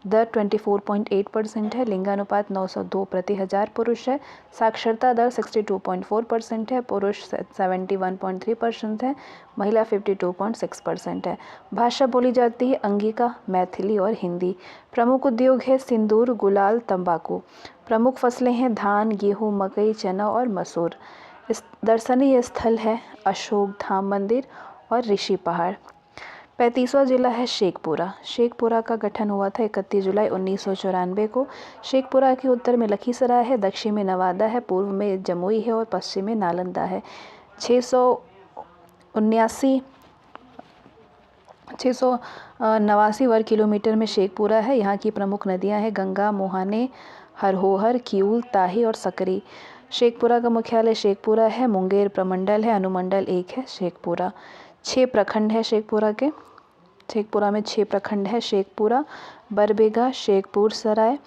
दर 24.8% है। लिंगानुपात 902 प्रति हज़ार पुरुष है। साक्षरता दर 62.4% है, पुरुष 71.3% है, महिला 52.6% है। भाषा बोली जाती है अंगिका, मैथिली और हिंदी। प्रमुख उद्योग है सिंदूर, गुलाल, तंबाकू। प्रमुख फसलें हैं धान, गेहूँ, मकई, चना और मसूर। इस दर्शनीय स्थल है अशोक धाम मंदिर और ऋषि पहाड़। 35वां जिला है शेखपुरा। शेखपुरा का गठन हुआ था 31 जुलाई 1994 को। शेखपुरा के उत्तर में लखीसराय है, दक्षिण में नवादा है, पूर्व में जमुई है और पश्चिम में नालंदा है। 689 वर्ग किलोमीटर में शेखपुरा है। यहाँ की प्रमुख नदियाँ हैं गंगा, मोहाने, हरहोहर, किऊल, ताही और सकरी। शेखपुरा का मुख्यालय शेखपुरा है। मुंगेर प्रमंडल है, अनुमंडल 1 है शेखपुरा। 6 प्रखंड है शेखपुरा के। शेखपुरा में 6 प्रखंड है शेखपुरा, बरबीघा, शेखपुर सराय,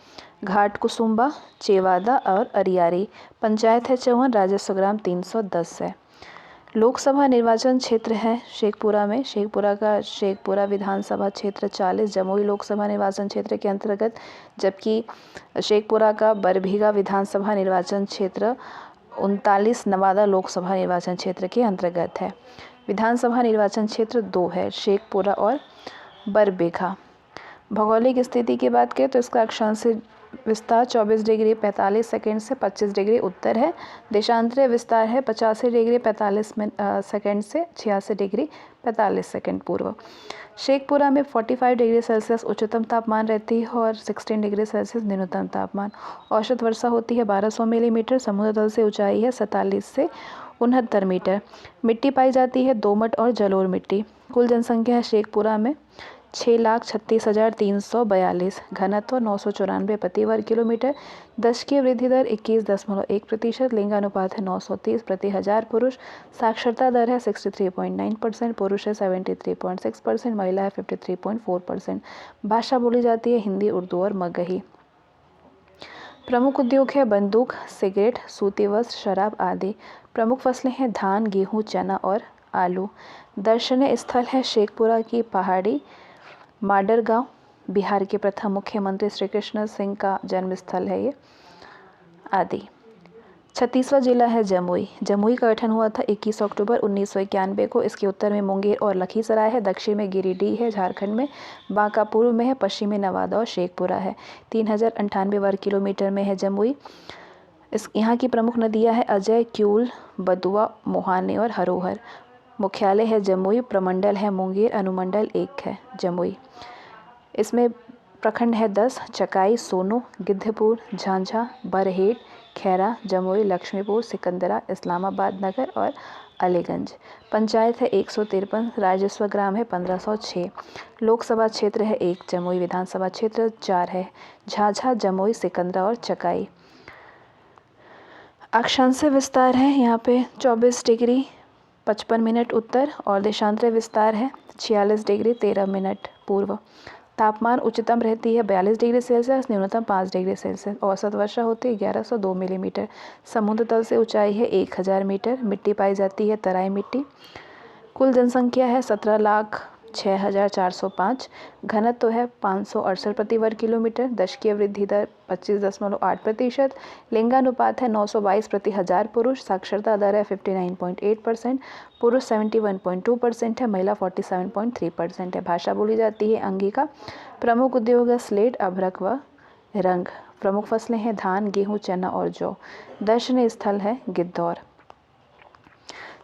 घाट कुसुम्बा, चेवादा और अरियारी। पंचायत है 54, राजस्व ग्राम 310 है। लोकसभा निर्वाचन क्षेत्र है शेखपुरा में। शेखपुरा का शेखपुरा विधानसभा क्षेत्र 40 जमुई लोकसभा निर्वाचन क्षेत्र के अंतर्गत, जबकि शेखपुरा का बरबीघा विधानसभा निर्वाचन क्षेत्र 39 नवादा लोकसभा निर्वाचन क्षेत्र के अंतर्गत है। विधानसभा निर्वाचन क्षेत्र 2 है शेखपुरा और बरबीघा। भौगोलिक स्थिति की बात करें तो इसका अक्षांश विस्तार 24 डिग्री 45 सेकंड से 25 डिग्री उत्तर है। देशांतरीय विस्तार है 85 डिग्री 45 सेकंड से 86 डिग्री 45 सेकंड पूर्व। शेखपुरा में 45 डिग्री सेल्सियस उच्चतम तापमान रहती है और 16 डिग्री सेल्सियस न्यूनतम तापमान। औसत वर्षा होती है 1200 मिलीमीटर। समुद्र तल से ऊंचाई है 47 से 69 मीटर। मिट्टी पाई जाती है दोमट और जलोढ़ मिट्टी। कुल जनसंख्या है शेखपुरा में 6,36,342, घनत्व 994 प्रति वर्ग किलोमीटर, दशकीय वृद्धि दर 21.1%, लिंगानुपात है 930 प्रति हजार पुरुष, साक्षरता दर है 63.9%, पुरुष है 73.6%, महिला है 53.4%। भाषा बोली जाती है हिंदी, उर्दू और मगही। प्रमुख उद्योग है बंदूक, सिगरेट, सूती वस्त्र, शराब आदि। प्रमुख फसलें हैं धान, गेहूं, चना और आलू। दर्शनीय स्थल है शेखपुरा की पहाड़ी, माडर गांव, बिहार के प्रथम मुख्यमंत्री श्री कृष्ण सिंह का जन्म स्थल है ये, आदि। 36वां जिला है जमुई। जमुई का गठन हुआ था 21 अक्टूबर 1991 को। इसके उत्तर में मुंगेर और लखीसराय है, दक्षिण में गिरिडीह है झारखंड में, बांका पूर्व में है, पश्चिम में नवादा और शेखपुरा है। 3098 वर्ग किलोमीटर में है जमुई। यहाँ की प्रमुख नदियाँ है अजय, क्यूल, बदुआ, मोहाने और हरोहर। मुख्यालय है जमुई, प्रमंडल है मुंगेर, अनुमंडल 1 है जमुई। इसमें प्रखंड है 10, चकाई, सोनो, गिद्धपुर, झांझा, बरहेट, खैरा, जमुई, लक्ष्मीपुर, सिकंदरा, इस्लामाबाद नगर और अलीगंज। पंचायत है 153, राजस्व ग्राम है 1506। लोकसभा क्षेत्र है 1, जमुई विधानसभा क्षेत्र 4 है, झाझा, जमुई, सिकंदरा और चकाई। अक्षांशीय विस्तार है यहाँ पे 24 डिग्री 55 मिनट उत्तर और देशांतरीय विस्तार है 46 डिग्री 13 मिनट पूर्व। तापमान उच्चतम रहती है 42 डिग्री सेल्सियस, न्यूनतम 5 डिग्री सेल्सियस। औसत वर्षा होती है 1102 मिलीमीटर। समुद्र तल से ऊंचाई है 1000 मीटर। मिट्टी पाई जाती है तराई मिट्टी। कुल जनसंख्या है 17,06,405। घनत्व है 568 प्रति वर्ग किलोमीटर। दशकीय वृद्धि दर 25.8%। लिंगानुपात है 922 प्रति हजार पुरुष। साक्षरता दर है 59.8%। पुरुष 71.2% है, महिला 47.3% है। भाषा बोली जाती है अंगिका। प्रमुख उद्योग है स्लेट, अभ्रक व रंग। प्रमुख फसलें हैं धान, गेहूं, चना और जौ। दर्शनीय स्थल है गिद्धौर।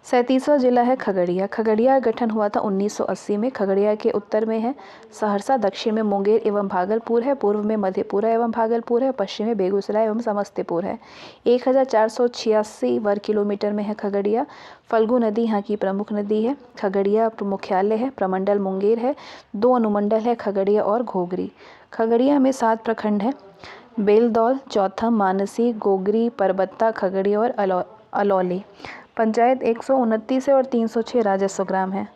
37वां जिला है खगड़िया। खगड़िया का गठन हुआ था 1980 में। खगड़िया के उत्तर में है सहरसा, दक्षिण में मुंगेर एवं भागलपुर है, पूर्व में मधेपुरा एवं भागलपुर है, पश्चिम में बेगूसराय एवं समस्तीपुर है। 1486 वर्ग किलोमीटर में है खगड़िया। फल्गु नदी यहाँ की प्रमुख नदी है। खगड़िया मुख्यालय है, प्रमंडल मुंगेर है, 2 अनुमंडल है खगड़िया और घोगरी। खगड़िया में 7 प्रखंड है, बेलदौल, चौथम, मानसी, गोगरी, परबत्ता, खगड़िया और अलौली। पंचायत 129 है और 306 राजस्व ग्राम है।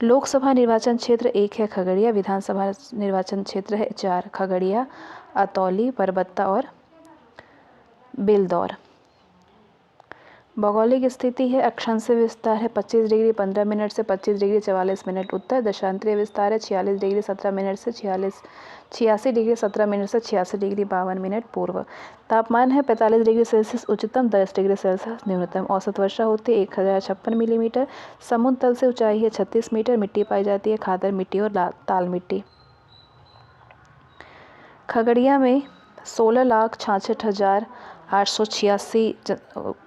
लोकसभा निर्वाचन क्षेत्र 1 है खगड़िया। विधानसभा निर्वाचन क्षेत्र है 4, खगड़िया, अतौली, परबत्ता और बेलदौर। भौगोलिक स्थिति है अक्षांशीय विस्तार है 25 डिग्री 15 मिनट से 25 डिग्री 44 मिनट उत्तर। देशांतरीय विस्तार है 46 डिग्री 17 मिनट से 86 डिग्री 17 मिनट से 86 डिग्री 52 मिनट पूर्व। तापमान है 45 डिग्री सेल्सियस उच्चतम, 10 डिग्री सेल्सियस न्यूनतम। औसत वर्षा होती है 1056 मिलीमीटर। समुद्र तल से ऊंचाई है 36 मीटर। मिट्टी पाई जाती है खादर मिट्टी और ताल मिट्टी। खगड़िया में 16,66,886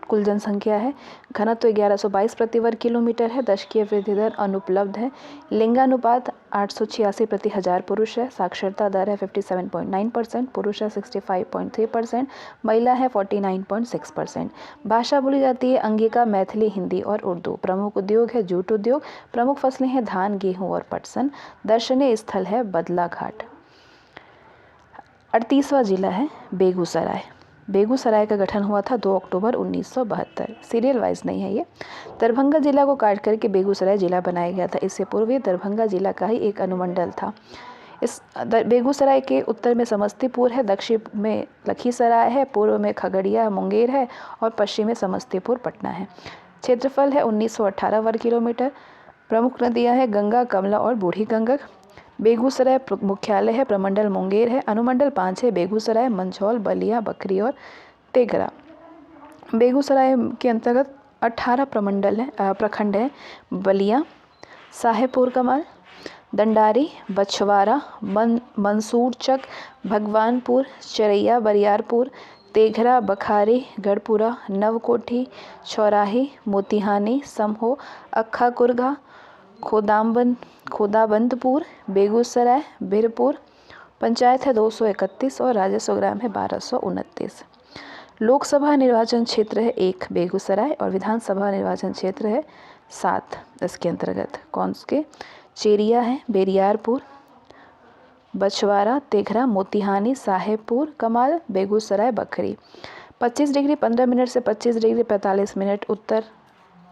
कुल जनसंख्या है। घनत्व 1122 प्रति वर्ग किलोमीटर है। दशकीय वृद्धि दर अनुपलब्ध है। लिंगानुपात 886 प्रति हजार पुरुष है। साक्षरता दर है 57.9%, पुरुष है 65.3%, महिला है 49.6%। भाषा बोली जाती है अंगिका, मैथिली, हिंदी और उर्दू। प्रमुख उद्योग है जूट उद्योग। प्रमुख फसलें हैं धान, गेहूँ और पटसन। दर्शनीय स्थल है बदला घाट। 38वां जिला है बेगूसराय। बेगूसराय का गठन हुआ था 2 अक्टूबर 1972। सीरियल वाइज नहीं है ये। दरभंगा जिला को काट करके बेगूसराय जिला बनाया गया था। इससे पूर्व ये दरभंगा जिला का ही एक अनुमंडल था। इस बेगूसराय के उत्तर में समस्तीपुर है, दक्षिण में लखीसराय है, पूर्व में खगड़िया मुंगेर है और पश्चिम में समस्तीपुर पटना है। क्षेत्रफल है 1918 वर्ग किलोमीटर। प्रमुख नदियाँ हैं गंगा, कमला और बूढ़ी गंडक। बेगूसराय मुख्यालय है, प्रमंडल मुंगेर है, अनुमंडल 5 है, बेगूसराय, मंझौल, बलिया, बखरी और तेघरा। बेगूसराय के अंतर्गत 18 प्रखंड हैं। बलिया, साहेबपुर कमाल, दंडारी, बछवारा, मंसूरचक, भगवानपुर, चरैया, बरियारपुर, तेघरा, बखारी, गढ़पुरा, नवकोठी, चौराही, मोतिहानी, समहो, अक्खा कुरघा, खोदाबंदपुर, बेगूसराय, बीरपुर। पंचायत है 231 और राजस्व ग्राम है 1229। लोकसभा निर्वाचन क्षेत्र है 1 बेगूसराय और विधानसभा निर्वाचन क्षेत्र है 7 इसके अंतर्गत कौन के? चेरिया है, बेरियारपुर, बछवाड़ा, तेघरा, मोतिहानी, साहेबपुर कमाल, बेगूसराय, बखरी। 25 डिग्री 15 मिनट से 25 डिग्री 45 मिनट उत्तर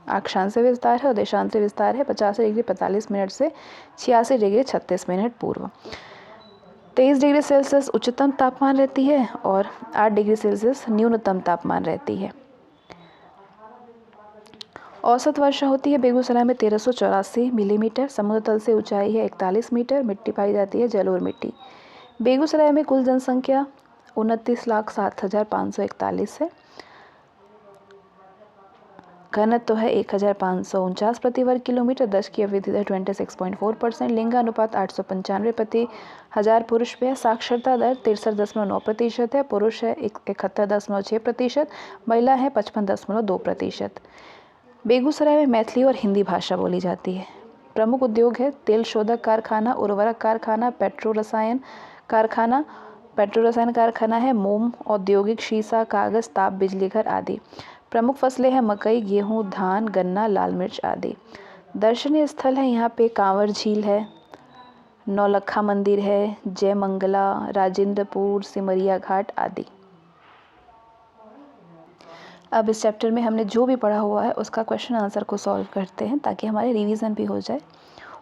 अक्षांश विस्तार है और देशांतर विस्तार है। 85 डिग्री 45 मिनट से 86 डिग्री 36 मिनट पूर्व। 23 डिग्री सेल्सियस उच्चतम तापमान रहती है और 8 डिग्री सेल्सियस न्यूनतम तापमान रहती है। औसत वर्षा होती है बेगूसराय में 1384 मिलीमीटर। समुद्र तल से ऊंचाई है 41 मीटर। मिट्टी पाई जाती है जलोढ़ मिट्टी। बेगूसराय में कुल जनसंख्या 29,07,541 है। घनत्व है 1549 प्रति वर्ग किलोमीटर। 10 की अवधि है 26.4%। लिंगानुपात 895 प्रति हजार पुरुष पे है। साक्षरता दर 63.9% है। पुरुष है 71.6%। महिला है 55.2%। बेगूसराय में मैथिली और हिंदी भाषा बोली जाती है। प्रमुख उद्योग है तेल शोधक कारखाना, उर्वरक कारखाना, पेट्रो रसायन कारखाना है, मोम, औद्योगिक शीशा, कागज, ताप, बिजली घर आदि। प्रमुख फसलें हैं मकई, गेहूं, धान, गन्ना, लाल मिर्च आदि। दर्शनीय स्थल है यहाँ पे कांवर झील है, नौलखा मंदिर है, जयमंगला, राजेंद्रपुर, सिमरिया घाट आदि। अब इस चैप्टर में हमने जो भी पढ़ा हुआ है उसका क्वेश्चन आंसर को सॉल्व करते हैं ताकि हमारे रिवीजन भी हो जाए।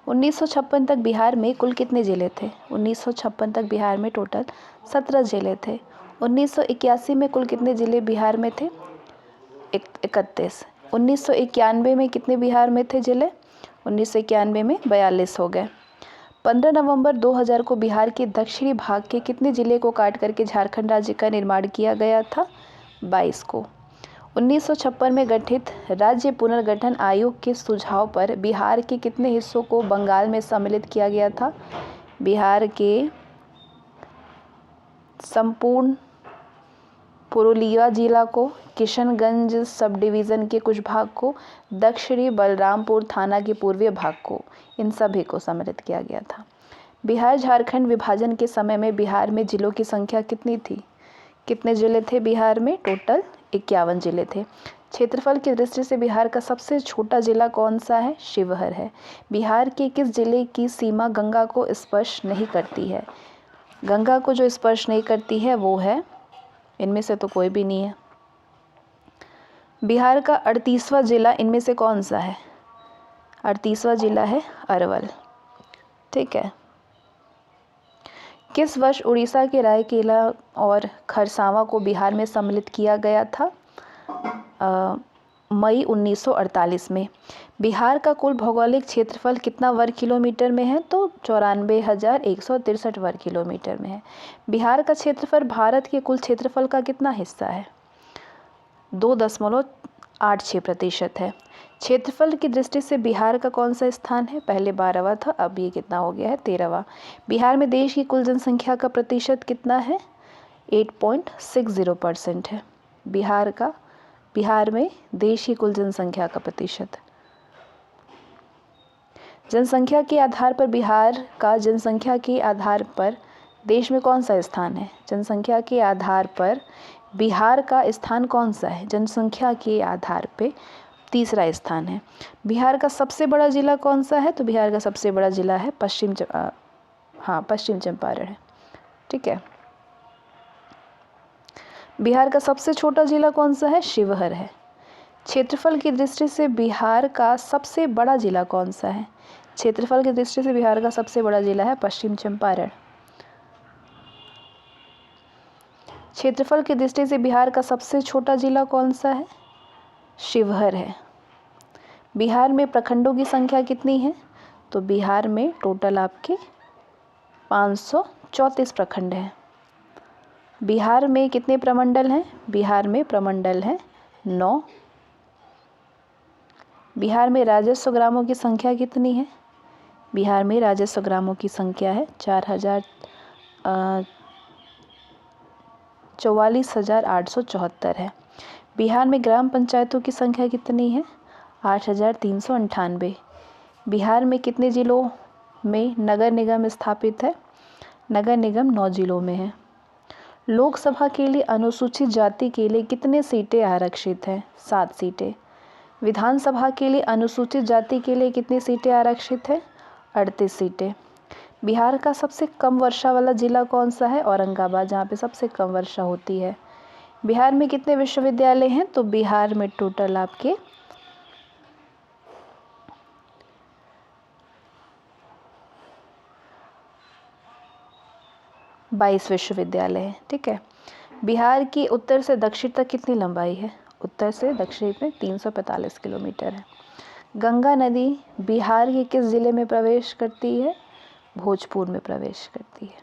1956 तक बिहार में कुल कितने ज़िले थे? 1956 तक बिहार में टोटल 17 ज़िले थे। 1981 में कुल कितने ज़िले बिहार में थे? 31। 1991 में कितने बिहार में थे ज़िले? 1991 में 42 हो गए। 15 नवंबर 2000 को बिहार के दक्षिणी भाग के कितने ज़िले को काट करके झारखंड राज्य का निर्माण किया गया था? 22 को। 1956 में गठित राज्य पुनर्गठन आयोग के सुझाव पर बिहार के कितने हिस्सों को बंगाल में सम्मिलित किया गया था? बिहार के संपूर्ण पुरुलिया जिला को, किशनगंज सब डिवीज़न के कुछ भाग को, दक्षिणी बलरामपुर थाना के पूर्वी भाग को, इन सभी को सम्मिलित किया गया था। बिहार झारखंड विभाजन के समय में बिहार में जिलों की संख्या कितनी थी? कितने ज़िले थे बिहार में? टोटल 51 ज़िले थे। क्षेत्रफल की दृष्टि से बिहार का सबसे छोटा ज़िला कौन सा है? शिवहर है। बिहार के किस ज़िले की सीमा गंगा को स्पर्श नहीं करती है? गंगा को जो स्पर्श नहीं करती है वो है, इनमें से तो कोई भी नहीं है। बिहार का 38वां ज़िला इनमें से कौन सा है? 38वां ज़िला है अरवल। ठीक है। किस वर्ष उड़ीसा के रायकेला और खरसावां को बिहार में सम्मिलित किया गया था? मई 1948 में। बिहार का कुल भौगोलिक क्षेत्रफल कितना वर्ग किलोमीटर में है? तो 94,163 वर्ग किलोमीटर में है। बिहार का क्षेत्रफल भारत के कुल क्षेत्रफल का कितना हिस्सा है? 2.86% है। क्षेत्रफल की दृष्टि से बिहार का कौन सा स्थान है? पहले 12वां था, अब ये कितना हो गया है? 13वां। बिहार में देश की कुल जनसंख्या का प्रतिशत कितना है? 8.60% है। बिहार में देश की कुल जनसंख्या का प्रतिशत। जनसंख्या के आधार पर बिहार का जनसंख्या के आधार पर देश में कौन सा स्थान है? जनसंख्या के आधार पर बिहार का स्थान कौन सा है? जनसंख्या के आधार पे तीसरा स्थान है। बिहार का सबसे बड़ा ज़िला कौन सा है? तो बिहार का सबसे बड़ा ज़िला है पश्चिम चंपारण है। ठीक है। बिहार का सबसे छोटा ज़िला कौन सा है? शिवहर है। क्षेत्रफल की दृष्टि से बिहार का सबसे बड़ा ज़िला कौन सा है? क्षेत्रफल की दृष्टि से बिहार का सबसे बड़ा ज़िला है पश्चिम चंपारण। क्षेत्रफल की दृष्टि से बिहार का सबसे छोटा ज़िला कौन सा है? शिवहर है। बिहार में प्रखंडों की संख्या कितनी है? तो बिहार में टोटल आपके 534 प्रखंड हैं। बिहार में कितने प्रमंडल हैं? बिहार में प्रमंडल हैं 9। बिहार में राजस्व ग्रामों की संख्या कितनी है? बिहार में राजस्व ग्रामों की संख्या है 44,874 है। बिहार में ग्राम पंचायतों की संख्या कितनी है? 8,398। बिहार में कितने ज़िलों में नगर निगम स्थापित है? नगर निगम 9 ज़िलों में है। लोकसभा के लिए अनुसूचित जाति के लिए कितने सीटें आरक्षित हैं? 7 सीटें। विधानसभा के लिए अनुसूचित जाति के लिए कितनी सीटें आरक्षित है? 38 सीटें। बिहार का सबसे कम वर्षा वाला जिला कौन सा है? औरंगाबाद, जहाँ पे सबसे कम वर्षा होती है। बिहार में कितने विश्वविद्यालय हैं? तो बिहार में टोटल आपके 22 विश्वविद्यालय हैं। ठीक है। बिहार की उत्तर से दक्षिण तक कितनी लंबाई है? उत्तर से दक्षिण में 345 किलोमीटर है। गंगा नदी बिहार के किस जिले में प्रवेश करती है? भोजपुर में प्रवेश करती है।